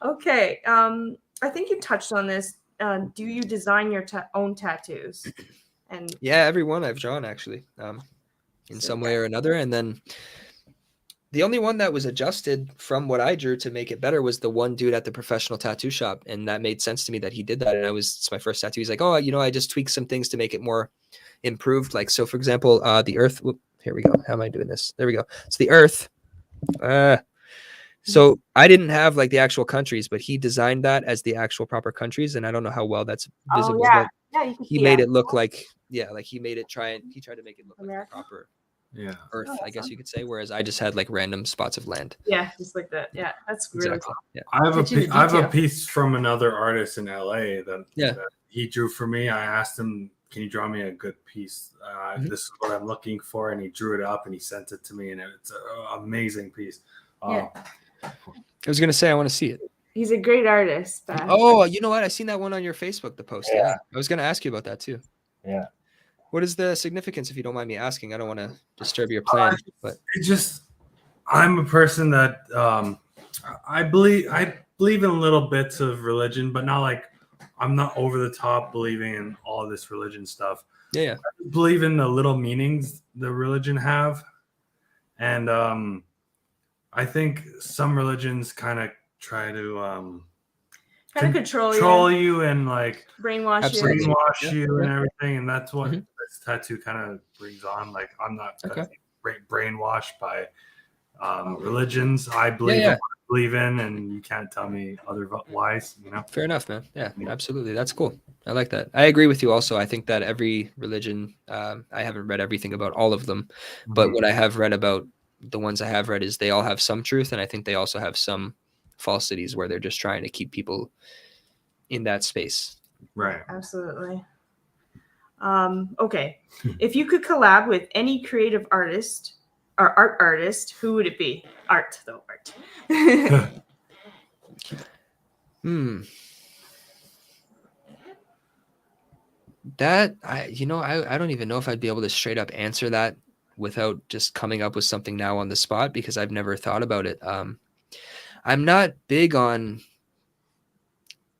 Okay. I think you touched on this. Do you design your own tattoos? And yeah, every one I've drawn actually, in some way or another. And then the only one that was adjusted from what I drew to make it better was the one dude at the professional tattoo shop. And that made sense to me that he did that. And it's my first tattoo. He's like, oh, you know, I just tweaked some things to make it more improved. Like, so for example, the earth, here we go. How am I doing this? There we go. It's the earth. So I didn't have like the actual countries, but he designed that as the actual proper countries. And I don't know how well that's visible, but you can he made it look like, like he made it he tried to make it look like the proper Yeah. earth, Oh, I guess awesome. you could say, whereas I just had like random spots of land. Yeah, just like that. Yeah, that's really Exactly. cool. Yeah. I have Attention to I have a detail. piece from another artist in LA that, Yeah. that he drew for me. I asked him, "Can you draw me a good piece? Mhm. This is what I'm looking for," and he drew it up and he sent it to me, and it's an amazing piece. Yeah. I was gonna say I want to see it. He's a great artist. Oh, you know what? I seen that one on your Facebook, the post. Yeah. Yeah. I was gonna ask you about that too. Yeah. What is the significance, if you don't mind me asking? I don't want to disturb your plan, but It just, I'm a person that I believe in little bits of religion, but not like, I'm not over the top believing in all this religion stuff. yeah. I believe in the little meanings the religion have, and I think some religions kind of try to Kind of control you and like brainwash Absolutely. you. brainwash Yeah, you yeah. and everything, and that's what Mhm. this tattoo kind of brings on. Like, I'm not Okay. brainwashed by religions. I believe yeah. in what I believe in, and you can't tell me otherwise. You know. Fair enough, man. Yeah, absolutely. That's cool. I like that. I agree with you also. I think that every religion, I haven't read everything about all of them, but Mhm. what I have read about the ones I have read is they all have some truth. And I think they also have some falsities where they're just trying to keep people in that space. Right. Absolutely. Okay. If you could collab with any creative artist or art artist, who would it be? Art, though. Art. That I don't even know if I'd be able to straight up answer that without just coming up with something now on the spot because I've never thought about it. I'm not big on.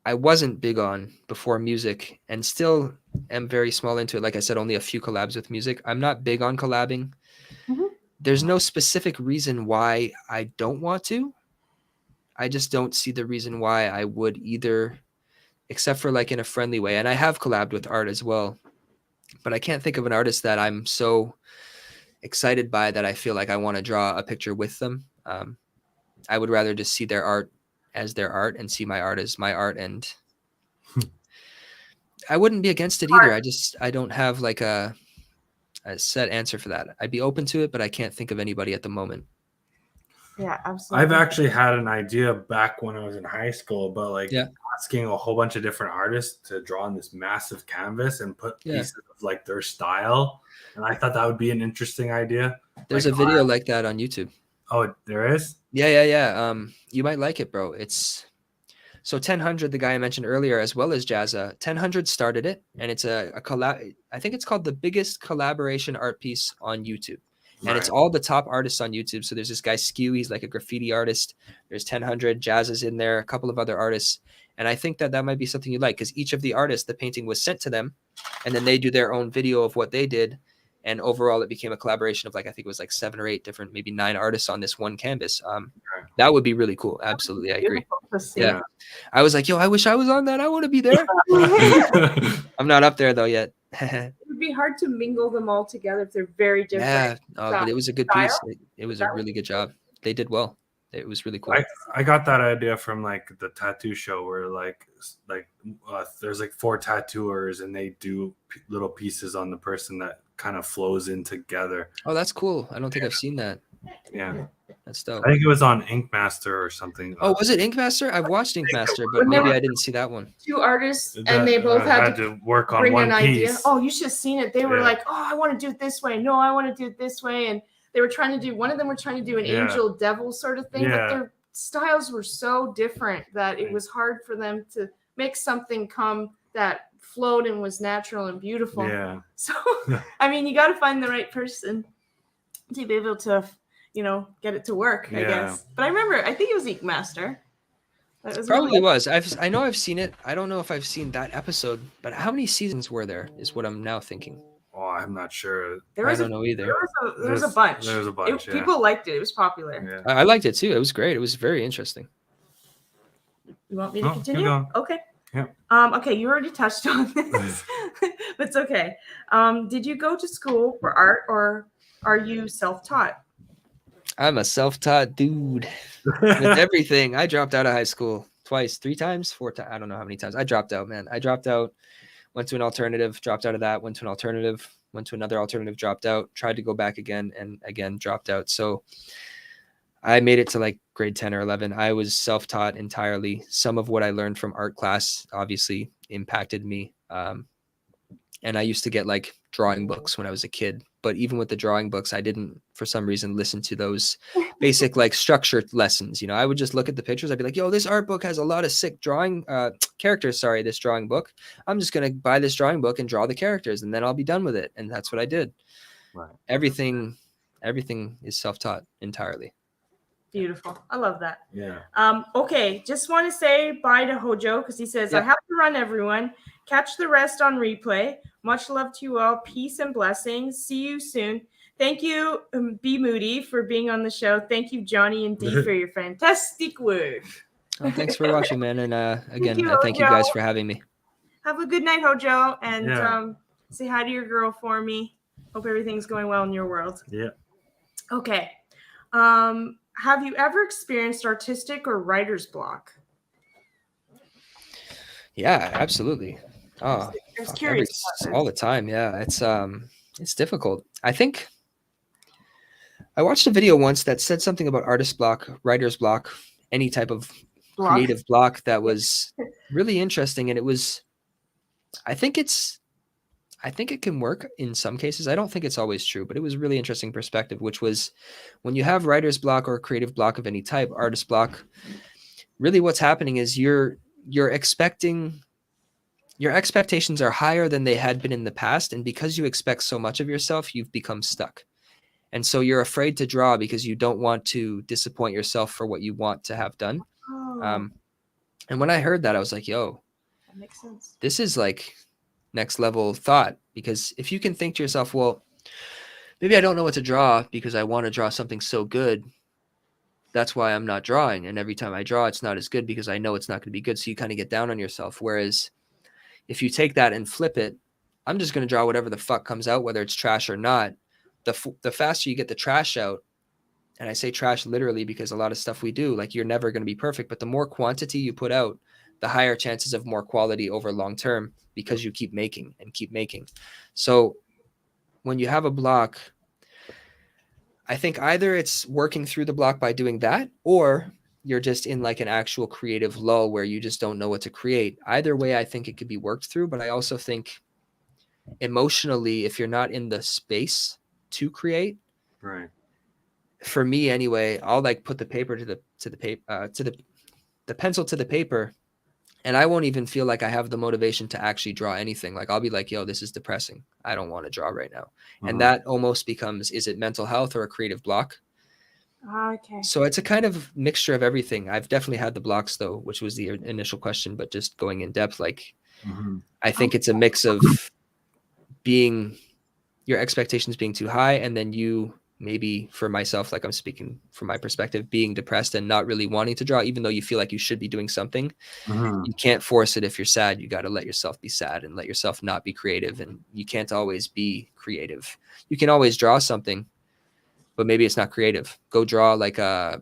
I wasn't big on before music, and still am very small into it. Like I said, only a few collabs with music. I'm not big on collabing. Mhm. There's no specific reason why I don't want to. I just don't see the reason why I would either, except for like in a friendly way. And I have collabed with art as well, but I can't think of an artist that I'm so excited by that I feel like I want to draw a picture with them. I would rather just see their art as their art and see my art as my art. And I wouldn't be against it either. I don't have like a set answer for that. I'd be open to it, but I can't think of anybody at the moment. Yeah, absolutely. I've actually had an idea back when I was in high school about like asking a whole bunch of different artists to draw on this massive canvas and put pieces of like their style. And I thought that would be an interesting idea. There's like, a video like that on YouTube. Oh, there is? Yeah. You might like it, bro. It's so 1000, the guy I mentioned earlier, as well as Jazza. 1000 started it, and it's a collab. I think it's called the biggest collaboration art piece on YouTube. And it's all the top artists on YouTube. So there's this guy Skew, he's like a graffiti artist. There's 1000, Jazza's in there, a couple of other artists. And I think that might be something you like because each of the artists, the painting was sent to them, and then they do their own video of what they did. And overall, it became a collaboration of like, I think it was like 7 or 8 different, maybe 9 artists on this one canvas. That would be really cool. Absolutely. I agree. Yeah. I was like, yo, I wish I was on that. I want to be there. I'm not up there though yet. It would be hard to mingle them all together if they're very different. Yeah, but it was a good piece. It was a really good job. They did well. It was really cool. I got that idea from like the tattoo show where like there's like 4 tattooers and they do little pieces on the person that kind of flows in together. Oh, that's cool. I don't think I've seen that. Yeah. That's dope. I think it was on Ink Master or something. Oh, was it Ink Master? I've watched Ink Master, but maybe I didn't see that one. 2 artists and they both had to work on bring one an piece. idea. Oh, you should have seen it. They were like, oh, I want to do it this way. No, I want to do it this way. And they were trying to do, one of them were trying to do an angel devil sort of thing, but their styles were so different that it was hard for them to make something come that flowed and was natural and beautiful. Yeah. So, I mean, you got to find the right person to be able to, get it to work, I guess. But I remember, I think it was Ink Master. Probably was. I know I've seen it. I don't know if I've seen that episode, but how many seasons were there is what I'm now thinking. Oh, I'm not sure. I don't know either. There was a bunch. There was a bunch. People liked it. It was popular. Yeah. I liked it too. It was great. It was very interesting. You want me to continue? Keep going. Okay. Yeah. Okay, you already touched on this, but it's okay. Did you go to school for art or are you self-taught? I'm a self-taught dude with everything. I dropped out of high school twice, 3 times, 4 times. I don't know how many times. I dropped out, man. I dropped out went to an alternative, dropped out of that, went to an alternative, went to another alternative, dropped out, tried to go back again, and again dropped out. So I made it to like grade 10 or 11. I was self-taught entirely. Some of what I learned from art class obviously impacted me. And I used to get like drawing books when I was a kid. But even with the drawing books, I didn't, for some reason, listen to those basic like structured lessons. You know, I would just look at the pictures. I'd be like, yo, this art book has a lot of sick drawing characters. Sorry, this drawing book. I'm just going to buy this drawing book and draw the characters, and then I'll be done with it. And that's what I did. Right. Everything is self-taught entirely. Beautiful. I love that. Yeah. Okay, just want to say bye to Hojo because he says, Yep. I have to run, everyone. Catch the rest on replay. Much love to you all. Peace and blessings. See you soon. Thank you, Be Moody, for being on the show. Thank you, Johnny and Dee, for your fantastic work. Oh, thanks for watching, man. And again, you, thank you Hojo. guys for having me. Have a good night, Hojo. And Yeah. say hi to your girl for me. Hope everything's going well in your world. Yeah. Okay. Have you ever experienced artistic or writer's block? Yeah, absolutely. Oh, I was curious about this. all the time. Yeah, it's difficult. I think I watched a video once that said something about artist block, writer's block, any type of creative block that was really interesting. And it was, I think it can work in some cases. I don't think it's always true, but it was a really interesting perspective, which was when you have writer's block or creative block of any type, artist block, really what's happening is you're expecting, your expectations are higher than they had been in the past. And because you expect so much of yourself, you've become stuck. And so you're afraid to draw because you don't want to disappoint yourself for what you want to have done. Oh, And when I heard that, I was like, yo, that makes sense. this is like next level thought, because if you can think to yourself, well, maybe I don't know what to draw because I want to draw something so good. That's why I'm not drawing. And every time I draw, it's not as good because I know it's not going to be good. So you kind of get down on yourself. Whereas if you take that and flip it, I'm just going to draw whatever the fuck comes out, whether it's trash or not. The faster you get the trash out, and I say trash literally because a lot of stuff we do, like you're never going to be perfect, but the more quantity you put out, the higher chances of more quality over long term because you keep making and keep making. So when you have a block, I think either it's working through the block by doing that, or you're just in like an actual creative lull where you just don't know what to create. Either way, I think it could be worked through, but I also think emotionally, if you're not in the space to create, Right. for me anyway, I'll like put the paper to the pencil to the paper, and I won't even feel like I have the motivation to actually draw anything. Like I'll be like, yo, this is depressing. I don't want to draw right now. And that almost becomes, is it mental health or a creative block? Okay. So it's a kind of mixture of everything. I've definitely had the blocks though, which was the initial question, but just going in depth, like I think it's a mix of being, your expectations being too high, and then you, maybe for myself, like I'm speaking from my perspective, being depressed and not really wanting to draw, even though you feel like you should be doing something. You can't force it. If you're sad, you got to let yourself be sad and let yourself not be creative. And you can't always be creative. You can always draw something, but maybe it's not creative. Go draw like a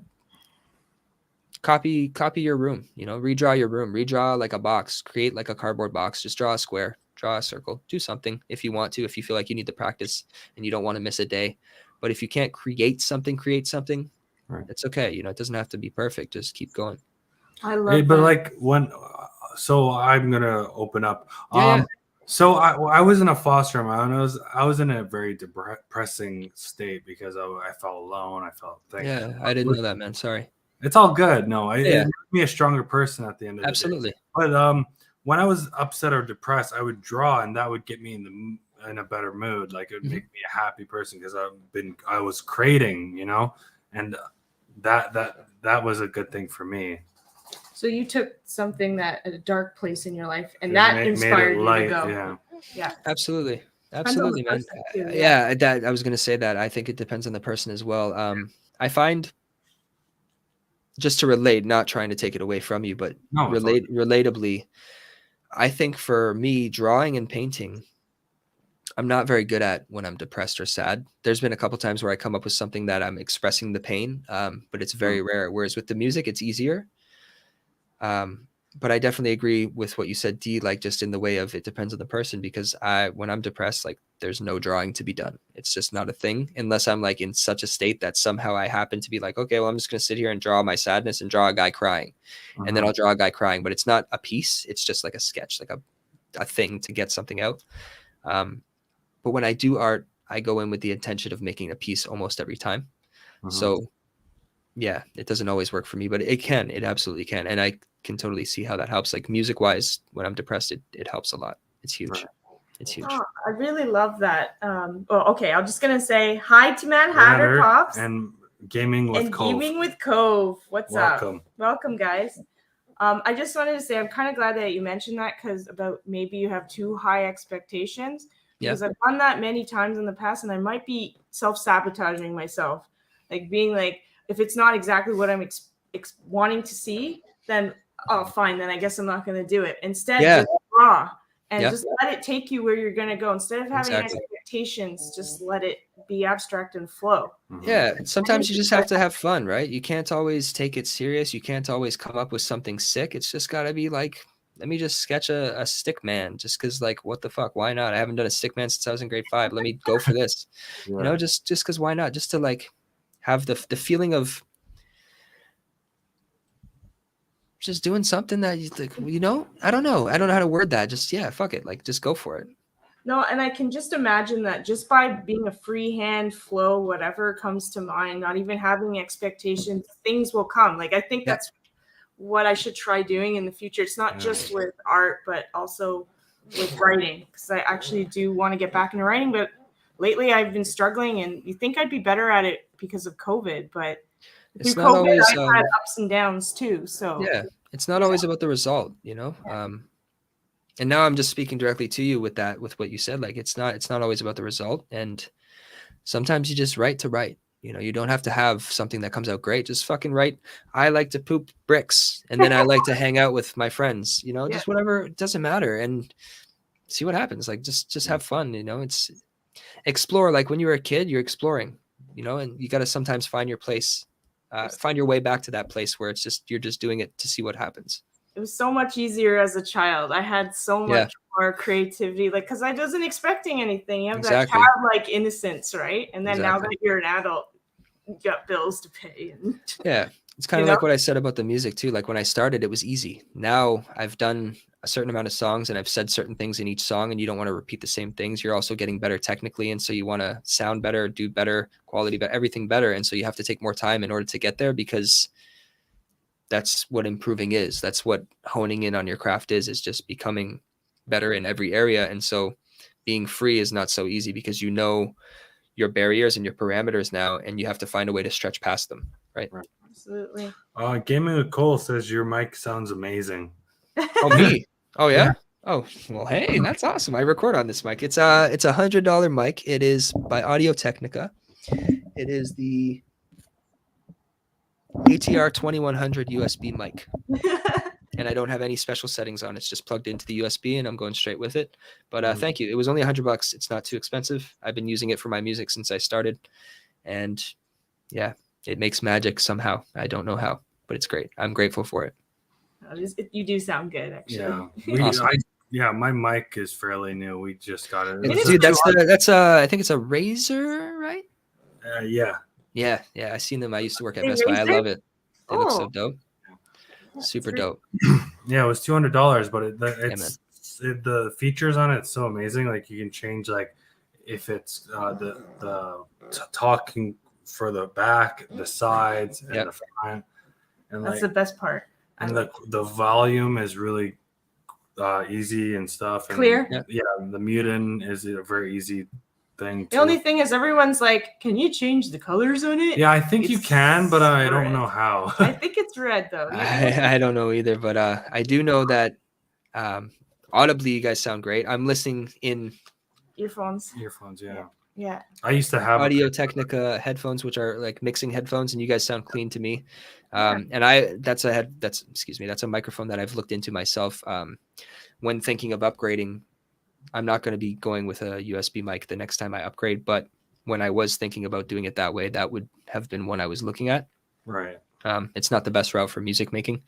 copy your room, redraw your room, redraw like a box, create like a cardboard box, just draw a square, draw a circle, do something if you want to, if you feel like you need to practice and you don't want to miss a day. But if you can't create something, Right. it's okay. It doesn't have to be perfect. Just keep going. I love but that. like so I'm gonna open up. Yeah. So I was in a foster home. I was in a very depressing state because I felt alone. I felt Yeah, I didn't know that, man. Sorry. It's all good. No, it Yeah. made me a stronger person at the end of the Absolutely. day. But when I was upset or depressed, I would draw, and that would get me in a better mood. Like it would make me a happy person because I was creating, and that was a good thing for me. So you took something a dark place in your life, and that inspired you to go. Yeah. Absolutely, man. Too, That I was going to say that. I think it depends on the person as well. I find, just to relate, not trying to take it away from you, but relatably, I think for me, drawing and painting, I'm not very good at when I'm depressed or sad. There's been a couple times where I come up with something that I'm expressing the pain, but it's very rare. Whereas with the music, it's easier. but I definitely agree with what you said, D, like just in the way of it depends on the person, because when I'm depressed, like there's no drawing to be done. It's just not a thing unless I'm like in such a state that somehow I happen to be like, okay, well, I'm just going to sit here and draw my sadness and draw a guy crying. And then I'll draw a guy crying, but it's not a piece. It's just like a sketch, like a thing to get something out. But when I do art, I go in with the intention of making a piece almost every time. So yeah, it doesn't always work for me, but it absolutely can. And I can totally see how that helps. Like music wise, when I'm depressed, it helps a lot. It's huge. Right. It's huge. Oh, I really love that. Okay, I'm just gonna say hi to Mad Hatter Pops and Gaming with Cove. Gaming with Cove. What's Welcome. up? Welcome, guys. I just wanted to say I'm kind of glad that you mentioned that, because about maybe you have too high expectations. Because I've done that many times in the past, and I might be self-sabotaging myself, like being like, if it's not exactly what I'm wanting to see, then fine, then I guess I'm not going to do it. Instead, just draw and just let it take you where you're going to go. Instead of having expectations, just let it be abstract and flow. Yeah, sometimes you just have to have fun, right? You can't always take it serious. You can't always come up with something sick. It's just got to be like, let me just sketch a stick man, just because, like, what the fuck? Why not? I haven't done a stick man since I was in grade 5. Let me go for this. You know, just because why not? Just to like have the feeling of just doing something that you like, you know, I don't know how to word that. Just fuck it, like just go for it. No, and I can just imagine that just by being a freehand flow, whatever comes to mind, not even having expectations, things will come. Like I think that's what I should try doing in the future. It's not just with art, but also with writing, because I actually do want to get back into writing, but lately I've been struggling, and you think I'd be better at it because of COVID, but it's through not COVID, always I've had ups and downs too. So it's not always about the result, you know. And now I'm just speaking directly to you with what you said. Like it's not always about the result, and sometimes you just write to write. You know, you don't have to have something that comes out great. Just fucking write. I like to poop bricks, and then I like to hang out with my friends. You know, just whatever. It doesn't matter, and see what happens. Like just have fun. You know, it's explore. Like when you were a kid, you're exploring. You know, and you got to sometimes find your place, find your way back to that place where it's just you're just doing it to see what happens. It was so much easier as a child. I had so much more creativity, like, because I wasn't expecting anything. You have that childlike innocence, right? And then now that you're an adult, you got bills to pay. And it's kind of like what I said about the music too. Like when I started, it was easy. Now I've done a certain amount of songs and I've said certain things in each song, and you don't want to repeat the same things. You're also getting better technically, and so you want to sound better, do better, quality, but everything better. And so you have to take more time in order to get there, because that's what improving is. That's what honing in on your craft is just becoming better in every area. And so being free is not so easy, because you know your barriers and your parameters now, and you have to find a way to stretch past them. Right. Absolutely. Gaming with Cole says your mic sounds amazing. Oh, me? Oh, yeah? Oh, well, hey, that's awesome. I record on this mic. It's $100 mic. It is by Audio Technica. It is the ATR 2100 USB mic. And I don't have any special settings on. It's just plugged into the USB, and I'm going straight with it. But thank you. It was only $100. It's not too expensive. I've been using it for my music since I started. And yeah, it makes magic somehow. I don't know how, but it's great. I'm grateful for it. You do sound good, actually. Yeah, awesome. My mic is fairly new. We just got it. Dude, that's I think it's a Razer, right? Yeah. I seen them. I used to work at Best Buy. I love it. They look so dope. Super dope. Yeah, it was $200, but the features on it's so amazing. Like you can change, like if it's the talking for the back, the sides, and the front, and that's the best part. And the volume is really easy and stuff. And clear. The muting is a very easy thing. The only thing is everyone's like, can you change the colors on it? Yeah, I think you can, but I don't know how. I think it's red though. I don't know either, but I do know that audibly you guys sound great. I'm listening in earphones. Yeah. I used to have Audio Technica headphones, which are like mixing headphones, and you guys sound clean to me. And that's a microphone that I've looked into myself. When thinking of upgrading, I'm not going to be going with a USB mic the next time I upgrade, but when I was thinking about doing it that way, that would have been one I was looking at. Right. It's not the best route for music making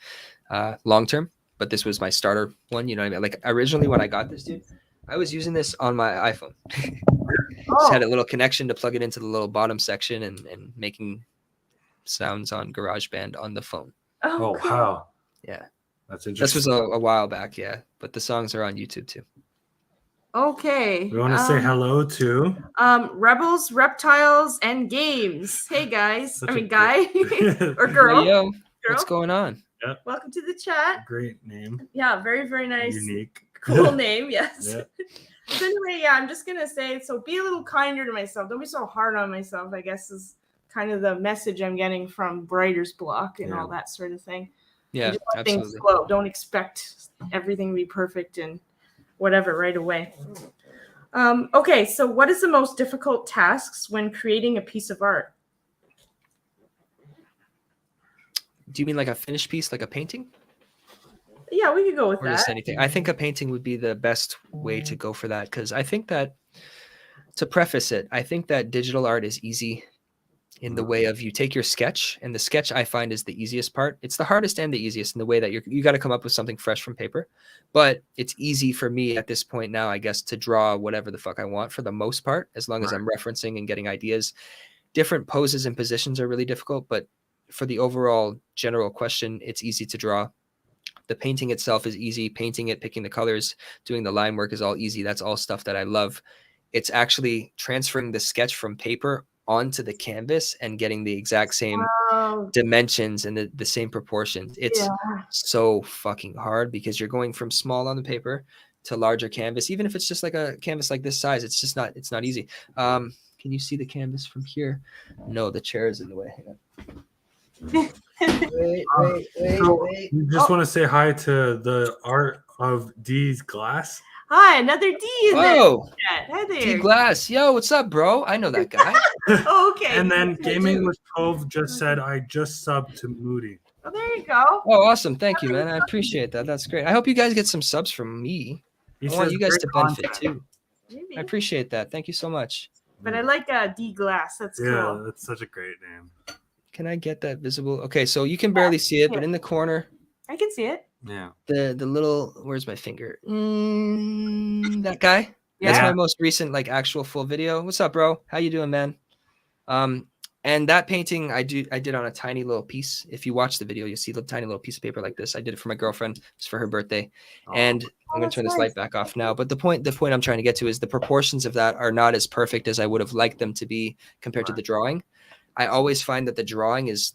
long term, but this was my starter one. You know what I mean? Like originally when I got this, dude, I was using this on my iPhone. Just had a little connection to plug it into the little bottom section and making sounds on GarageBand on the phone. Oh, cool. wow. Yeah. That's This was interesting. a while back, yeah. But the songs are on YouTube too. Okay. We want to say hello to Rebels, Reptiles, and Games. Hey guys. Such I a mean guy or Hey, girl. yo, Girl. what's going on? Welcome to the chat. great name. Yeah, very, very nice. Unique. Cool name, yes. Yeah. So anyway, yeah, I'm just gonna say, so be a little kinder to myself. Don't be so hard on myself, I guess, is kind of the message I'm getting from writer's block and all that sort of thing. Yeah, And just let absolutely. things flow. Don't expect everything to be perfect and whatever right away. Okay, so what is the most difficult tasks when creating a piece of art? Do you mean like a finished piece, like a painting? Yeah, we could go with Or that. just anything? I think a painting would be the best way to go for that, because I think that, to preface it, I think that digital art is easy in the way of you take your sketch, and the sketch I find is the easiest part. It's the hardest and the easiest in the way that you got to come up with something fresh from paper, but it's easy for me at this point now, I guess, to draw whatever the fuck I want for the most part, as long as I'm referencing and getting ideas. Different poses and positions are really difficult, but for the overall general question, it's easy to draw. The painting itself is easy. Painting it, picking the colors, doing the line work is all easy. That's all stuff that I love. It's actually transferring the sketch from paper onto the canvas and getting the exact same dimensions and the same proportions. It's so fucking hard because you're going from small on the paper to larger canvas. Even if it's just like a canvas like this size, it's not easy. Can you see the canvas from here? No, the chair is in the way. Hang on. wait. You just want to say hi to the art of D's glass. Hi, another D in there. Oh, Hi there. D Glass. Yo, what's up, bro? I know that guy. Okay. And then Gaming with 12 just said, I just subbed to Moody. Oh, there you go. Oh, awesome. Thank you, man. I appreciate that. That's great. I hope you guys get some subs from me. I want you guys to benefit too. Maybe. I appreciate that. Thank you so much. But I like D Glass. That's cool. Yeah, that's such a great name. Can I get that visible? Okay, so you can barely see it, but in the corner, I can see it. Yeah. the little, where's my finger? That guy. Yeah. That's my most recent like actual full video. What's up, bro? How you doing, man? And that painting I did on a tiny little piece. If you watch the video, you'll see a tiny little piece of paper like this. I did it for my girlfriend. It's for her birthday. And I'm gonna turn this light back off now. But the point I'm trying to get to is the proportions of that are not as perfect as I would have liked them to be compared to the drawing. I always find that the drawing is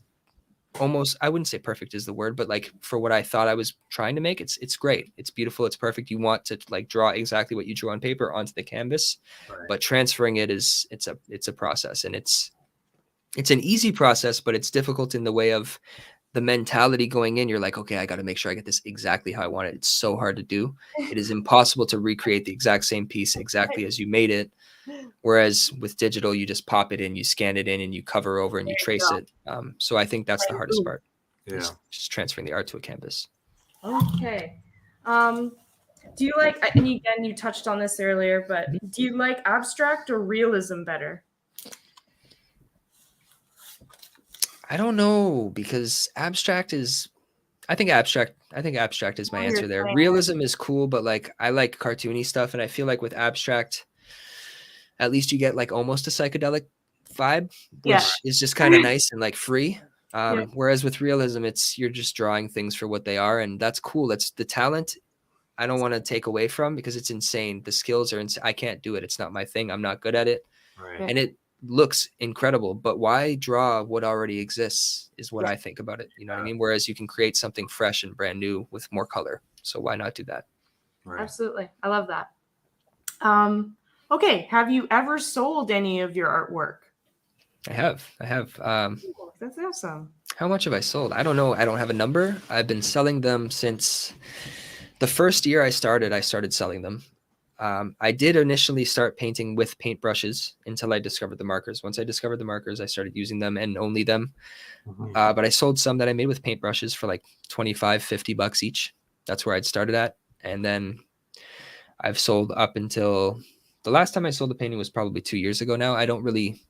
almost, I wouldn't say perfect is the word, but like for what I thought I was trying to make, it's great. It's beautiful. It's perfect. You want to like draw exactly what you drew on paper onto the canvas, but transferring it it's a process, and it's an easy process, but it's difficult in the way of the mentality going in. You're like, okay, I got to make sure I get this exactly how I want it. It's so hard to do. It is impossible to recreate the exact same piece exactly as you made it. Whereas with digital, you just pop it in, you scan it in, and you cover over and you trace it. So I think that's the hardest part. Yeah. Just transferring the art to a canvas. Okay. Do you like, and again, you touched on this earlier, but do you like abstract or realism better? I don't know, because abstract is I think abstract is my answer there. Realism is cool, but like I like cartoony stuff, and I feel like with abstract, at least you get like almost a psychedelic vibe, which is just kind of nice and like free. Whereas with realism, you're just drawing things for what they are, and that's cool. That's the talent I don't want to take away from, because it's insane. The skills are insane. I can't do it. It's not my thing. I'm not good at it. And it looks incredible, but why draw what already exists is what I think about it. You know what I mean? Whereas you can create something fresh and brand new with more color. So why not do that? Absolutely. I love that. Okay. Have you ever sold any of your artwork? I have. That's awesome. How much have I sold? I don't know. I don't have a number. I've been selling them since the first year I started selling them. I did initially start painting with paintbrushes until I discovered the markers. Once I discovered the markers, I started using them and only them. But I sold some that I made with paintbrushes for like $25-$50 each. That's where I'd started at. And then I've sold up until the last time I sold a painting was probably 2 years ago now. I don't really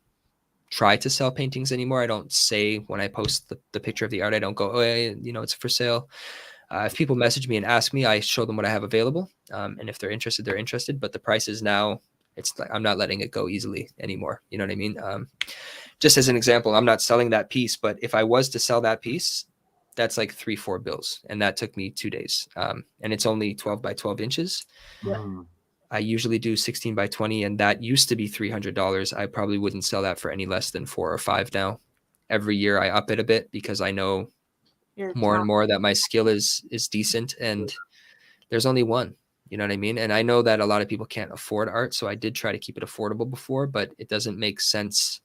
try to sell paintings anymore. I don't say when I post the picture of the art, I don't go, oh, yeah, it's for sale. If people message me and ask me, I show them what I have available. And if they're interested, they're interested. But the prices now, it's like I'm not letting it go easily anymore. You know what I mean? Just as an example, I'm not selling that piece, but if I was to sell that piece, that's like 3-4 bills. And that took me 2 days. And it's only 12 by 12 inches. Mm. I usually do 16 by 20, and that used to be $300. I probably wouldn't sell that for any less than 4 or 5 now. Every year I up it a bit because I know You're more and top. more that my skill is decent, and there's only one. You know what I mean? And I know that a lot of people can't afford art, so I did try to keep it affordable before, but it doesn't make sense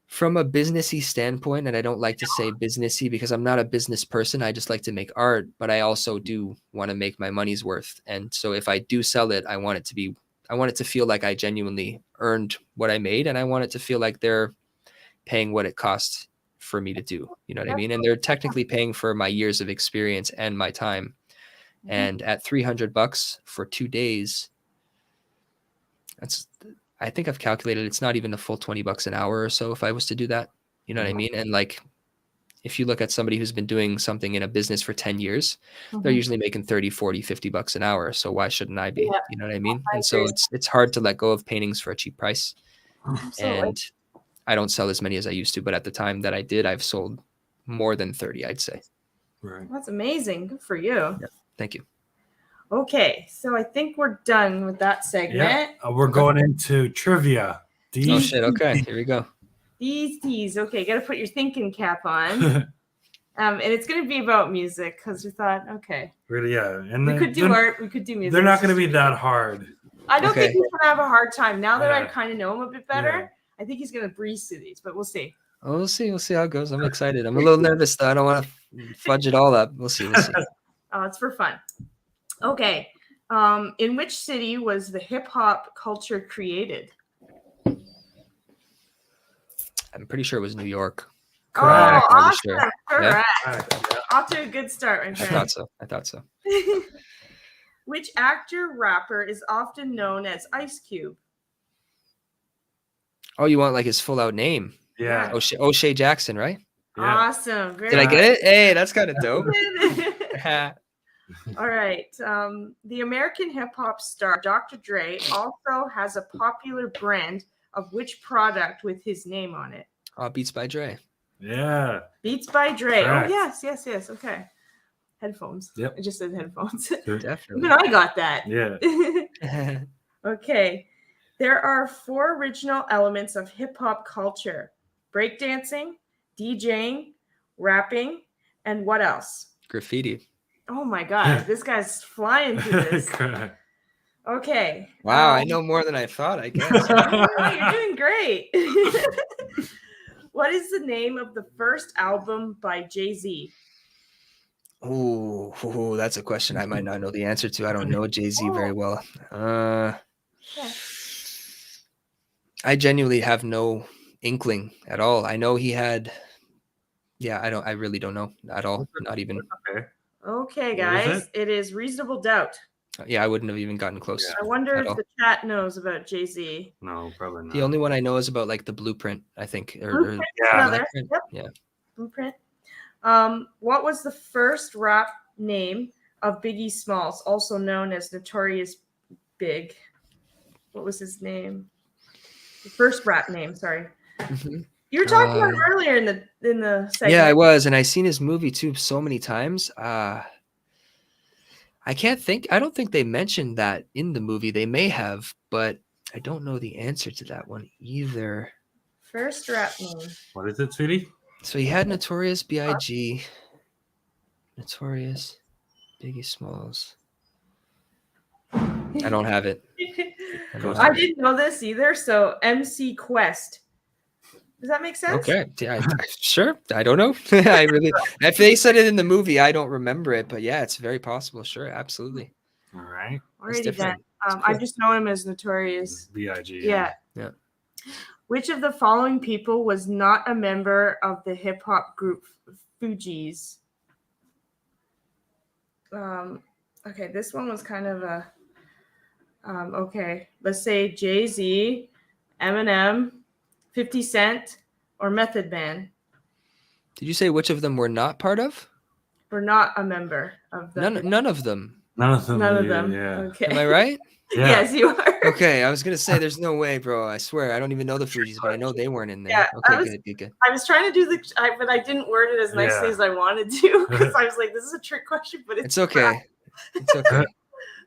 from a businessy standpoint. And I don't like to say businessy because I'm not a business person. I just like to make art, but I also do want to make my money's worth. And so if I do sell it, I want it to feel like I genuinely earned what I made, and I want it to feel like they're paying what it costs for me to do. You know what I mean? And they're technically paying for my years of experience and my time. And at $300 for 2 days, I think I've calculated it's not even a full $20 an hour or so if I was to do that. You know what I mean? And like, if you look at somebody who's been doing something in a business for 10 years, they're usually making 30, 40, $50 an hour. So why shouldn't I be? Yeah. You know what I mean? I And so agree. it's hard to let go of paintings for a cheap price. Absolutely. And I don't sell as many as I used to, but at the time that I did, I've sold more than 30, I'd say. Right. That's amazing. Good for you. Yeah. Thank you. Okay, so I think we're done with that segment. Yeah. We're going into trivia. Oh shit. Okay. Here we go. These. Okay, got to put your thinking cap on. And it's going to be about music because we thought, okay, Really, yeah. And we could do art, we could do music. They're not going to be that hard. I don't Okay. think he's going to have a hard time. Now that I Yeah. kind of know him a bit better, Yeah. I think he's going to breeze through these, but we'll see. Oh, we'll see. We'll see how it goes. I'm excited. I'm a little nervous though. I don't want to fudge it all up. We'll see. We'll see. It's for fun. Okay. In which city was the hip hop culture created? I'm pretty sure it was New York. Correct. Oh, Pretty awesome. sure. Correct. Yeah. Off to a good start, my I friend. thought so. Which actor rapper is often known as Ice Cube? Oh, you want like his full out name? Yeah. O'Shea Jackson, right? Yeah. Awesome. Very Did I get it? Hey, that's kind of dope. good. All right. The American hip hop star Dr. Dre also has a popular brand of which product with his name on it? Beats by Dre. Yeah. Beats by Dre. Correct. Oh, yes. Okay. Headphones. Yep. I just said headphones. Definitely. Even I got that. Yeah. Okay. There are 4 original elements of hip hop culture: breakdancing, DJing, rapping, and what else? Graffiti. Oh my God, this guy's flying through this. Correct. Okay. Wow, I know more than I thought, I guess. You're doing great. What is the name of the first album by Jay-Z? Ooh, that's a question I might not know the answer to. I don't know Jay-Z very well. Okay. I genuinely have no inkling at all. I know he had. Yeah, I really don't know at all. Not even. Okay. Okay, What is guys. It is Reasonable Doubt. Yeah, I wouldn't have even gotten close. Yeah. I wonder At if all. the chat knows about Jay-Z. No, probably not. The only one I know is about like the Blueprint, I think. Blueprint, Yeah. another. Blueprint? Yep. Yeah. Blueprint. What was the first rap name of Biggie Smalls, also known as Notorious Big? What was his name? The first rap name, sorry. Mhm. You were talking about him earlier in the segment. Yeah, I was, and I seen his movie too so many times. I can't think. I don't think they mentioned that in the movie. They may have, but I don't know the answer to that one either. First rap name. What is it, sweetie? So he had Notorious B.I.G., Notorious Biggie Smalls. I don't have it. I didn't know this either. So MC Quest. Does that make sense? Okay, yeah, sure. I don't know. I really. If they said it in the movie, I don't remember it, but yeah, it's very possible. Sure, absolutely. All right. Already done. different. I just know him as Notorious. B.I.G. Yeah. Yeah. Which of the following people was not a member of the hip hop group Fugees? Okay, this one was kind of a. Okay, let's say Jay-Z, Eminem, 50 Cent, or Method Man. Did you say which of them were not part of? Or not a member of the None of them. None of them. None of yeah, them. Yeah. Okay. Am I right? Yeah. Yes, you are. Okay, I was gonna say there's no way, bro. I swear I don't even know the Fugees, but I know they weren't in there. Yeah, Okay, good. I was trying to do but I didn't word it as nicely Yeah. as I wanted to because I was like, this is a trick question, but It's okay. It's okay.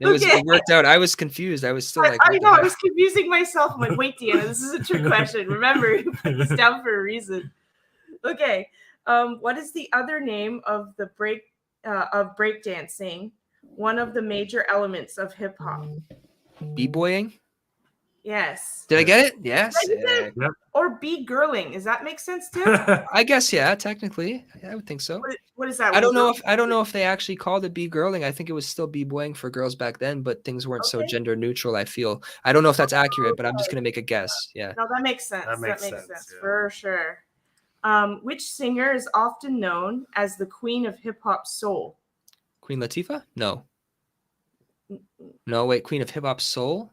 Okay. It worked out. I was confused. I was still like, I what the know, I heck? was confusing myself. I'm like, wait, Deanna, this is a trick question. Remember, you put this down for a reason. Okay. What is the other name of the breakdancing? One of the major elements of hip hop. B-boying? Yes. Did I get it? Yes. Yeah, you did. Yep. Or B-girling. Does that make sense too? I guess yeah, technically. Yeah, I would think so. What is that? I don't know if they actually called it B-girling. I think it was still B-boying for girls back then, but things weren't so Okay. gender neutral, I feel. I don't know if that's accurate, but I'm just gonna make a guess. Yeah. No, that makes sense. That makes sense sense, yeah. for sure. Which singer is often known as the queen of hip hop soul? Queen Latifah? No. No, wait, Queen of Hip Hop Soul?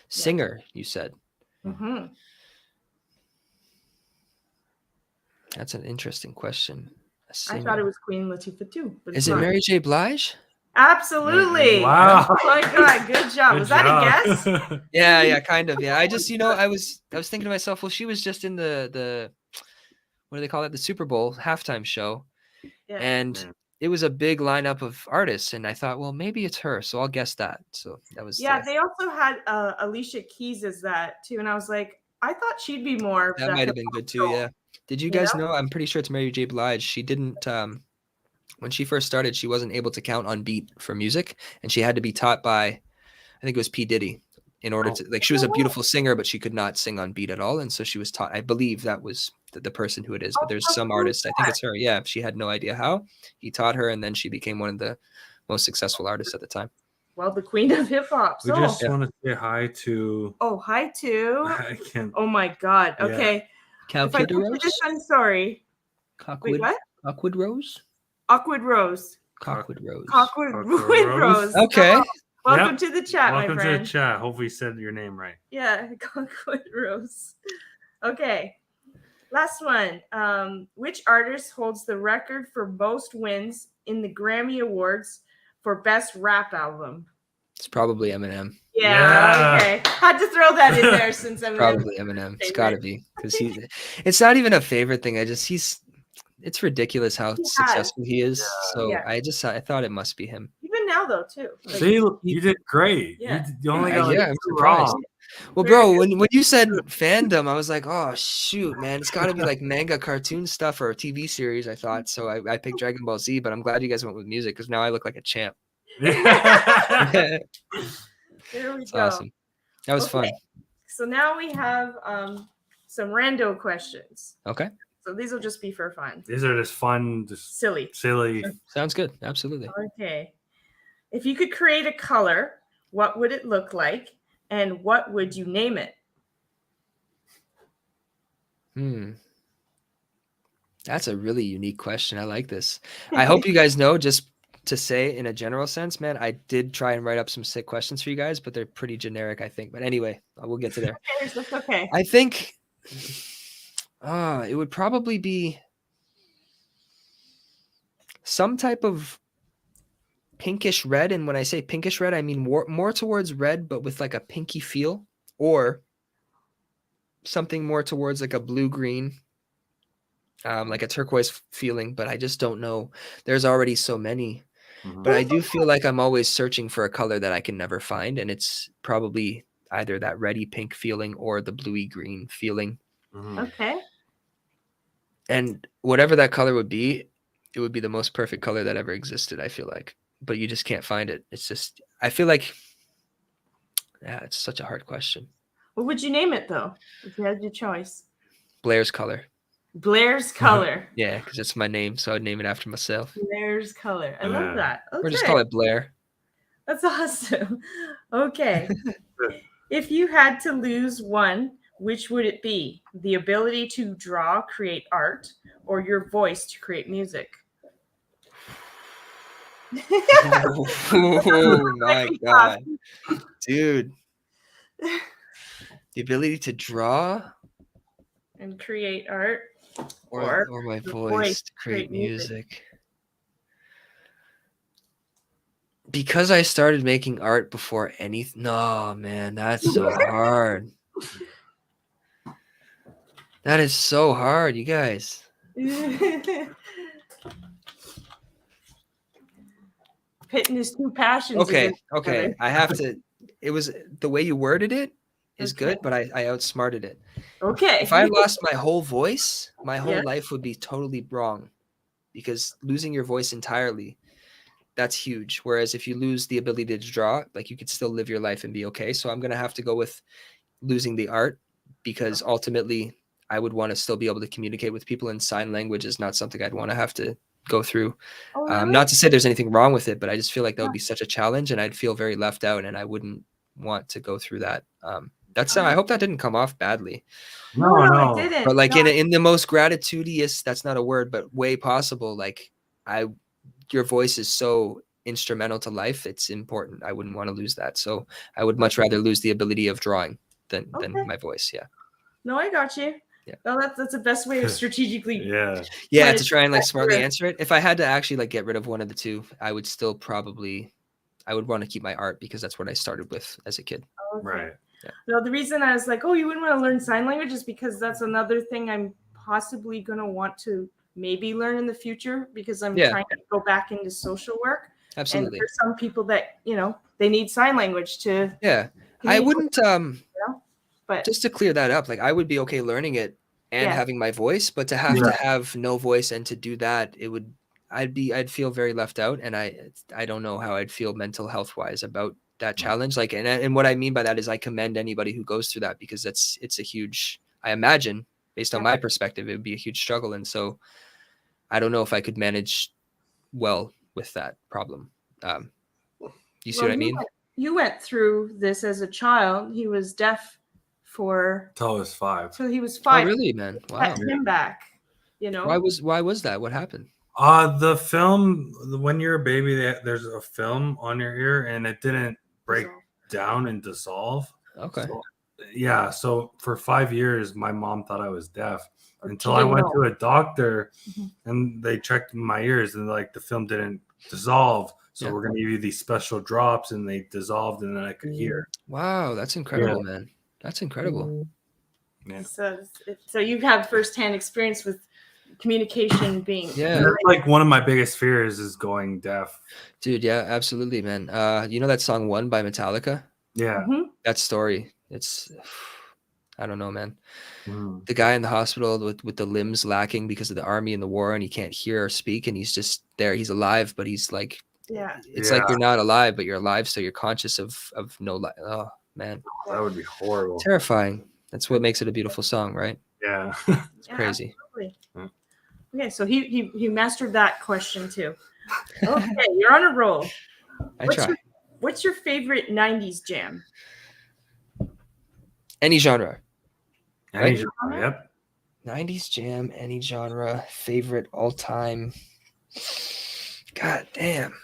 Singer, you said. Mm-hmm. That's an interesting question. I thought it was Queen Latifah too. But Is it Mary J. Blige? Absolutely. Wow. Oh my god, good job. Was that a guess? Yeah, kind of. Yeah, I just, I was thinking to myself, well, she was just in the what do they call it? The Super Bowl halftime show, Yeah. and it was a big lineup of artists, and I thought, well, maybe it's her, so I'll guess that. So that was Yeah, they also had Alicia Keys as that too, and I was like, I thought she'd be more. That might have been good too. Yeah. Did you guys know? I'm pretty sure it's Mary J. Blige. She didn't. When she first started, she wasn't able to count on beat for music, and she had to be taught by, I think it was P. Diddy, in order to, like, she was a beautiful singer, but she could not sing on beat at all, and so she was taught. I believe that was the person who it is, but there's some artists. I think it's her. Yeah, she had no idea how. He taught her, and then she became one of the most successful artists at the time. Well, the queen of hip hop. We just want to say hi to. Oh, hi to. I can't. Oh my god. Okay. If I do this, I'm sorry. Cockwood. Wait, what? Cockwood Rose. Awkward Rose. Cockwood Rose. Cockwood Rose. Okay. Oh, welcome to the chat, my friend. Welcome to the chat. Hopefully you said your name right. Yeah, Cockwood Rose. Okay. Last one. Which artist holds the record for most wins in the Grammy Awards for Best Rap Album? It's probably Eminem. Yeah. Okay. Had to throw that in there since Eminem. Probably Eminem. It's got to be, because it's not even a favorite thing. It's ridiculous how successful he is. So I thought it must be him. Even now, though, too. Like, see, you did great. Yeah. You only got I'm surprised. Well, bro, when you said fandom, I was like, oh shoot, man, it's got to be like manga cartoon stuff or a TV series. I thought so. I picked Dragon Ball Z, but I'm glad you guys went with music because now I look like a champ. There we go. Awesome. That was fun. So now we have some rando questions. Okay. So these will just be for fun. These are just fun, just silly. Sure. Sounds good. Absolutely. Okay. If you could create a color, what would it look like, and what would you name it? That's a really unique question. I like this. I hope you guys know, just to say in a general sense, man, I did try and write up some sick questions for you guys, but they're pretty generic, I think. But anyway, we'll get to there. That's okay. I think it would probably be some type of pinkish red. And when I say pinkish red, I mean more towards red, but with like a pinky feel, or something more towards like a blue-green, like a turquoise feeling, but I just don't know. There's already so many. But I do feel like I'm always searching for a color that I can never find, and it's probably either that reddy pink feeling or the bluey green feeling. Okay. And whatever that color would be, it would be the most perfect color that ever existed, I feel like. But you just can't find it. It's just, I feel like, it's such a hard question. What would you name it, though, if you had your choice? Blair's color. Blair's color. Yeah, because it's my name, so I'd name it after myself. Blair's color. I love that. Okay. Or just call it Blair. That's awesome. Okay. If you had to lose one, which would it be? The ability to draw, create art, or your voice to create music? Oh my God. Dude. The ability to draw and create art, or my voice to create music. Because I started making art before anything. No, man, that's so hard. That is so hard, you guys. Pitting his two passions Okay, against each okay. other. I have to. It was the way you worded it is Okay. good, but I outsmarted it. Okay. If I lost my whole voice, my whole Yeah. life would be totally wrong, because losing your voice entirely, that's huge. Whereas if you lose the ability to draw, like you could still live your life and be okay. So I'm gonna have to go with losing the art, because ultimately I would want to still be able to communicate with people, and sign language is not something I'd want to have to go through. Oh, really? Not to say there's anything wrong with it, but I just feel like that would Yeah. be such a challenge, and I'd feel very left out, and I wouldn't want to go through that. I hope that didn't come off badly. No, No. it didn't. But like No, in the most gratitudious, that's not a word, but way possible. Like your voice is so instrumental to life. It's important. I wouldn't want to lose that. So I would much rather lose the ability of drawing than Okay. my voice. Yeah. no, I got you. Yeah. No, that's the best way of strategically. Yeah. Yeah, But to try and like smartly accurate. answer it. If I had to actually like get rid of one of the two, I would still probably I would want to keep my art, because that's what I started with as a kid. Okay. Right. No, the reason I was like, oh, you wouldn't want to learn sign language is because that's another thing I'm possibly going to want to maybe learn in the future, because I'm Yeah. trying to go back into social work. Absolutely. And there's some people that, they need sign language to. Yeah. I communicate, wouldn't But just to clear that up, like I would be okay learning it and Yeah. having my voice, but to have Yeah. to have no voice and to do that, I'd feel very left out, and I don't know how I'd feel mental health wise about that challenge. Like, and what I mean by that is I commend anybody who goes through that, because it's a huge, I imagine based on Yeah. my perspective, it would be a huge struggle. And so I don't know if I could manage well with that problem. You see what I mean? You went through this as a child. He was deaf Till I was 5. till he was Oh, 5. really, man? Wow. Set him back. Why was that? What happened? The film, when you're a baby, there's a film on your ear, and it didn't break down and dissolve. Okay. So, yeah. So for 5 years, my mom thought I was deaf until she I didn't went know. to a doctor, Mhm. and they checked my ears, and like the film didn't dissolve. So Yeah. we're gonna give you these special drops, and they dissolved, and then I could hear. Wow, that's incredible, man. That's incredible. Yeah. So you have firsthand experience with communication being. Yeah. That's like one of my biggest fears is going deaf. Dude, yeah, absolutely, man. You know that song "One" by Metallica? Yeah. Mhm. That story, it's I don't know, man. Mhm. The guy in the hospital with the limbs lacking because of the army and the war, and he can't hear or speak, and he's just there. He's alive, but he's like, Yeah. it's like you're not alive, but you're alive, so you're conscious of no life. Oh man, That would be horrible. terrifying. That's what makes it a beautiful song, right? Yeah. It's crazy. Absolutely. Mm. Okay, so he mastered that question too. Okay, you're on a roll. I try. What's your favorite 90s jam? Any genre. Any Right? genre, Yep. 90s jam, any genre, favorite all time. God damn.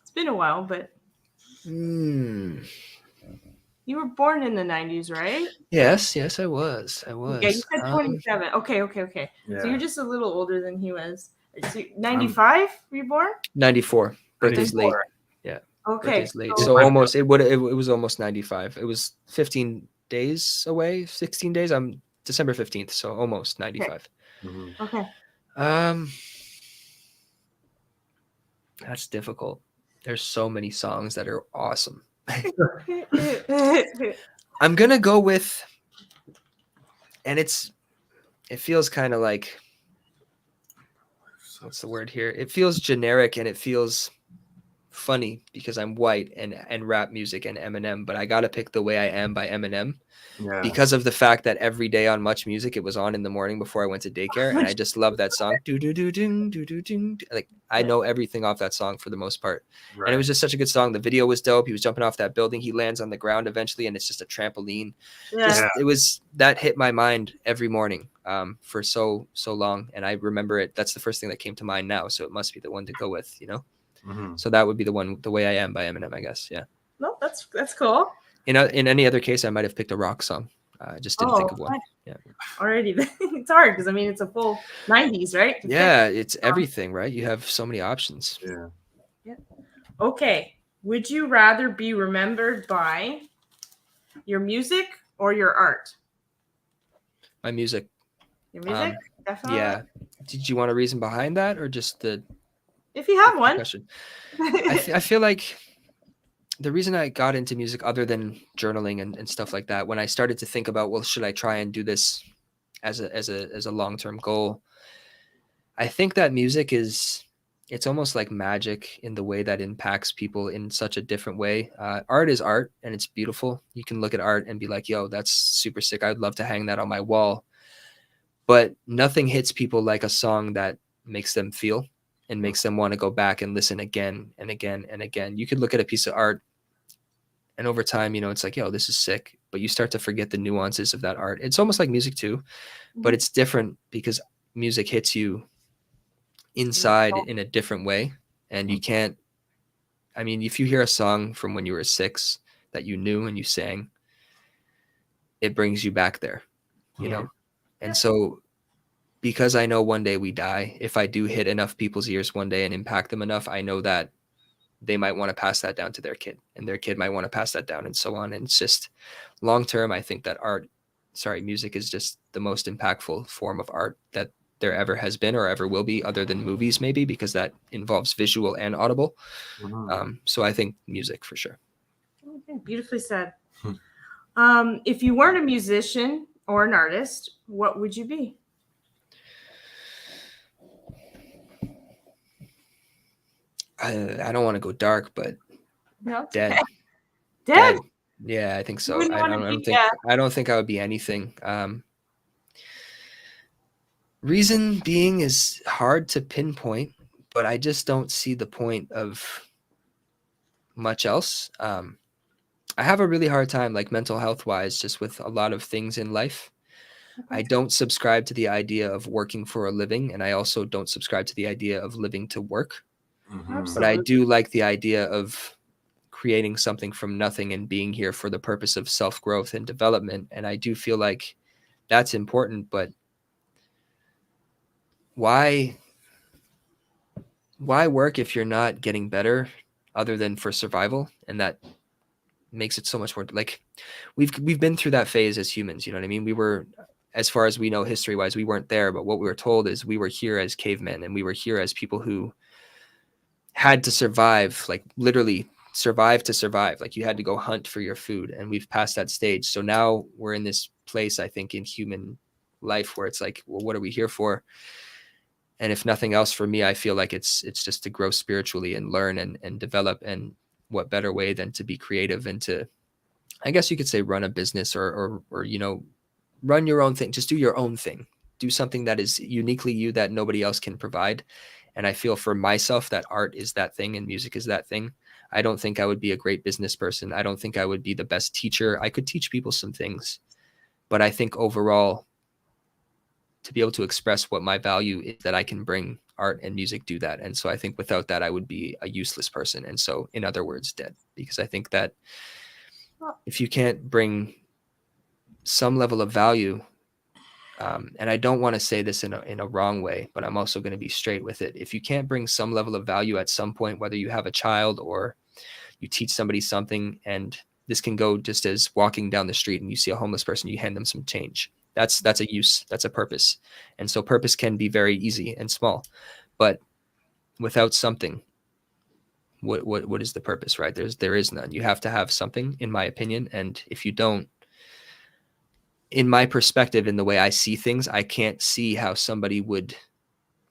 It's been a while, but you were born in the 90s, right? Yes, I was. Okay, you said 27. Okay. Yeah. So you're just a little older than he was. So 95 were you born? 94. Birthday's late. 94. Yeah. Okay. Birthday's late. so- So almost it was almost 95. It was 15 days away, 16 days. I'm December 15th, so almost 95. Mhm. Okay. That's difficult. There's so many songs that are awesome. I'm gonna go with, and it feels kind of like, what's the word here? It feels generic and it feels funny because I'm white and rap music and Eminem, but I gotta pick "The Way I Am" by Eminem. Yeah. Because of the fact that every day on Much Music, it was on in the morning before I went to daycare, and I just love that song. Do do do do do do do. Like I know everything off that song for the most part, Right. and it was just such a good song. The video was dope. He was jumping off that building. He lands on the ground eventually, and it's just a trampoline. Yeah. It was that hit my mind every morning for so long, and I remember it. That's the first thing that came to mind now, so it must be the one to go with, you know. Mhm. So that would be the one, "The Way I Am" by Eminem, I guess. Yeah. No, that's cool. In any other case, I might have picked a rock song. I just didn't think of one. Yeah. Already, it's hard because I mean it's a full 90s, right? Yeah, it's everything, right? You have so many options. Yeah. Okay. Would you rather be remembered by your music or your art? My music. Your music, definitely. Yeah. Did you want a reason behind that, or just the If you have one. question? I feel like the reason I got into music, other than journaling and stuff like that, when I started to think about, well, should I try and do this as a long-term goal? I think that music it's almost like magic in the way that impacts people in such a different way. Art is art, and it's beautiful. You can look at art and be like, yo, that's super sick. I'd love to hang that on my wall. But nothing hits people like a song that makes them feel and makes them want to go back and listen again and again and again. You could look at a piece of art, and over time, it's like, yo, this is sick. But you start to forget the nuances of that art. It's almost like music too, but it's different because music hits you inside in a different way. And you can't, I mean, if you hear a song from when you were 6 that you knew and you sang, it brings you back there, you know? And so because I know one day we die, if I do hit enough people's ears one day and impact them enough, I know that they might want to pass that down to their kid, and their kid might want to pass that down, and so on. And it's just long term, I think that music is just the most impactful form of art that there ever has been or ever will be, other than movies, maybe, because that involves visual and audible. So I think music for sure. Okay, beautifully said. If you weren't a musician or an artist, what would you be? I don't want to go dark, but No, dead. Dead. Yeah, I think so. wouldn't wanna be- I don't think I would be anything. Reason being is hard to pinpoint, but I just don't see the point of much else. I have a really hard time, like mental health wise, just with a lot of things in life. I don't subscribe to the idea of working for a living, and I also don't subscribe to the idea of living to work. But I do like the idea of creating something from nothing and being here for the purpose of self-growth and development. And I do feel like that's important, but why work if you're not getting better other than for survival? And that makes it so much more like we've been through that phase as humans. You know what I mean? We were, as far as we know history wise, we weren't there, but what we were told is we were here as cavemen, and we were here as people who had to survive, like literally survive to survive. Like you had to go hunt for your food, and we've passed that stage. So now we're in this place, I think, in human life where it's like, well, what are we here for? And if nothing else, for me, I feel like it's just to grow spiritually and learn and develop. And what better way than to be creative and to, I guess you could say, run a business or run your own thing. Just do your own thing. Do something that is uniquely you that nobody else can provide. And I feel for myself that art is that thing and music is that thing. I don't think I would be a great business person. I don't think I would be the best teacher. I could teach people some things, but I think overall, to be able to express what my value is, that I can bring art and music do that. And so I think without that, I would be a useless person. And so, in other words, dead, because I think that if you can't bring some level of value, and I don't want to say this in a wrong way, but I'm also going to be straight with it. If you can't bring some level of value at some point, whether you have a child or you teach somebody something, and this can go just as walking down the street and you see a homeless person, you hand them some change. That's a use, that's a purpose. And so purpose can be very easy and small, but without something, what is the purpose, right? There is none. You have to have something, in my opinion. And if you don't, in my perspective, in the way I see things, I can't see how somebody would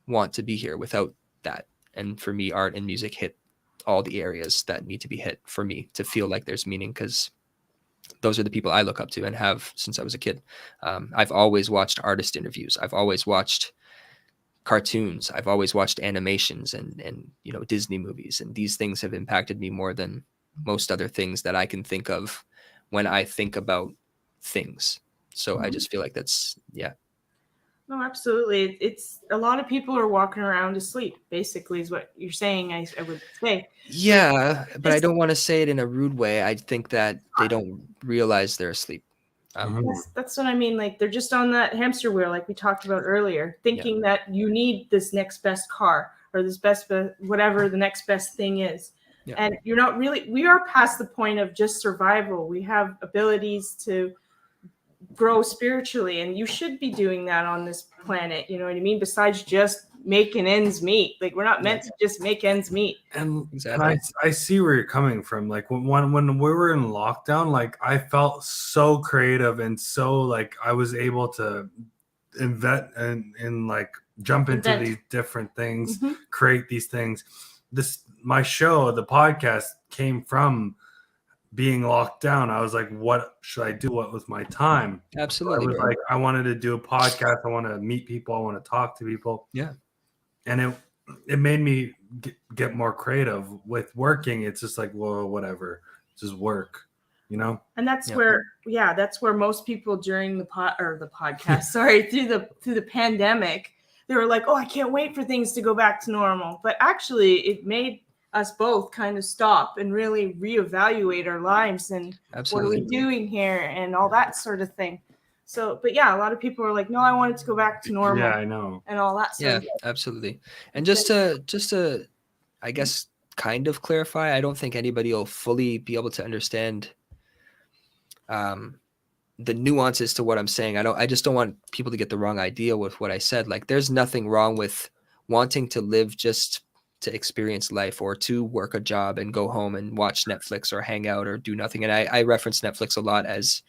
want to be here without that. And for me, art and music hit all the areas that need to be hit for me to feel like there's meaning, because those are the people I look up to and have since I was a kid. I've always watched artist interviews. I've always watched cartoons. I've always watched animations and Disney movies. And these things have impacted me more than most other things that I can think of when I think about things. So I just feel like that's, yeah. No, absolutely. It's a lot of people are walking around asleep, basically, is what you're saying. I would say. Yeah, but I don't want to say it in a rude way. I think that they don't realize they're asleep. That's what I mean. Like they're just on that hamster wheel, like we talked about earlier, thinking that you need this next best car or this whatever the next best thing is. Yeah. And you're not really, we are past the point of just survival. We have abilities to grow spiritually, and you should be doing that on this planet. You know what I mean? Besides just making ends meet. Like, we're not meant to just make ends meet. And Exactly. I see where you're coming from. Like when we were in lockdown, like I felt so creative and so like I was able to invent and like jump into Invent. these different things, Mhm. create these things. My show, the podcast, came from being locked down. I was like, what should I do? What was my time? So I Absolutely, was bro. like, I wanted to do a podcast. I want to meet people. I want to talk to people. Yeah. And it made me get more creative with working. It's just like, well, whatever, just work, you know? And that's Yeah. where, that's where most people during the podcast, sorry, through the pandemic, they were like, oh, I can't wait for things to go back to normal. But actually, it made us both kind of stop and really reevaluate our lives and Absolutely. what are we doing here and all that sort of thing. So, but yeah, a lot of people are like, no, I want it to go back to normal. Yeah, I know. And all that sort Yeah, of thing. absolutely. And just to, I guess, kind of clarify, I don't think anybody will fully be able to understand the nuances to what I'm saying. I just don't want people to get the wrong idea with what I said. Like, there's nothing wrong with wanting to live just to experience life or to work a job and go home and watch Netflix or hang out or do nothing. And I reference Netflix a lot as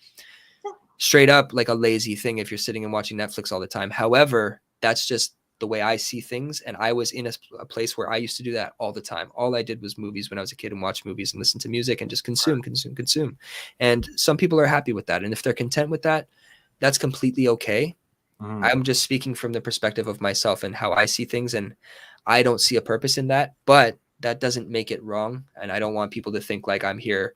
straight up like a lazy thing if you're sitting and watching Netflix all the time. However, that's just the way I see things. And I was in a place where I used to do that all the time. All I did was movies when I was a kid and watch movies and listen to music and just consume. And some people are happy with that. And if they're content with that, that's completely okay. I'm just speaking from the perspective of myself and how I see things. And I don't see a purpose in that, but that doesn't make it wrong. And I don't want people to think like I'm here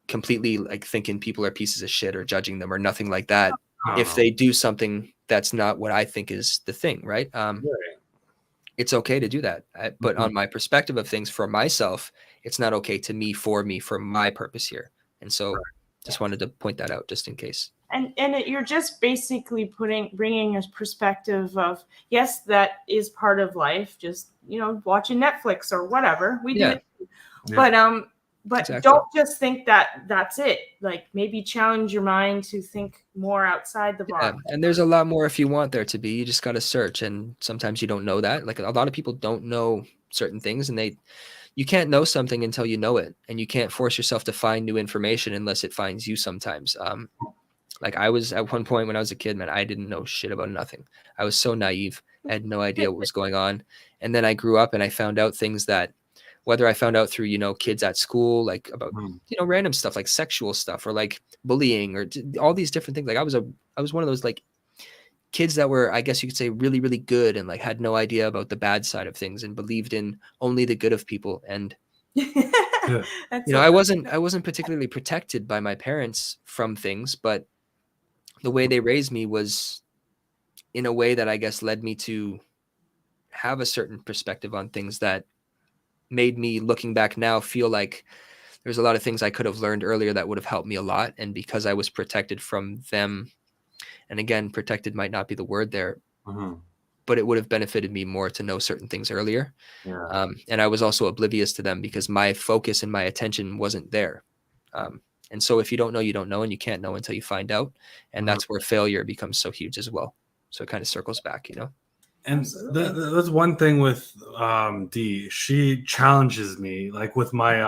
completely like thinking people are pieces of shit or judging them or nothing like that. If they do something that's not what I think is the thing, right? It's okay to do that. But on my perspective of things for myself, it's not okay to me, for my purpose here. And so just wanted to point that out just in case. And you're just basically bringing a perspective of, yes, that is part of life. Just, watching Netflix or whatever we do it. Yeah. But Exactly. don't just think that that's it. Like, maybe challenge your mind to think more outside the box. And there's a lot more if you want there to be. You just got to search. And sometimes you don't know that. Like, a lot of people don't know certain things, and you can't know something until you know it. And you can't force yourself to find new information unless it finds you sometimes. Like, I was at one point when I was a kid, man, I didn't know shit about nothing. I was so naive. I had no idea what was going on. And then I grew up and I found out things that, whether I found out through, kids at school, like about, random stuff like sexual stuff or like bullying or all these different things. Like, I was one of those like kids that were, I guess you could say, really, really good and like had no idea about the bad side of things and believed in only the good of people. And, I wasn't particularly protected by my parents from things, but the way they raised me was in a way that I guess led me to have a certain perspective on things that made me, looking back now, feel like there's a lot of things I could have learned earlier that would have helped me a lot. And because I was protected from them, and again, protected might not be the word there, but it would have benefited me more to know certain things earlier. And I was also oblivious to them because my focus and my attention wasn't there. And so if you don't know, you don't know, and you can't know until you find out. And that's where failure becomes so huge as well. So it kind of circles back, And that's one thing with Dee. She challenges me, like with my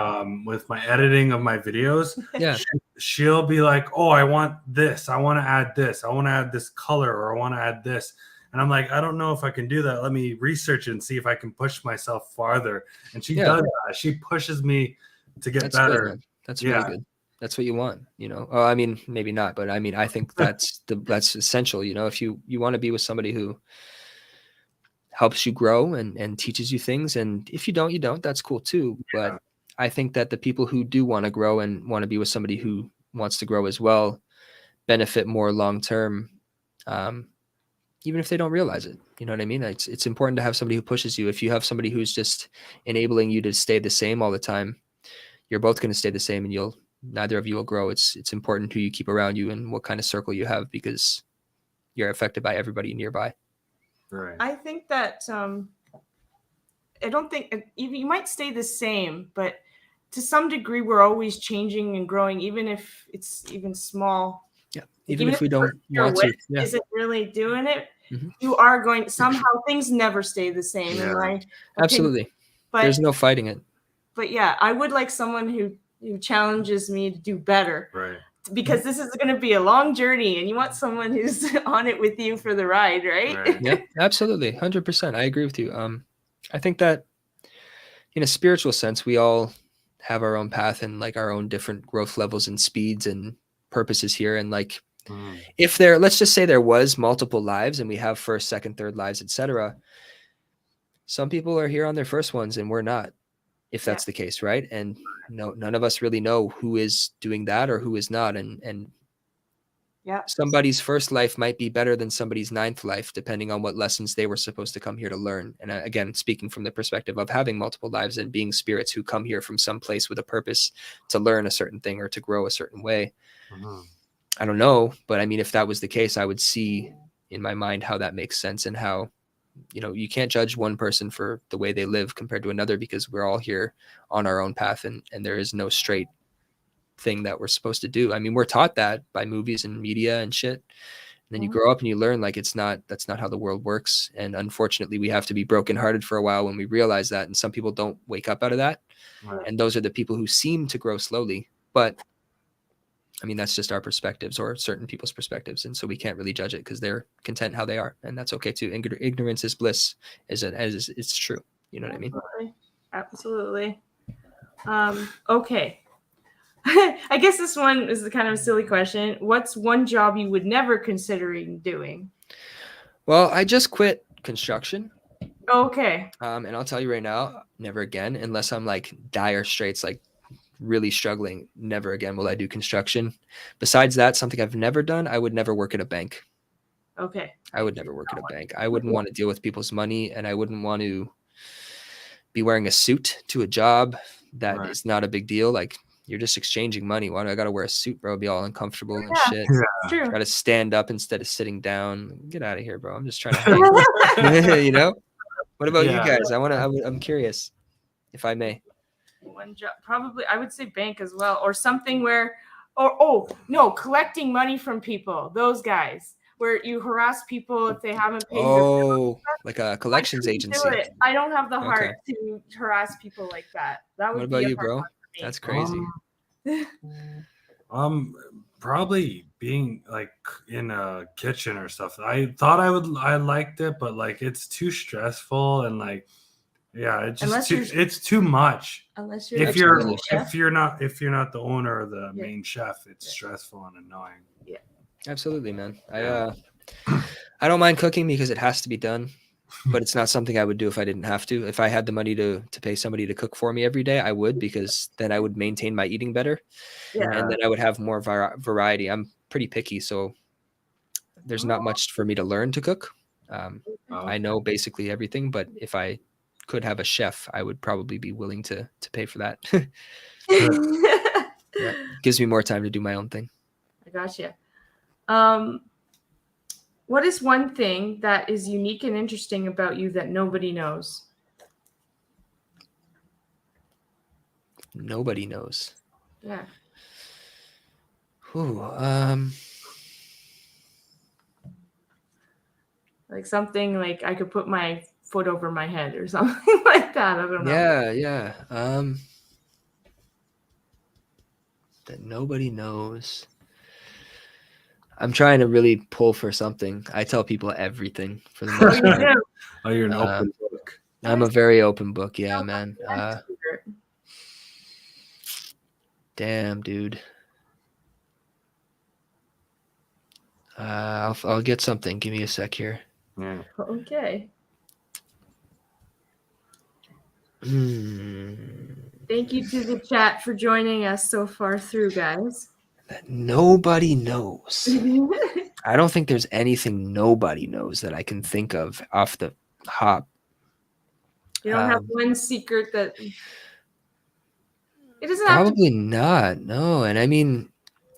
editing of my videos. Yeah. She'll be like, "Oh, I want this. I want to add this. I want to add this color, or I want to add this." And I'm like, "I don't know if I can do that. Let me research it and see if I can push myself farther." And she does that. She pushes me to get better. Good, that's really good. That's what you want, Oh, I mean, maybe not, but I mean, I think that's essential. If you want to be with somebody who helps you grow and teaches you things. And if you don't, you don't, that's cool too. But I think that the people who do want to grow and want to be with somebody who wants to grow as well benefit more long-term, even if they don't realize it. You know what I mean? It's important to have somebody who pushes you. If you have somebody who's just enabling you to stay the same all the time, you're both going to stay the same and neither of you will grow. It's important who you keep around you and what kind of circle you have, because you're affected by everybody nearby. Right. I think that don't think you might stay the same, but to some degree, we're always changing and growing, even if it's even small. Yeah, Like, even if we don't your want width to. Yeah. isn't really doing it. Mhm. You are going somehow. Things never stay the same in Yeah. my opinion. Absolutely. But There's no fighting it. but yeah, I would like someone who challenges me to do better. Right. Because this is going to be a long journey, and you want someone who's on it with you for the ride, right? Right. Yeah, absolutely. 100%. I agree with you. I think that in a spiritual sense, we all have our own path and like our own different growth levels and speeds and purposes here. And like, Mm. if there, let's just say there was multiple lives and we have first, second, third lives, etc. Some people are here on their first ones and we're not, if that's the case, right? And no, none of us really know who is doing that or who is not. And Yeah. somebody's first life might be better than somebody's ninth life, depending on what lessons they were supposed to come here to learn. And again, speaking from the perspective of having multiple lives and being spirits who come here from some place with a purpose to learn a certain thing or to grow a certain way. Mm-hmm. I don't know, but I mean, if that was the case, I would see in my mind how that makes sense and how, you know, you can't judge one person for the way they live compared to another because we're all here on our own path and there is no straight thing that we're supposed to do. I mean, we're taught that by movies and media and shit. And then you grow up and you learn like that's not how the world works. And unfortunately, we have to be brokenhearted for a while when we realize that. And some people don't wake up out of that. Right. And those are the people who seem to grow slowly. But I mean, that's just our perspectives or certain people's perspectives. And so we can't really judge it because they're content how they are. And that's okay too. Ignorance is bliss, as it's true. You know what I mean? Absolutely. Okay. I guess this one is kind of a silly question. What's one job you would never considering doing? Well, I just quit construction. Okay. And I'll tell you right now, never again, unless I'm like dire straits, like really struggling, never again will I do construction. Besides that, something I've never done, I would never work at a bank. Okay. I would never work at a bank. I wouldn't want to deal with people's money and I wouldn't want to be wearing a suit to a job that is not a big deal. Like, you're just exchanging money. Why do I got to wear a suit, bro? Be all uncomfortable and shit. It's true. Got to stand up instead of sitting down. Get out of here, bro. I'm just trying to hang. You know? What about you guys? I'm curious, if I may. One job, probably I would say bank as well, or something where, no, collecting money from people. Those guys where you harass people if they haven't paid. Like a collections agency. I don't have the heart to harass people like that. That would. What about you, bro? That's crazy. Probably being like in a kitchen or stuff. I thought I liked it, but like it's too stressful and like, yeah, it's just it's too much. Unless if you're not the owner or the main chef, it's stressful and annoying. Yeah, absolutely, man. I don't mind cooking because it has to be done. But it's not something I would do if I didn't have to. If I had the money to pay somebody to cook for me every day, I would, because then I would maintain my eating better. Yeah. And then I would have more variety. I'm pretty picky, so there's not much for me to learn to cook. I know basically everything, but if I could have a chef, I would probably be willing to pay for that. Yeah, gives me more time to do my own thing. I gotcha. What is one thing that is unique and interesting about you that nobody knows? Nobody knows. Yeah. Ooh, like something like I could put my foot over my head or something like that. I don't know. Yeah. That nobody knows. I'm trying to really pull for something. I tell people everything for the most part. Oh, you're an open book. I'm a very open book. Yeah, man. Damn, dude. I'll get something. Give me a sec here. Yeah. Okay. Thank you to the chat for joining us so far through, guys. That nobody knows. I don't think there's anything nobody knows that I can think of off the hop. You don't have one secret that it doesn't probably not. No. And I mean,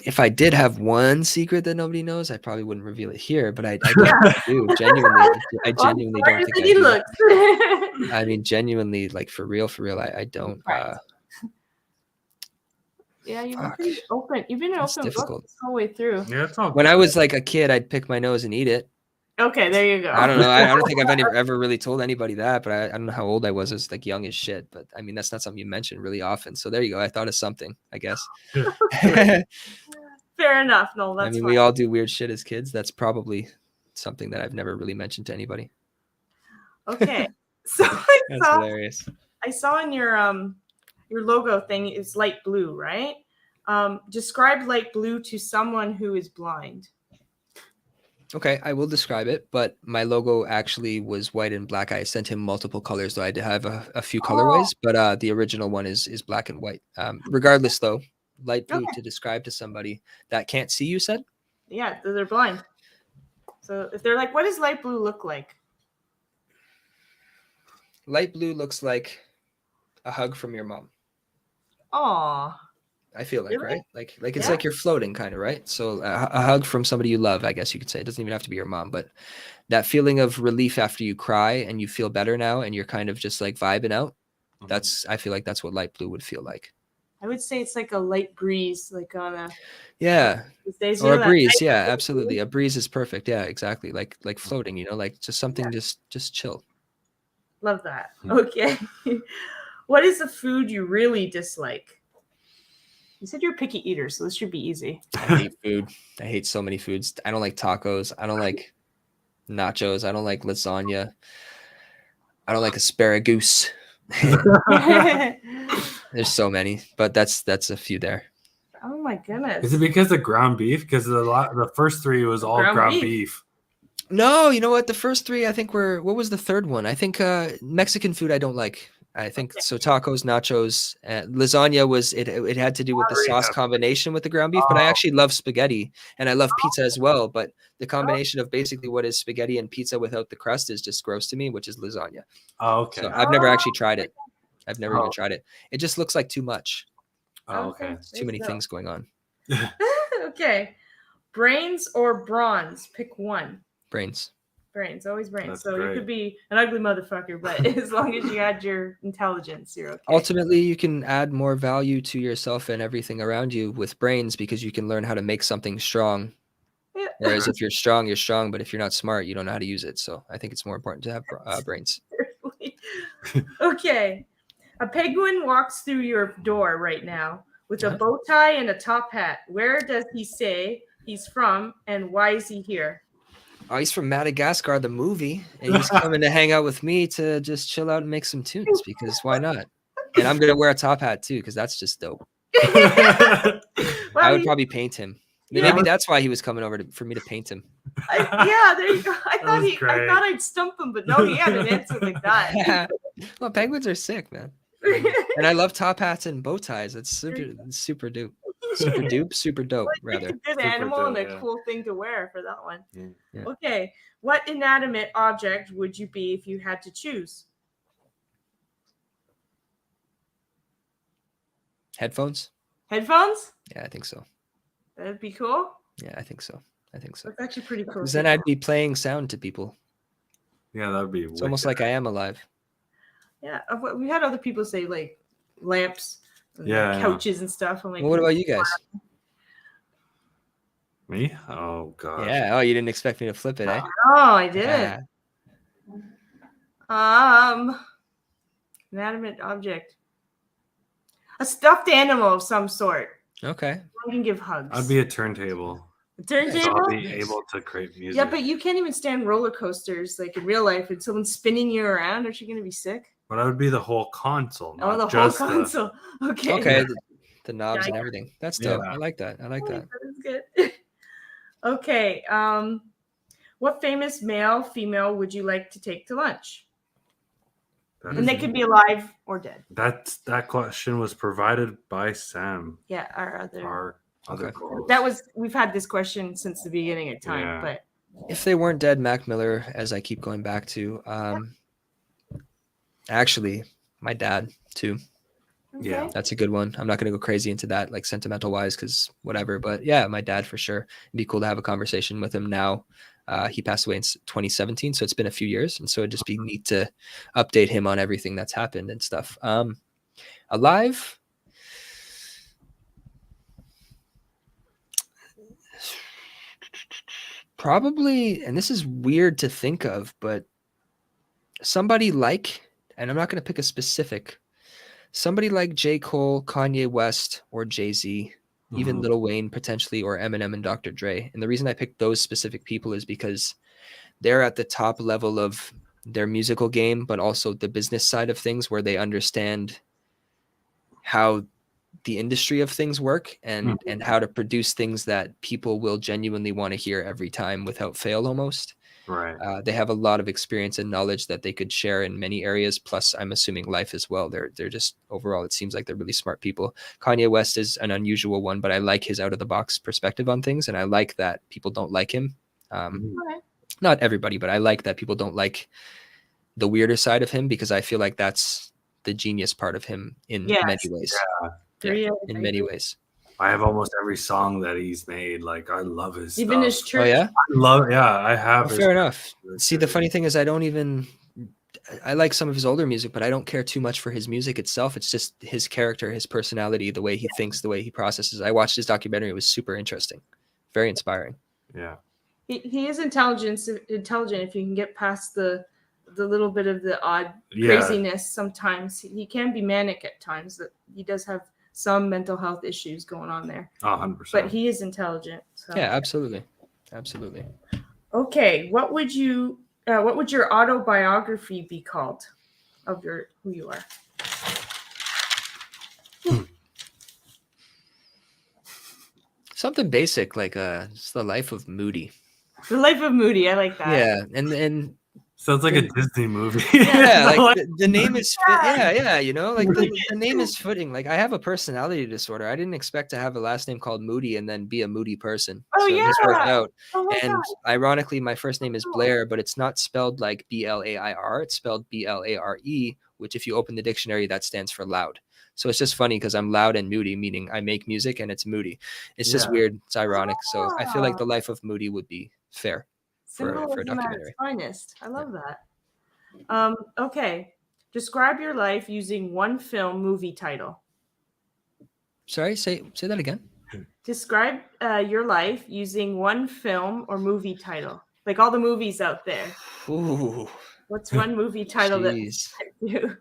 If I did have one secret that nobody knows, I probably wouldn't reveal it here, but I definitely do. Genuinely, I genuinely don't think I he do. looks. I mean, genuinely, like for real, I don't. Right. Yeah, you've been Fuck. pretty open. You've been an That's open book difficult. this whole way through. Yeah, it's all When I good. was like a kid, I'd pick my nose and eat it. Okay, there you go. I don't know. I don't think I've ever really told anybody that, but I don't know how old I was. I was like young as shit. But I mean, that's not something you mention really often. So there you go. I thought of something, I guess. Fair enough. No, that's I mean, fine. we all do weird shit as kids. That's probably something that I've never really mentioned to anybody. Okay. So That's hilarious. I saw in your logo thing is light blue, right? Describe light blue to someone who is blind. Okay, I will describe it, but my logo actually was white and black. I sent him multiple colors, though I did have a few colorways, but the original one is black and white. Regardless, though, light blue to describe to somebody that can't see, you said? Yeah, they're blind. So if they're like, what does light blue look like? Light blue looks like a hug from your mom. Aw. I feel like, Really? right? Like it's Yeah. like you're floating, kind of, right? So a hug from somebody you love, I guess you could say. It doesn't even have to be your mom, but that feeling of relief after you cry and you feel better now and you're kind of just like vibing out. I feel like that's what light blue would feel like. I would say it's like a light breeze, like on a these days, or a that breeze. night Yeah, breeze. absolutely. A breeze is perfect. Yeah, exactly. Like floating, like just something just chill. Love that. Okay. What is a food you really dislike? You said you're a picky eater, so this should be easy. I hate food. I hate so many foods. I don't like tacos. I don't like nachos. I don't like lasagna. I don't like asparagus. There's so many, but that's a few there. Oh my goodness. Is it because of ground beef? Because the first three was all ground beef. No, you know what? The first three, I think what was the third one? I think Mexican food I don't like. I think so. Tacos, nachos, lasagna was it had to do with the sauce combination with the ground beef, but I actually love spaghetti and I love pizza as well. But the combination of basically what is spaghetti and pizza without the crust is just gross to me, which is lasagna. Oh, okay. So I've never actually tried it. I've never even tried it. It just looks like too much. Oh, okay. Too many things going on. Okay. Brains or bronze? Pick one. Brains. Brains, always brains. That's so great. You could be an ugly motherfucker, but as long as you had your intelligence, you're okay. Ultimately, you can add more value to yourself and everything around you with brains because you can learn how to make something strong. Yeah. Whereas if you're strong, you're strong. But if you're not smart, you don't know how to use it. So I think it's more important to have brains. Okay. A penguin walks through your door right now with a bow tie and a top hat. Where does he say he's from and why is he here? Oh, he's from Madagascar, the movie, and he's coming to hang out with me to just chill out and make some tunes because why not? And I'm gonna wear a top hat too because that's just dope. I would probably paint him. Maybe that's why he was coming over for me to paint him. Yeah, there you go. I thought I'd stump him, but no, he had an answer like that. Well, penguins are sick, man. And I love top hats and bow ties. It's super dope. Super dope, rather. It's a good animal dope, and a cool thing to wear for that one. Yeah. Okay. What inanimate object would you be if you had to choose? Headphones? Headphones? Yeah, I think so. That'd be cool. Yeah, I think so. That's actually pretty cool. Then I'd be playing sound to people. Yeah, that'd be. It's almost like I am alive. Yeah, we had other people say like lamps, and couches and stuff. I'm like, well, what about you guys? Me? Oh god. Yeah. Oh, you didn't expect me to flip it, eh? Oh, I did. Inanimate object. A stuffed animal of some sort. Okay. You can give hugs. I'd be a turntable. A turntable? So I'll be able to create music. Yeah, but you can't even stand roller coasters like in real life. And someone's spinning you around, aren't you going to be sick? But I would be the whole console. Oh, the just whole console. Okay. Okay. The knobs and everything. That's dope. I like that. That is good. Okay. What famous male, female would you like to take to lunch? And they could be alive or dead. That question was provided by Sam. Yeah, our other we've had this question since the beginning of time, but if they weren't dead, Mac Miller, as I keep going back to, actually my dad too. Yeah. That's a good one. I'm not going to go crazy into that, like sentimental wise, because whatever. But yeah, my dad for sure. It'd be cool to have a conversation with him now. He passed away in 2017, so it's been a few years, and so it'd just be neat to update him on everything that's happened and stuff. Alive, probably, and this is weird to think of, but somebody like, and I'm not going to pick a specific, somebody like J. Cole, Kanye West, or Jay-Z, even Mhm. Lil Wayne potentially, or Eminem and Dr. Dre. And the reason I picked those specific people is because they're at the top level of their musical game, but also the business side of things, where they understand how the industry of things work and how to produce things that people will genuinely want to hear every time without fail almost. Right. They have a lot of experience and knowledge that they could share in many areas. Plus, I'm assuming life as well. They're just overall, it seems like they're really smart people. Kanye West is an unusual one, but I like his out of the box perspective on things, and I like that people don't like him. Okay. Not everybody, but I like that people don't like the weirder side of him, because I feel like that's the genius part of him in Yes. many ways. Agree, In I many agree. ways. I have almost every song that he's made. Like I love his Even stuff. his Oh church. yeah. I have. Oh, his- fair enough. See, the funny thing is, I like some of his older music, but I don't care too much for his music itself. It's just his character, his personality, the way he thinks, the way he processes. I watched his documentary. It was super interesting. Very inspiring. Yeah. He is intelligent if you can get past the little bit of the odd Yeah. craziness. Sometimes he can be manic at times. That he does have some mental health issues going on there, 100%. but he is intelligent. So. Yeah, absolutely. Absolutely. Okay, what would your autobiography be called of who you are? Something basic like just the life of Moody. The Life of Moody. I like that. Yeah, and Sounds like a Disney movie. yeah, like the name is yeah, you know, like the name is fitting. Like I have a personality disorder. I didn't expect to have a last name called Moody and then be a moody person. Oh, So this worked yeah. out. Oh my And God. ironically, my first name is Blair, but it's not spelled like Blair. It's spelled Blare, which if you open the dictionary, that stands for loud. So it's just funny because I'm loud and moody, meaning I make music and it's moody. It's just Yeah. weird. It's ironic. So I feel like the life of Moody would be fair for a Symbolism at its documentary. finest. I love that. Okay. Describe your life using one film movie title. Sorry, say that again. Describe your life using one film or movie title. Like all the movies out there. Ooh. What's one movie title Jeez. that you?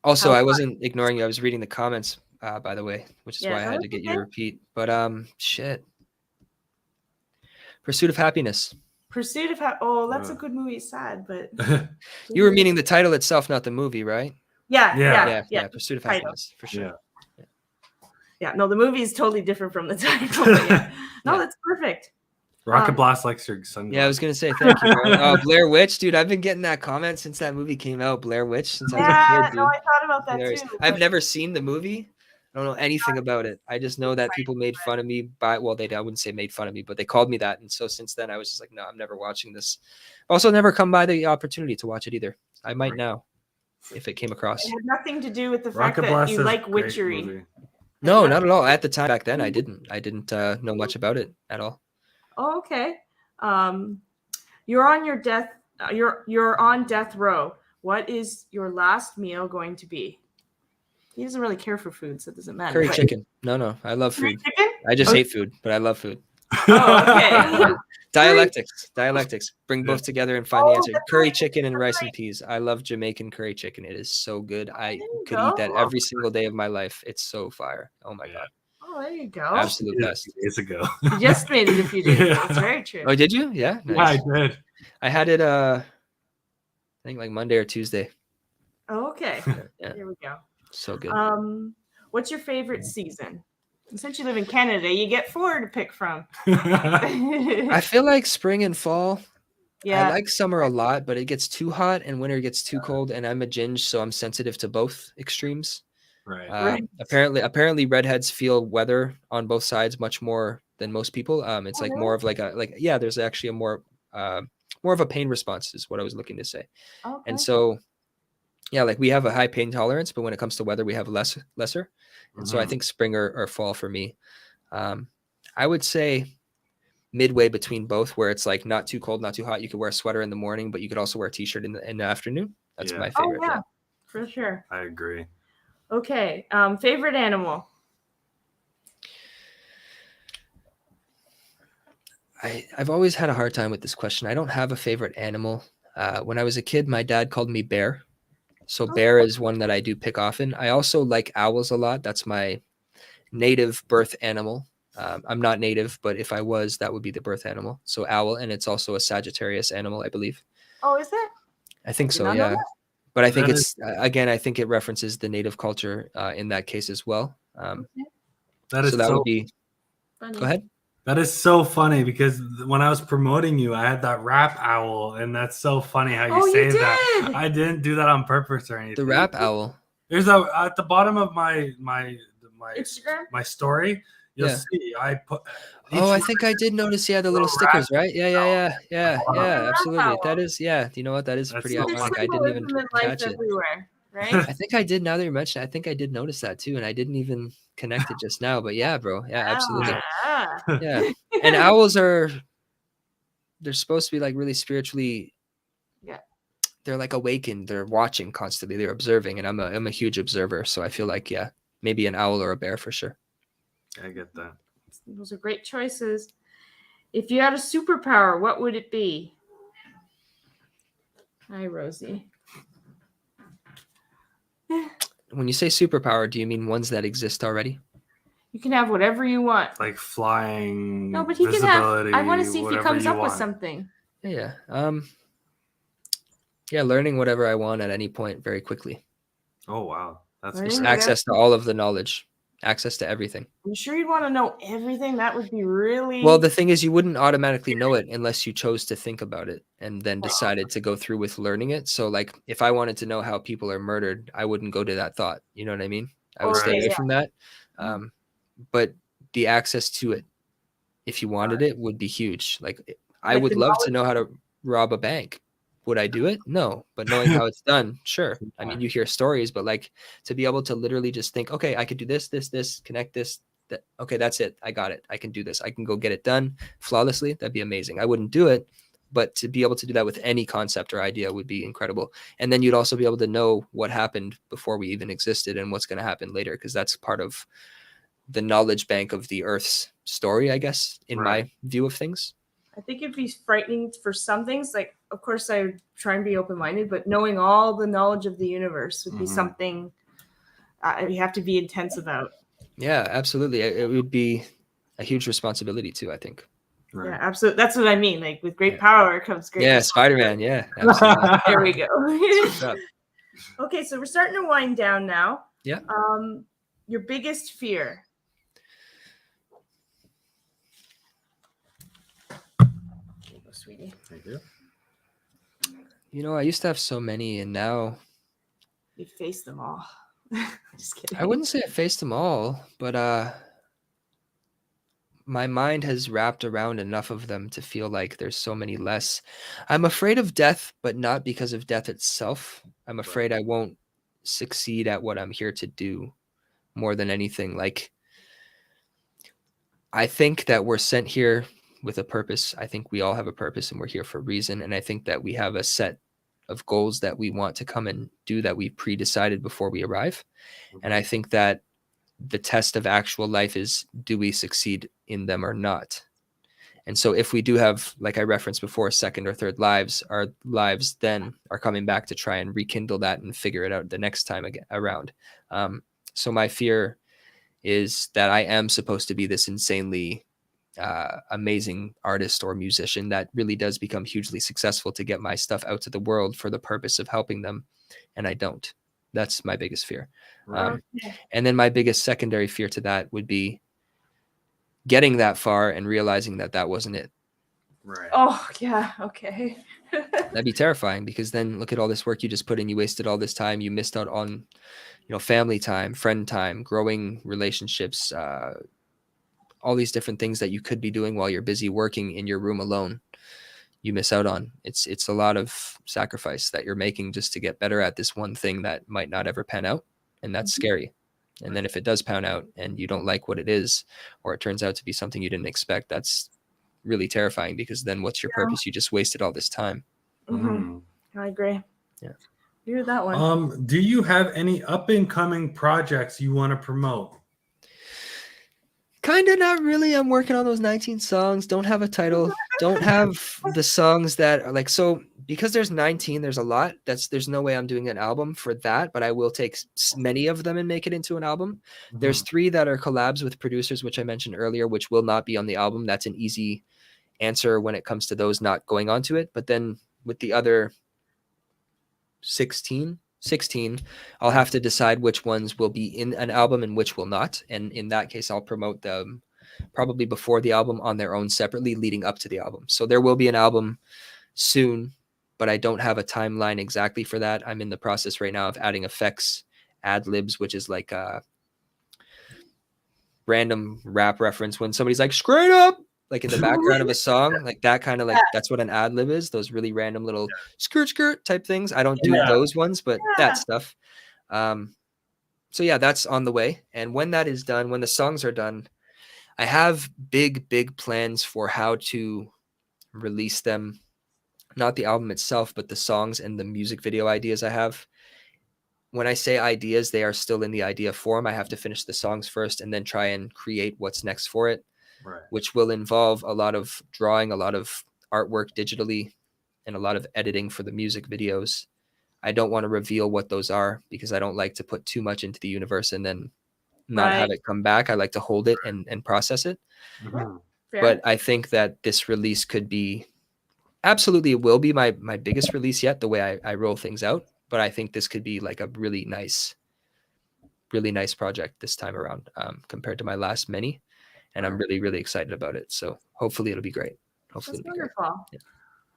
Also, How I fun. wasn't ignoring you. I was reading the comments, by the way, which is Yeah, why I no, had to that's get you okay. to repeat. But shit. Pursuit of Happiness. Pursuit of Oh, that's a good movie. It's sad, but You were meaning the title itself, not the movie, right? yeah. Pursuit of Title. Happiness, for sure. Yeah, no, the movie is totally different from the title. But yeah. No, Yeah. that's perfect. Rocket Blast likes your sunglasses. Yeah, I was gonna say thank you. Bro. Oh, Blair Witch, dude. I've been getting that comment since that movie came out. Blair Witch, since I was a kid, dude. No, I thought about that Hilarious. too. I've but- never seen the movie. I don't know anything about it. I just know that people made fun of me I wouldn't say made fun of me, but they called me that. And so since then I was just like, no, I'm never watching this. Also never come by the opportunity to watch it either. I might now if it came across. It had nothing to do with the Rocket fact that Blast you is a like great witchery. movie. No, not at all. At the time back then I didn't know much about it at all. Oh, okay. You're on your death. You're on death row. What is your last meal going to be? He doesn't really care for food, so it doesn't matter. Curry but- chicken. No, I love Curry food. chicken? I just Okay. hate food, but I love food. Oh, okay. Dialectics. Bring both together and find the Oh, answer. that's Curry right. chicken and That's rice right. and peas. I love Jamaican curry chicken. It is so good. I There you could eat that go. every single day of my life. It's so fire. Oh my god. Oh, there you go. Absolute Yeah, best. days ago. You just made it a few days ago. Yeah. It's very true. Oh, did you? Yeah. Yeah, Nice. I did. I had it I think like Monday or Tuesday. Oh, okay. Yeah. There we go. So good. What's your favorite season? And since you live in Canada, you get 4 to pick from. I feel like spring and fall. Yeah. I like summer a lot, but it gets too hot and winter gets too cold, and I'm a ginge, so I'm sensitive to both extremes. Right. Right. Apparently redheads feel weather on both sides much more than most people. It's Oh, like really? more of there's actually a more of a pain response is what I was looking to say. Okay. And so Yeah, like we have a high pain tolerance, but when it comes to weather, we have lesser. And so I Mhm. think spring or fall for me. I would say midway between both, where it's like not too cold, not too hot. You could wear a sweater in the morning, but you could also wear a t-shirt in the afternoon. That's Yeah. my Oh favorite. yeah, for sure. I agree. Okay. Favorite animal? I've always had a hard time with this question. I don't have a favorite animal. When I was a kid, my dad called me Bear. So Okay. bear is one that I do pick often. I also like owls a lot. That's my native birth animal. I'm not native, but if I was, that would be the birth animal. So owl, and it's also a Sagittarius animal, I believe. Oh, is it? I I think did so, not know yeah. that. But I think That is it's again, I think it references the native culture in that case as well. Okay. that So is that would so be. Funny. Go ahead. that is so funny because when I was promoting you, I had that rap owl, and that's so funny how you Oh, you say that. did. I didn't do that on purpose or anything. The rap owl. There's a at the bottom of my Instagram. my story. You'll Yeah. see I put Oh, each I think I did notice. Yeah, the little little rat stickers, right? Yeah, yeah, owl yeah, yeah, on yeah. it. The rap Absolutely. That owl. is. Yeah. You know what? That is That's pretty so There's ironic. funny. I didn't even symbolism in life catch it. everywhere, right? I think I did. Now that you mention it, I think I did notice that too, and I didn't even connect it just now. But yeah, bro. Yeah, absolutely. Ah. Yeah. And owls are. They're supposed to be like really spiritually. Yeah. They're like awakened. They're watching constantly. They're observing, and I'm a huge observer. So I feel like yeah, maybe an owl or a bear for sure. I get that. Those are great choices. If you had a superpower, what would it be? Hi, Rosie. When you say superpower, do you mean ones that exist already? You can have whatever you want. Like flying, No, but he can have. visibility. I want to see if he whatever comes you up with want. something. Yeah. Yeah, learning whatever I want at any point very quickly. Oh wow, that's Learning Just great. whatever- access to all of the knowledge, access to everything. I'm sure you'd want to know everything. That would be really. Well, the thing is, you wouldn't automatically know it unless you chose to think about it and then decided to go through with learning it. So, like, if I wanted to know how people are murdered, I wouldn't go to that thought. You know what I mean? I would stay Okay, away yeah. from that. But the access to it, if you wanted it, would be huge. Like, I Like would the love to know how to rob a bank. Would I do it? No. But knowing how it's done, sure. I mean, you hear stories, but like to be able to literally just think, okay, I could do this, connect this. That, okay, that's it. I got it. I can do this. I can go get it done flawlessly. That'd be amazing. I wouldn't do it, but to be able to do that with any concept or idea would be incredible. And then you'd also be able to know what happened before we even existed and what's going to happen later, because that's part of the knowledge bank of the Earth's story, I guess, in my view of things. I think it'd be frightening for some things. Like, of course, I would try and be open-minded, but knowing all the knowledge of the universe would be something you have to be intense about. Yeah, absolutely. It would be a huge responsibility too, I think. Right. Yeah, absolutely. That's what I mean. Like with great power comes great. Yeah, Spider-Man. Yeah, absolutely. There we go. What's up? Okay, so we're starting to wind down now. Yeah. Your biggest fear. Here you go, sweetie. Thank you. You know, I used to have so many, and now You faced them all. Just kidding. I wouldn't say I faced them all, but my mind has wrapped around enough of them to feel like there's so many less. I'm afraid of death, but not because of death itself. I'm afraid I won't succeed at what I'm here to do more than anything. Like, I think that we're sent here with a purpose. I think we all have a purpose and we're here for a reason. And I think that we have a set of goals that we want to come and do that we pre-decided before we arrive. And I think that the test of actual life is, do we succeed in them or not? And so if we do have, like I referenced before, second or third lives, our lives then are coming back to try and rekindle that and figure it out the next time again around. So my fear is that I am supposed to be this insanely amazing artist or musician that really does become hugely successful to get my stuff out to the world for the purpose of helping them. And I don't. That's my biggest fear. And then my biggest secondary fear to that would be getting that far and realizing that that wasn't it. Right. Oh, yeah. Okay. That'd be terrifying, because then look at all this work you just put in. You wasted all this time. You missed out on, family time, friend time, growing relationships, all these different things that you could be doing while you're busy working in your room alone. you miss out on. It's a lot of sacrifice that you're making just to get better at this one thing that might not ever pan out, and that's scary. And then if it does pan out and you don't like what it is, or it turns out to be something you didn't expect, that's really terrifying, because then what's your purpose? You just wasted all this time. I agree. Yeah. You're that one. Do you have any up and coming projects you want to promote? Kind of, not really. I'm working on those 19 songs. Don't have a title. Don't have the songs that are like, so because there's 19, there's a lot. There's no way I'm doing an album for that, but I will take many of them and make it into an album. There's 3 that are collabs with producers, which I mentioned earlier, which will not be on the album. That's an easy answer when it comes to those not going onto it. But then with the other 16, I'll have to decide which ones will be in an album and which will not. And in that case, I'll promote them probably before the album on their own separately leading up to the album. So there will be an album soon, but I don't have a timeline exactly for that. I'm in the process right now of adding effects, ad libs, which is like a random rap reference when somebody's like, straight up, like in the background of a song, like that kind of like, that's what an ad lib is. Those really random little skirt type things. I don't do those ones, but that stuff. So yeah, that's on the way. And when that is done, when the songs are done, I have big plans for how to release them. Not the album itself, but the songs and the music video ideas I have. When I say ideas, they are still in the idea form. I have to finish the songs first and then try and create what's next for it. Right. Which will involve a lot of drawing, a lot of artwork digitally, and a lot of editing for the music videos. I don't want to reveal what those are because I don't like to put too much into the universe and then not have it come back. I like to hold it and process it. But I think that this release could be, absolutely it will be my biggest release yet, the way I roll things out. But I think this could be like a really nice project this time around compared to my last many. And I'm really excited about it. So hopefully it'll be great. Hopefully That's wonderful. Yeah.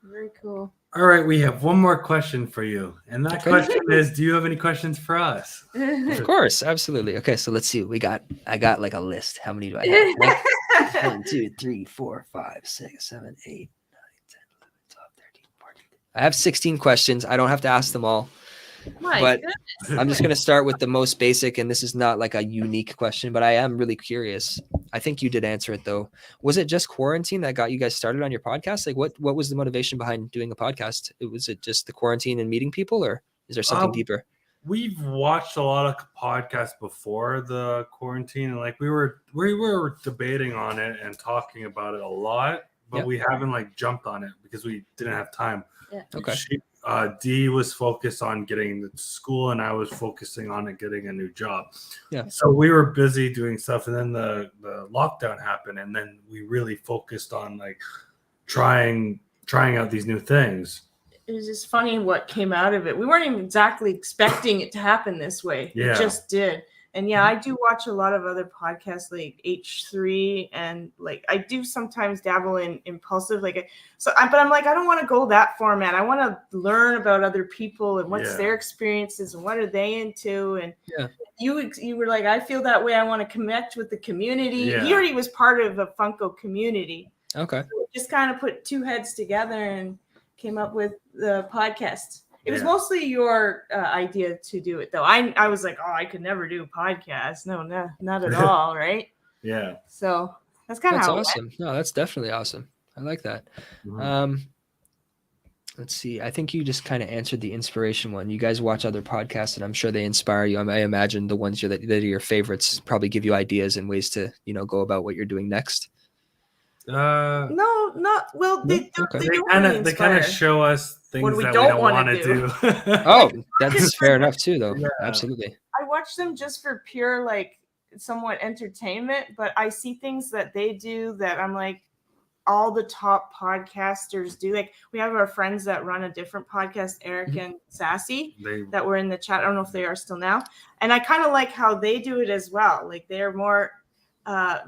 Very cool. All right, we have one more question for you. And that question is, do you have any questions for us? Of course, absolutely. Okay, so let's see. I got like a list. How many do I have? 1, 2, 3, 4, 5, 6, 7, 8, 9, 10, 11, 12, 13, 14. I have 16 questions. I don't have to ask them all. But I'm just going to start with the most basic, and this is not like a unique question, but I am really curious. I think you did answer it though. Was it just quarantine that got you guys started on your podcast? Like what was the motivation behind doing a podcast? Was it just the quarantine and meeting people, or is there something deeper? We've watched a lot of podcasts before the quarantine, and like we were debating on it and talking about it a lot, but we haven't like jumped on it because we didn't have time. Yeah. Okay. Dee was focused on getting to school, and I was focusing on getting a new job. Yeah. So we were busy doing stuff, and then the lockdown happened, and then we really focused on like trying out these new things. It was just funny what came out of it. We weren't even exactly expecting it to happen this way. Yeah. It just did. And yeah, I do watch a lot of other podcasts like H3, and like I do sometimes dabble in impulsive, but I'm like, I don't want to go that far, man. I want to learn about other people and what's their experiences and what are they into. And you were like, I feel that way. I want to connect with the community. Yeah. He already was part of a Funko community. Okay. So just kind of put two heads together and came up with the podcast. It was mostly your idea to do it, though. I was like, I could never do a podcast. No, not at all, right? Yeah. So that's kind of how awesome. It went. No, that's definitely awesome. I like that. Mm-hmm. Let's see. I think you just kind of answered the inspiration one. You guys watch other podcasts, and I'm sure they inspire you. I imagine the ones that are your favorites probably give you ideas and ways to, go about what you're doing next. No, not well. They kind of show us things we don't want to do. Oh, that's fair enough too, though. Yeah. Absolutely. I watch them just for pure, like, somewhat entertainment, but I see things that they do that I'm like, all the top podcasters do. Like, we have our friends that run a different podcast, Eric and Sassy, that were in the chat. I don't know if they are still now. And I kind of like how they do it as well. Like, they're more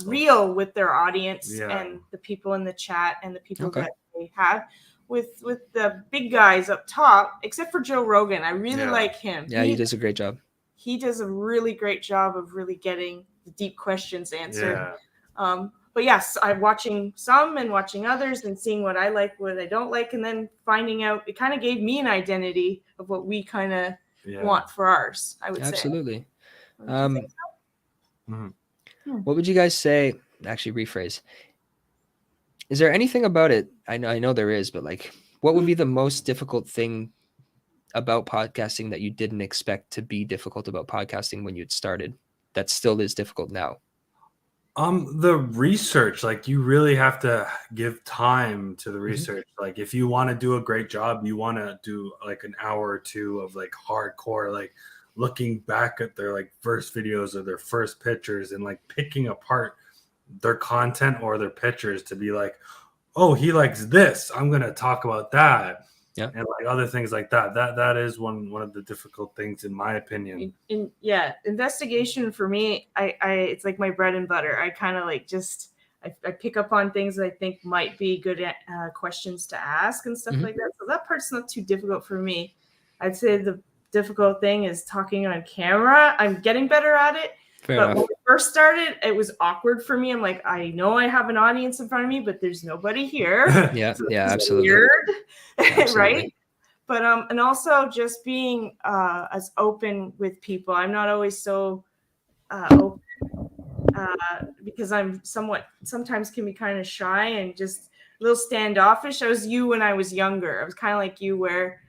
real with their audience and the people in the chat and the people that they have. With the big guys up top, except for Joe Rogan. I really like him. Yeah, he does a great job. He does a really great job of really getting the deep questions answered. Yeah. but yes, I'm watching some and watching others and seeing what I like, what I don't like, and then finding out. It kind of gave me an identity of what we kind of want for ours, I would say. Absolutely. Would you think so? What would you guys say? Actually, rephrase. Is there anything about it? I know there is, but like, what would be the most difficult thing about podcasting that you didn't expect to be difficult about podcasting when you'd started that still is difficult now? The research, like you really have to give time to the research. Like if you want to do a great job, you want to do like an hour or two of like hardcore, like looking back at their like first videos or their first pictures and like picking apart their content or their pictures to be like, oh, he likes this, I'm gonna talk about that. Yeah. And like other things like that. That is one of the difficult things in my opinion. Investigation for me, I it's like my bread and butter. I kind of like just I pick up on things that I think might be good questions to ask and stuff like that. So that part's not too difficult for me. I'd say the difficult thing is talking on camera. I'm getting better at it. But when we first started, it was awkward for me. I'm like, I know I have an audience in front of me, but there's nobody here. So absolutely. Weird, absolutely. right? But and also just being as open with people. I'm not always so open because I'm sometimes can be kind of shy and just a little standoffish. I was you when I was younger. I was kind of like you where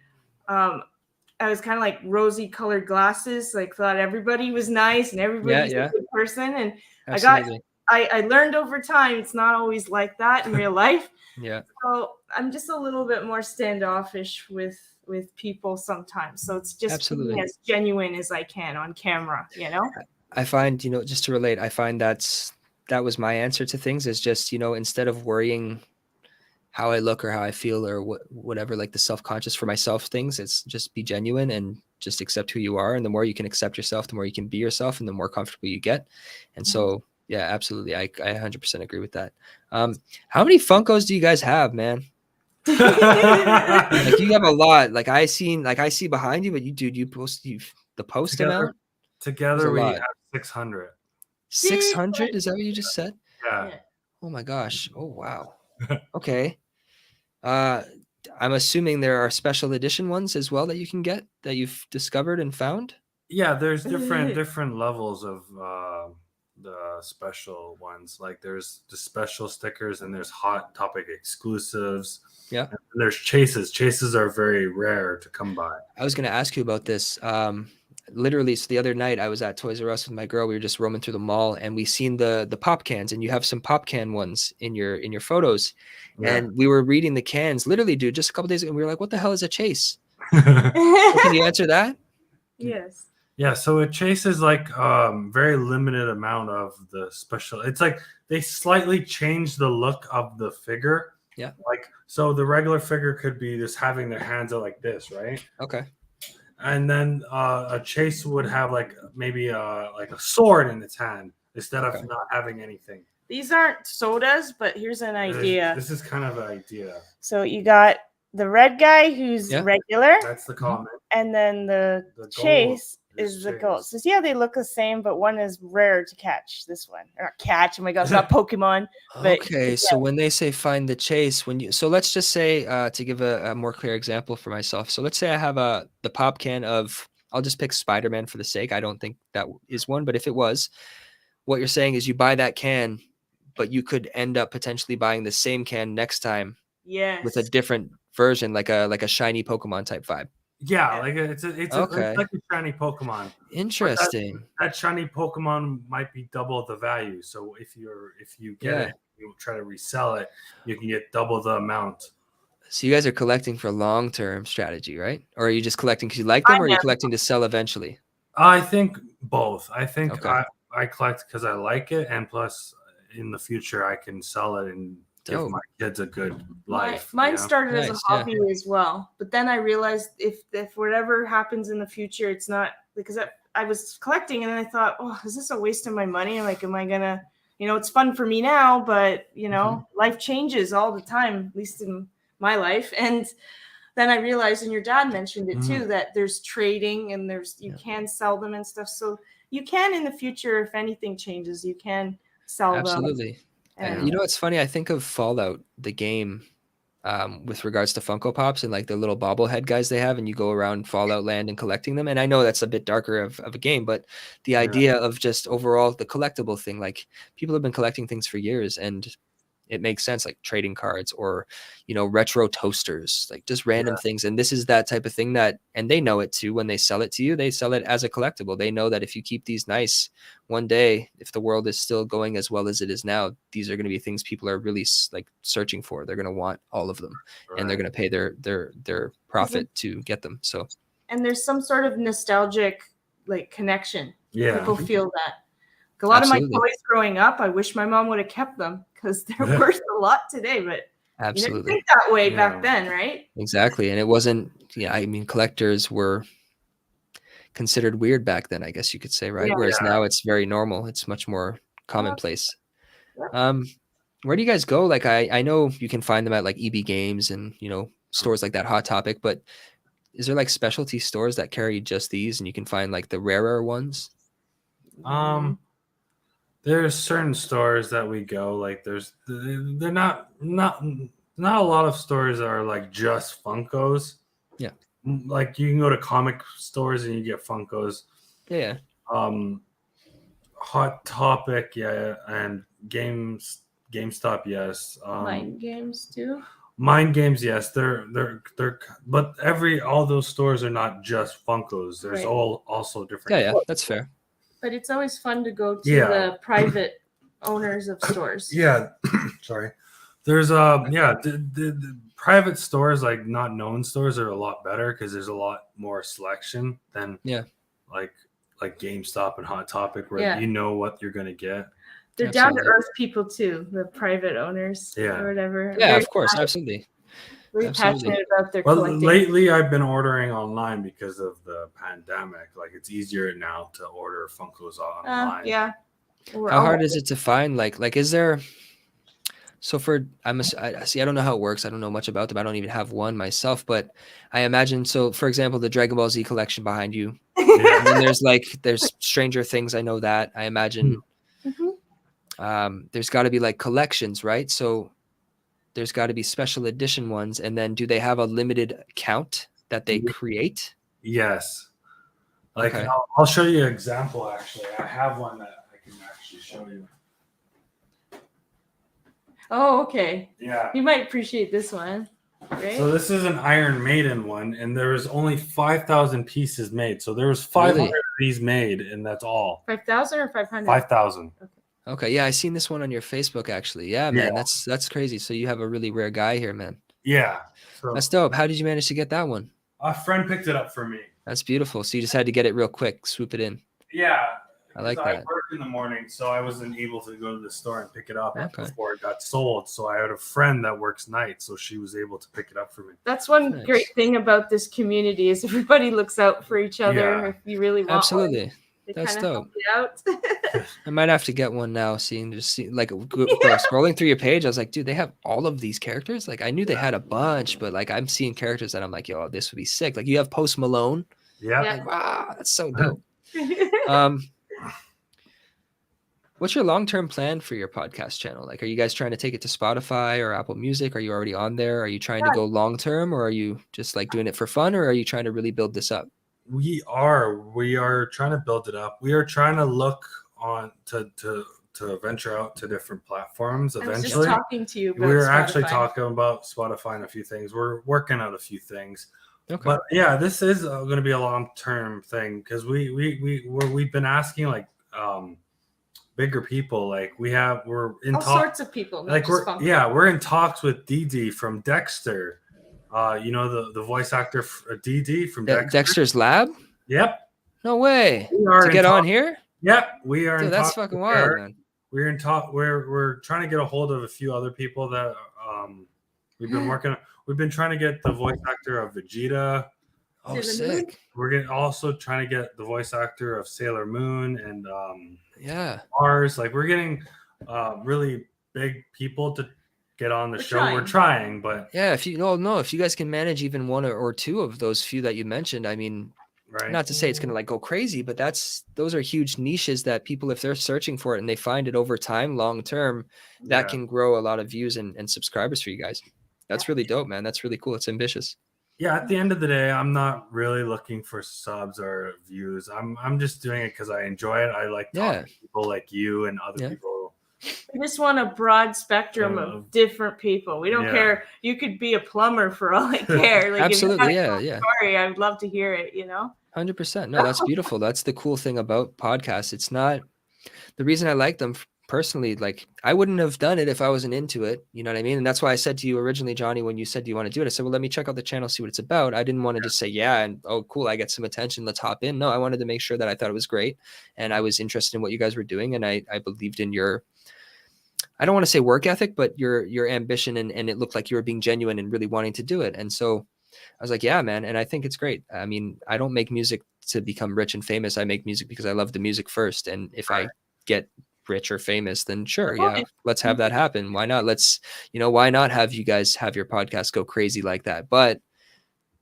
I was kind of like rosy colored glasses, like thought everybody was nice and everybody's a good person. And absolutely. I learned over time, it's not always like that in real life. So I'm just a little bit more standoffish with people sometimes. So it's just being as genuine as I can on camera, you know? I find, just to relate, I find that was my answer to things is just, instead of worrying how I look or how I feel or whatever, like the self-conscious for myself things, it's just be genuine and just accept who you are. And the more you can accept yourself, the more you can be yourself and the more comfortable you get. And so, yeah, absolutely. I 100% agree with that. How many Funkos do you guys have, man? Like you have a lot. Like I see behind you, but you post the post amount? Together we have 600. 600? Is that what you just said? Yeah. Oh my gosh. Oh, wow. Okay. I'm assuming there are special edition ones as well that you can get that you've discovered and found. Yeah, there's different levels of the special ones. Like there's the special stickers and there's hot topic exclusives. Yeah. And there's chases. Chases are very rare to come by. I was going to ask you about this. Literally, so the other night I was at Toys R Us with my girl. We were just roaming through the mall and we seen the pop cans, and you have some pop can ones in your photos. Yeah. And we were reading the cans, literally, dude, just a couple days ago. And we were like, what the hell is a chase? So can you answer that? Yes. Yeah, so a chase is like very limited amount of the special. It's like they slightly change the look of the figure. Yeah. Like so the regular figure could be just having their hands out like this, right? Okay. And then a chase would have like maybe like a sword in its hand instead of not having anything. These aren't sodas, but here's an idea. This is kind of an idea. So you got the red guy who's regular. That's the comment. And then the chase is the gold. So yeah, they look the same, but one is rare to catch. This one, or not catch. Oh my god, it's not Pokemon. But okay, so when they say find the chase, so let's just say to give a more clear example for myself. So let's say I have the pop can of, I'll just pick Spider-Man for the sake. I don't think that is one, but if it was, what you're saying is you buy that can, but you could end up potentially buying the same can next time. Yes. With a different version, like a shiny Pokemon type vibe. Yeah, like it's like a shiny Pokemon. Interesting. That shiny Pokemon might be double the value. So if you get it, you try to resell it, you can get double the amount. So you guys are collecting for long-term strategy, right? Or are you just collecting because you like them, or are you collecting to sell eventually? I think both. I think I collect because I like it, and plus in the future I can sell it and give my kids a good life. Mine started as a hobby as well, but then I realized if whatever happens in the future, it's not because I was collecting and then I thought, oh, is this a waste of my money? I'm like, am I gonna, it's fun for me now, but life changes all the time, at least in my life. And then I realized, and your dad mentioned it too, that there's trading and you can sell them and stuff. So you can in the future, if anything changes, you can sell them. Absolutely. And You know what's funny? I think of Fallout, the game, with regards to Funko Pops and like the little bobblehead guys they have, and you go around Fallout Land and collecting them. And I know that's a bit darker of a game, but the idea of just overall the collectible thing, like people have been collecting things for years, and it makes sense, like trading cards or, you know, retro toasters, like just random things. And this is that type of thing that, and they know it too, when they sell it to you, they sell it as a collectible. They know that if you keep these nice, one day, if the world is still going as well as it is now, these are going to be things people are really like searching for. They're going to want all of them, and they're going to pay their profit to get them. So, and there's some sort of nostalgic like connection. Yeah. People feel that. A lot Absolutely. of my toys growing up, I wish my mom would have kept them because they're worth a lot today. But you didn't think that way back then, right? Exactly. And it wasn't, yeah, I mean, collectors were considered weird back then, I guess you could say, right? Yeah. Whereas now it's very normal. It's much more commonplace. Where do you guys go? Like, I know you can find them at like EB Games and, you know, stores like that, Hot Topic, but is there like specialty stores that carry just these and you can find like the rarer ones? There's certain stores that we go, like they're not a lot of stores that are like just Funkos. Yeah. Like you can go to comic stores and you get Funkos. Yeah. Hot Topic, yeah, and GameStop, yes. Mind games too. Mind Games, yes. They're but all those stores are not just Funkos. There's also different. Yeah, that's fair. But it's always fun to go to the private owners of stores. Yeah, sorry. There's the private stores, like not known stores, are a lot better because there's a lot more selection than like GameStop and Hot Topic, where you know what you're gonna get. They're down to earth people too, the private owners or whatever. Yeah, of course, absolutely. Very passionate about their collecting. Lately I've been ordering online because of the pandemic. Like it's easier now to order Funkos online. How hard is it to find like is there, so I don't know how it works. I don't know much about them. I don't even have one myself, but I imagine, so for example, the Dragon Ball Z collection behind you. And then there's Stranger Things, I know that. I imagine there's got to be like collections, right? So there's got to be special edition ones, and then do they have a limited count that they create? Yes. Like I'll show you an example. Actually, I have one that I can actually show you. Oh, okay. Yeah. You might appreciate this one. Right? So this is an Iron Maiden one, and there was only 5,000 pieces made. So there was 500 of these made, and that's all. 5,000 or 500? 5,000. Okay, yeah, I seen this one on your Facebook actually. Yeah, man, that's crazy. So you have a really rare guy here, man. Yeah, so that's dope. How did you manage to get that one? A friend picked it up for me. That's beautiful. So you just had to get it real quick, swoop it in. Yeah, I like that. I worked in the morning, so I wasn't able to go to the store and pick it up before it got sold. So I had a friend that works nights, so she was able to pick it up for me. That's one great thing about this community is everybody looks out for each other. If you really want absolutely. One. That's dope. Out. I might have to get one now. Like scrolling through your page, I was like, dude, they have all of these characters. Like I knew they had a bunch, but like I'm seeing characters that I'm like, yo, this would be sick. Like you have Post Malone. Yeah. Like, wow, that's so dope. What's your long-term plan for your podcast channel? Like, are you guys trying to take it to Spotify or Apple Music? Are you already on there? Are you trying to go long-term, or are you just like doing it for fun, or are you trying to really build this up? We are trying to build it up. We are trying to look on to venture out to different platforms eventually. I was just talking to you about We're actually talking about Spotify and a few things. We're working out a few things. Okay. But yeah, this is going to be a long-term thing because we've been asking like bigger people. Like we're in all sorts of people. Like we're in talks with Dee from Dexter. You know the voice actor Dee from Dexter. Dexter's Lab? Yep. No way. To get on here? Yep. We are. Dude, that's fucking wild, man. We're in talk. We're trying to get a hold of a few other people that we've been working. We've been trying to get the voice actor of Vegeta. Oh, sick. We're also trying to get the voice actor of Sailor Moon and Mars. Like we're getting really big people to get on the show. We're trying, but if you guys can manage even one or two of those few that you mentioned, I mean, Right. Not to say it's going to like go crazy, but those are huge niches that people, if they're searching for it and they find it over time, long term, that can grow a lot of views and subscribers for you guys. That's really dope, man. That's really cool. It's ambitious. Yeah, at the end of the day, I'm not really looking for subs or views. I'm just doing it because I enjoy it. I like talking to people like you and other people. We just want a broad spectrum of different people. We don't care. You could be a plumber for all I care. Like, absolutely, if you have a story, I would love to hear it. 100%. No, that's beautiful. That's the cool thing about podcasts. It's not the reason I like them personally. Like, I wouldn't have done it if I wasn't into it. You know what I mean? And that's why I said to you originally, Johnny, when you said, do you want to do it? I said, well, let me check out the channel, see what it's about. I didn't want to just say, and oh, cool, I get some attention, let's hop in. No, I wanted to make sure that I thought it was great. And I was interested in what you guys were doing. And I believed in your, I don't want to say work ethic, but your ambition. And it looked like you were being genuine and really wanting to do it. And so I was like, yeah, man. And I think it's great. I mean, I don't make music to become rich and famous. I make music because I love the music first. And if I get rich or famous, then sure. Yeah. Let's have that happen. Why not? Why not have you guys have your podcast go crazy like that? But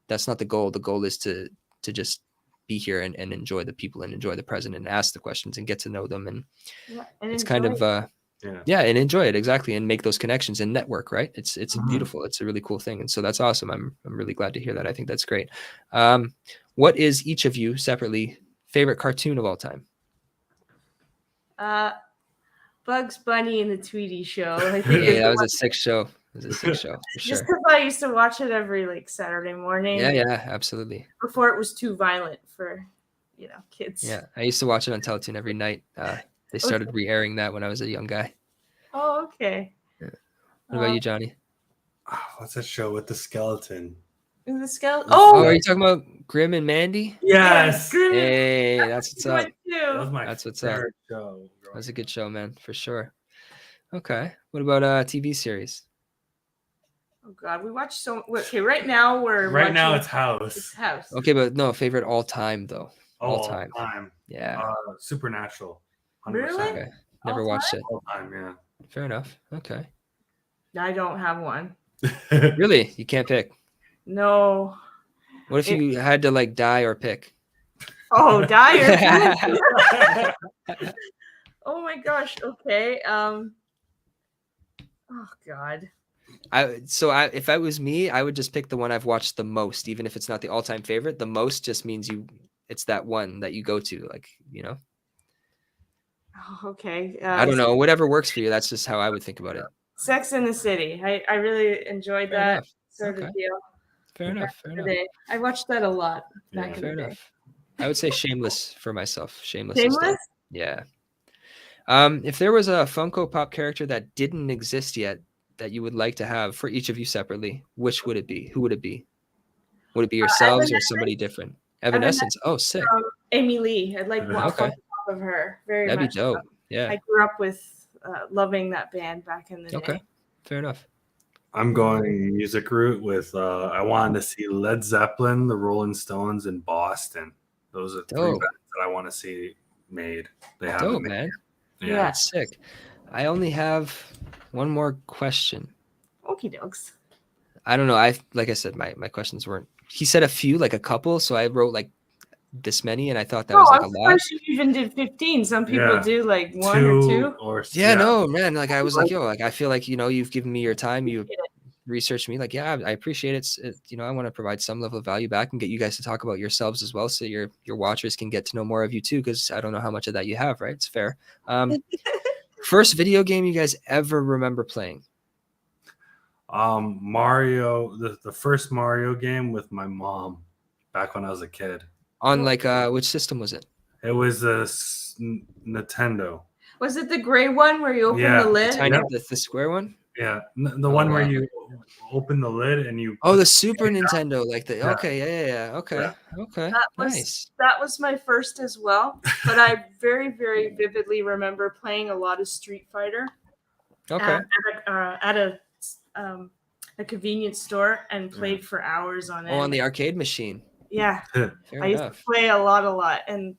that's not the goal. The goal is to just be here and enjoy the people and enjoy the present and ask the questions and get to know them. And it's kind of, and enjoy it. Exactly. And make those connections and network, right? It's beautiful. It's a really cool thing. And so that's awesome. I'm really glad to hear that. I think that's great. What is each of you separately favorite cartoon of all time? Bugs Bunny and the Tweety Show. I think that was a sick show. It was a sick show. For just because I used to watch it every Saturday morning. Yeah, absolutely. Before it was too violent for, kids. Yeah, I used to watch it on Teletoon every night. They started re-airing that when I was a young guy. Oh, okay. Yeah. What about you, Johnny? What's that show with the skeleton? The skeleton. Oh, are you talking about Grim and Mandy? Yes. Hey, that's what's up. That was my that's what's favorite up. show. That was a good show, man, for sure. Okay. What about TV series? Oh God, we watch so. Okay, right now it's House. It's House. Okay, but no, favorite all time though. All time. Yeah. Supernatural. 100%. Really? Okay. Never watched it. All time, yeah. Fair enough. Okay. I don't have one. Really? You can't pick? No. What if you had to die or pick? Oh, die or pick? Oh my gosh. Okay. Oh God. If I was me, I would just pick the one I've watched the most, even if it's not the all-time favorite. The most just means it's that one that you go to, Oh, okay. I don't know. Whatever works for you. That's just how I would think about it. Sex in the City. I really enjoyed that sort of deal. Fair enough. I watched that a lot back in the day. Enough. I would say Shameless for myself. Shameless? Yeah. If there was a Funko Pop character that didn't exist yet that you would like to have for each of you separately, which would it be? Who would it be? Would it be yourselves or somebody different? Evanescence. Oh, sick. Amy Lee. I'd like one Funko Pop of her. Very much. That'd be dope. Yeah. I grew up with loving that band back in the day. Okay. Fair enough. I'm going music route with I wanted to see Led Zeppelin, the Rolling Stones, in Boston. Those are three bands that I want to see made. They have dope, man. Yeah, that's sick. I only have one more question. Okie dokes. I don't know. Like I said, my questions weren't. He said a few, a couple, so I wrote this many, and I thought that was a lot. You even did 15. Some people do one or two. No, man. I was I feel like you've given me your time. You researched me. I appreciate it. I want to provide some level of value back and get you guys to talk about yourselves as well, so your watchers can get to know more of you too. Because I don't know how much of that you have. Right? It's fair. First video game you guys ever remember playing? Mario, the first Mario game with my mom back when I was a kid. On which system was it? It was a Nintendo. Was it the gray one where you open the lid? The square one? Yeah, the one where you open the lid and you. Oh, the Super Nintendo, Okay, yeah. Okay. Nice. That was my first as well, but I very, very vividly remember playing a lot of Street Fighter. Okay. At a convenience store and played for hours on it. Oh, on the arcade machine. Yeah. I used to play a lot. And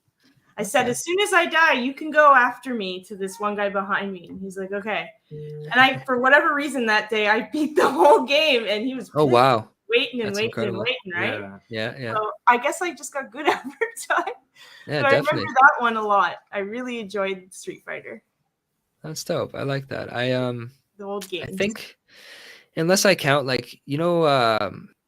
I said, as soon as I die, you can go after me to this one guy behind me. And he's like, okay. And for whatever reason that day, I beat the whole game. And he was wow. waiting and That's waiting incredible. and waiting, right? Yeah. So I guess I just got good over time. Yeah, But I definitely. remember that one a lot. I really enjoyed Street Fighter, That's dope. I like that. the old I games. think unless I count like,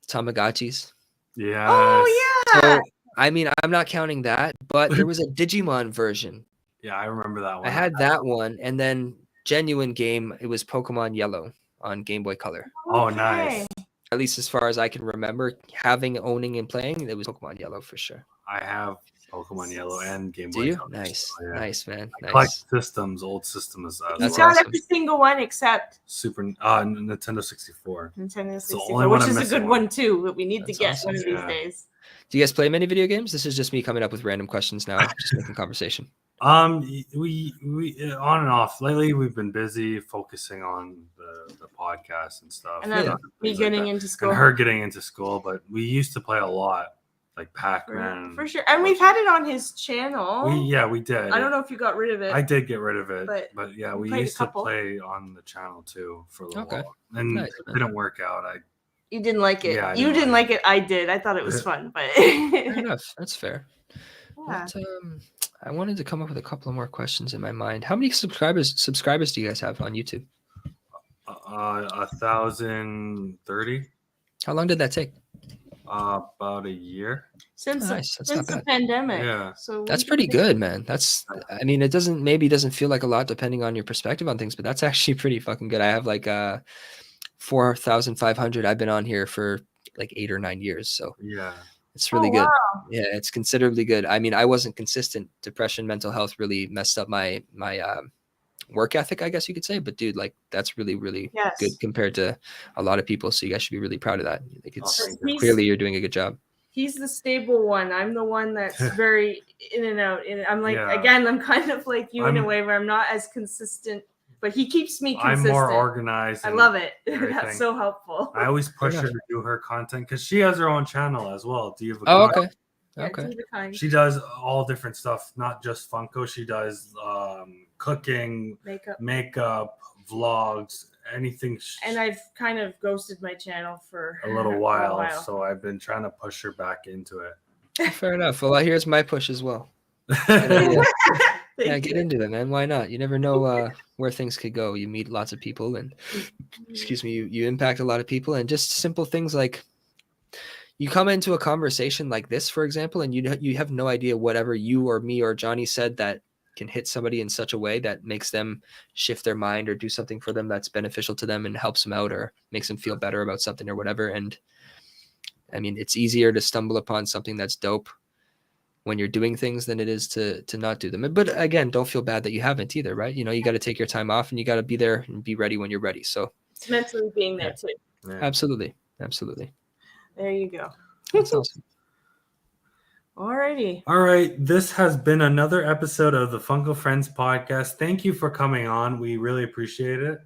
Tamagotchis. Yes. Oh yeah. So, I mean, I'm not counting that, but there was a Digimon version. Yeah, I remember that one. I had that one, and then genuine game, it was Pokemon Yellow on Game Boy Color. Oh, Okay. nice. At least as far as I can remember, owning, and playing, it was Pokemon Yellow for sure. I have Pokemon Yellow and Game Do Boy you? Color. Nice, So, yeah. nice, man. I collect Nice. systems, old systems. He's That's got awesome. every single one except Nintendo 64. Nintendo It's the 64, only one which I'm is a missing good one. one too. That we need That's to get awesome. one of these Yeah. days. Do you guys play many video games? This is just me coming up with random questions now, just making conversation. We on and off. Lately, we've been busy focusing on the podcast and stuff. And then Yeah. me things like getting that. into school. And her getting into school, but we used to play a lot, like Pac-Man. For sure. And we've had it on his channel. We did. I don't know if you got rid of it. I did get rid of it, But yeah, we we played a used to couple. play on the channel too for a little Okay. while, and Nice, it man. didn't work out. You didn't like it. Yeah, I You didn't didn't like like it. I did. I thought it was fun, but Fair enough. That's fair. yeah. But, I wanted to come up with a couple of more questions in my mind. How many subscribers do you guys have on YouTube? 1,030. How long did that take? About a year. Since Nice. That's since not the bad. pandemic. Yeah. So That's pretty good, man. I mean, it doesn't feel like a lot depending on your perspective on things, but that's actually pretty fucking good. I have like 4,500. I've been on here for like 8 or 9 years, so Yeah. it's really Oh, good. wow. Yeah, it's considerably good. I mean, I wasn't consistent. Depression, mental health really messed up my work ethic, I guess you could say. But dude, like that's really, really Yes. good compared to a lot of people. So you guys should be really proud of that. Like it's thank you. clearly you're doing a good job. He's the stable one. I'm the one that's very in and out. And I'm like, Yeah. again, I'm kind of like you in a I'm- way where I'm not as consistent, but he keeps me I'm consistent. more organized. I and love it. everything. That's so helpful. I always push Fair her enough. to do her content because she has her own channel as well. Do you have a Oh, content? okay. Yeah, Okay. do the kind. She does all different stuff, not just Funko. She does cooking, makeup, vlogs, anything. And I've kind of ghosted my channel for a little while, so I've been trying to push her back into it. Fair enough. Well, here's my push as well. Yeah, get into it, man. Why not? You never know where things could go. You meet lots of people, and you impact a lot of people, and just simple things like you come into a conversation like this, for example, and you have no idea whatever you or me or Johnny said that can hit somebody in such a way that makes them shift their mind or do something for them that's beneficial to them and helps them out or makes them feel better about something or whatever. And I mean, it's easier to stumble upon something that's dope when you're doing things than it is to not do them. But again, don't feel bad that you haven't either, right? You know, you got to take your time off and you got to be there and be ready when you're ready. So it's mentally being there too. Yeah. Absolutely. There you go. That's awesome. Alrighty. All right. This has been another episode of the Funko Friends podcast. Thank you for coming on. We really appreciate it.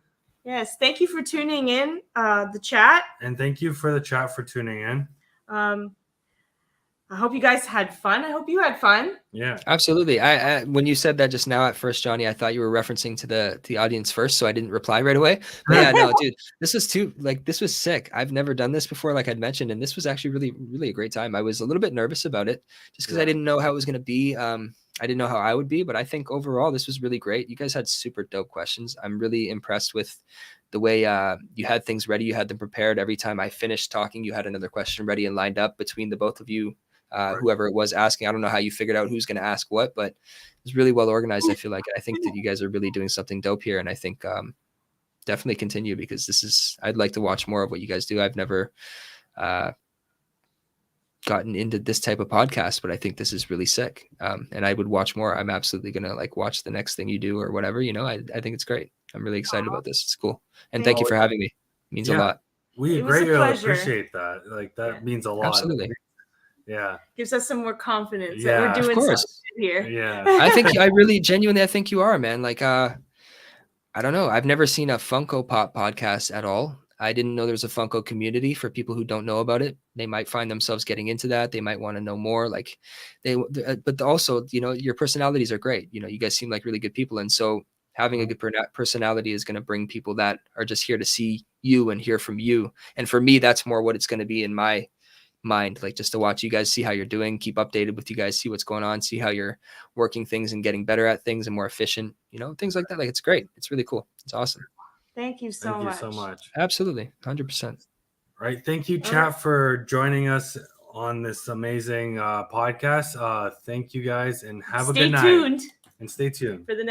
Yes. Thank you for tuning in the chat. And thank you for the chat for tuning in. I hope you guys had fun. I hope you had fun. Yeah. Absolutely. I when you said that just now at first, Johnny, I thought you were referencing to the audience first, so I didn't reply right away. But yeah, no, dude, this was sick. I've never done this before, like I'd mentioned, and this was actually really, really a great time. I was a little bit nervous about it just because I didn't know how it was going to be. I didn't know how I would be, but I think overall this was really great. You guys had super dope questions. I'm really impressed with the way you had things ready. You had them prepared. Every time I finished talking, you had another question ready and lined up between the both of you. Whoever it was asking, I don't know how you figured out who's going to ask what, but it was really well organized. I feel like I think that you guys are really doing something dope here, and I think definitely continue because I'd like to watch more of what you guys do. I've never gotten into this type of podcast, but I think this is really sick, and I would watch more. I'm absolutely gonna watch the next thing you do or whatever. You know, I think it's great. I'm really excited about this. It's cool, and thank you for having me. It means a lot. We It was a greatly pleasure. appreciate that. Like that means a lot. Absolutely. Yeah. Gives us some more confidence Yeah, that we're of doing course. something here. Yeah. I think I really genuinely, I think you are, man. Like, I don't know. I've never seen a Funko Pop podcast at all. I didn't know there's a Funko community for people who don't know about it. They might find themselves getting into that. They might want to know more. Like but also, you know, your personalities are great. You know, you guys seem like really good people. And so having a good personality is going to bring people that are just here to see you and hear from you. And for me, that's more what it's going to be in my mind, like just to watch you guys, see how you're doing, keep updated with you guys, see what's going on, see how you're working things and getting better at things and more efficient, things like that. Like, it's great. It's really cool. It's awesome. Thank you so Thank much. you so much. Absolutely. 100%. Right. Thank you, All chat, right. for joining us on this amazing podcast. Thank you guys, and have a Stay good night. tuned And stay tuned. for the next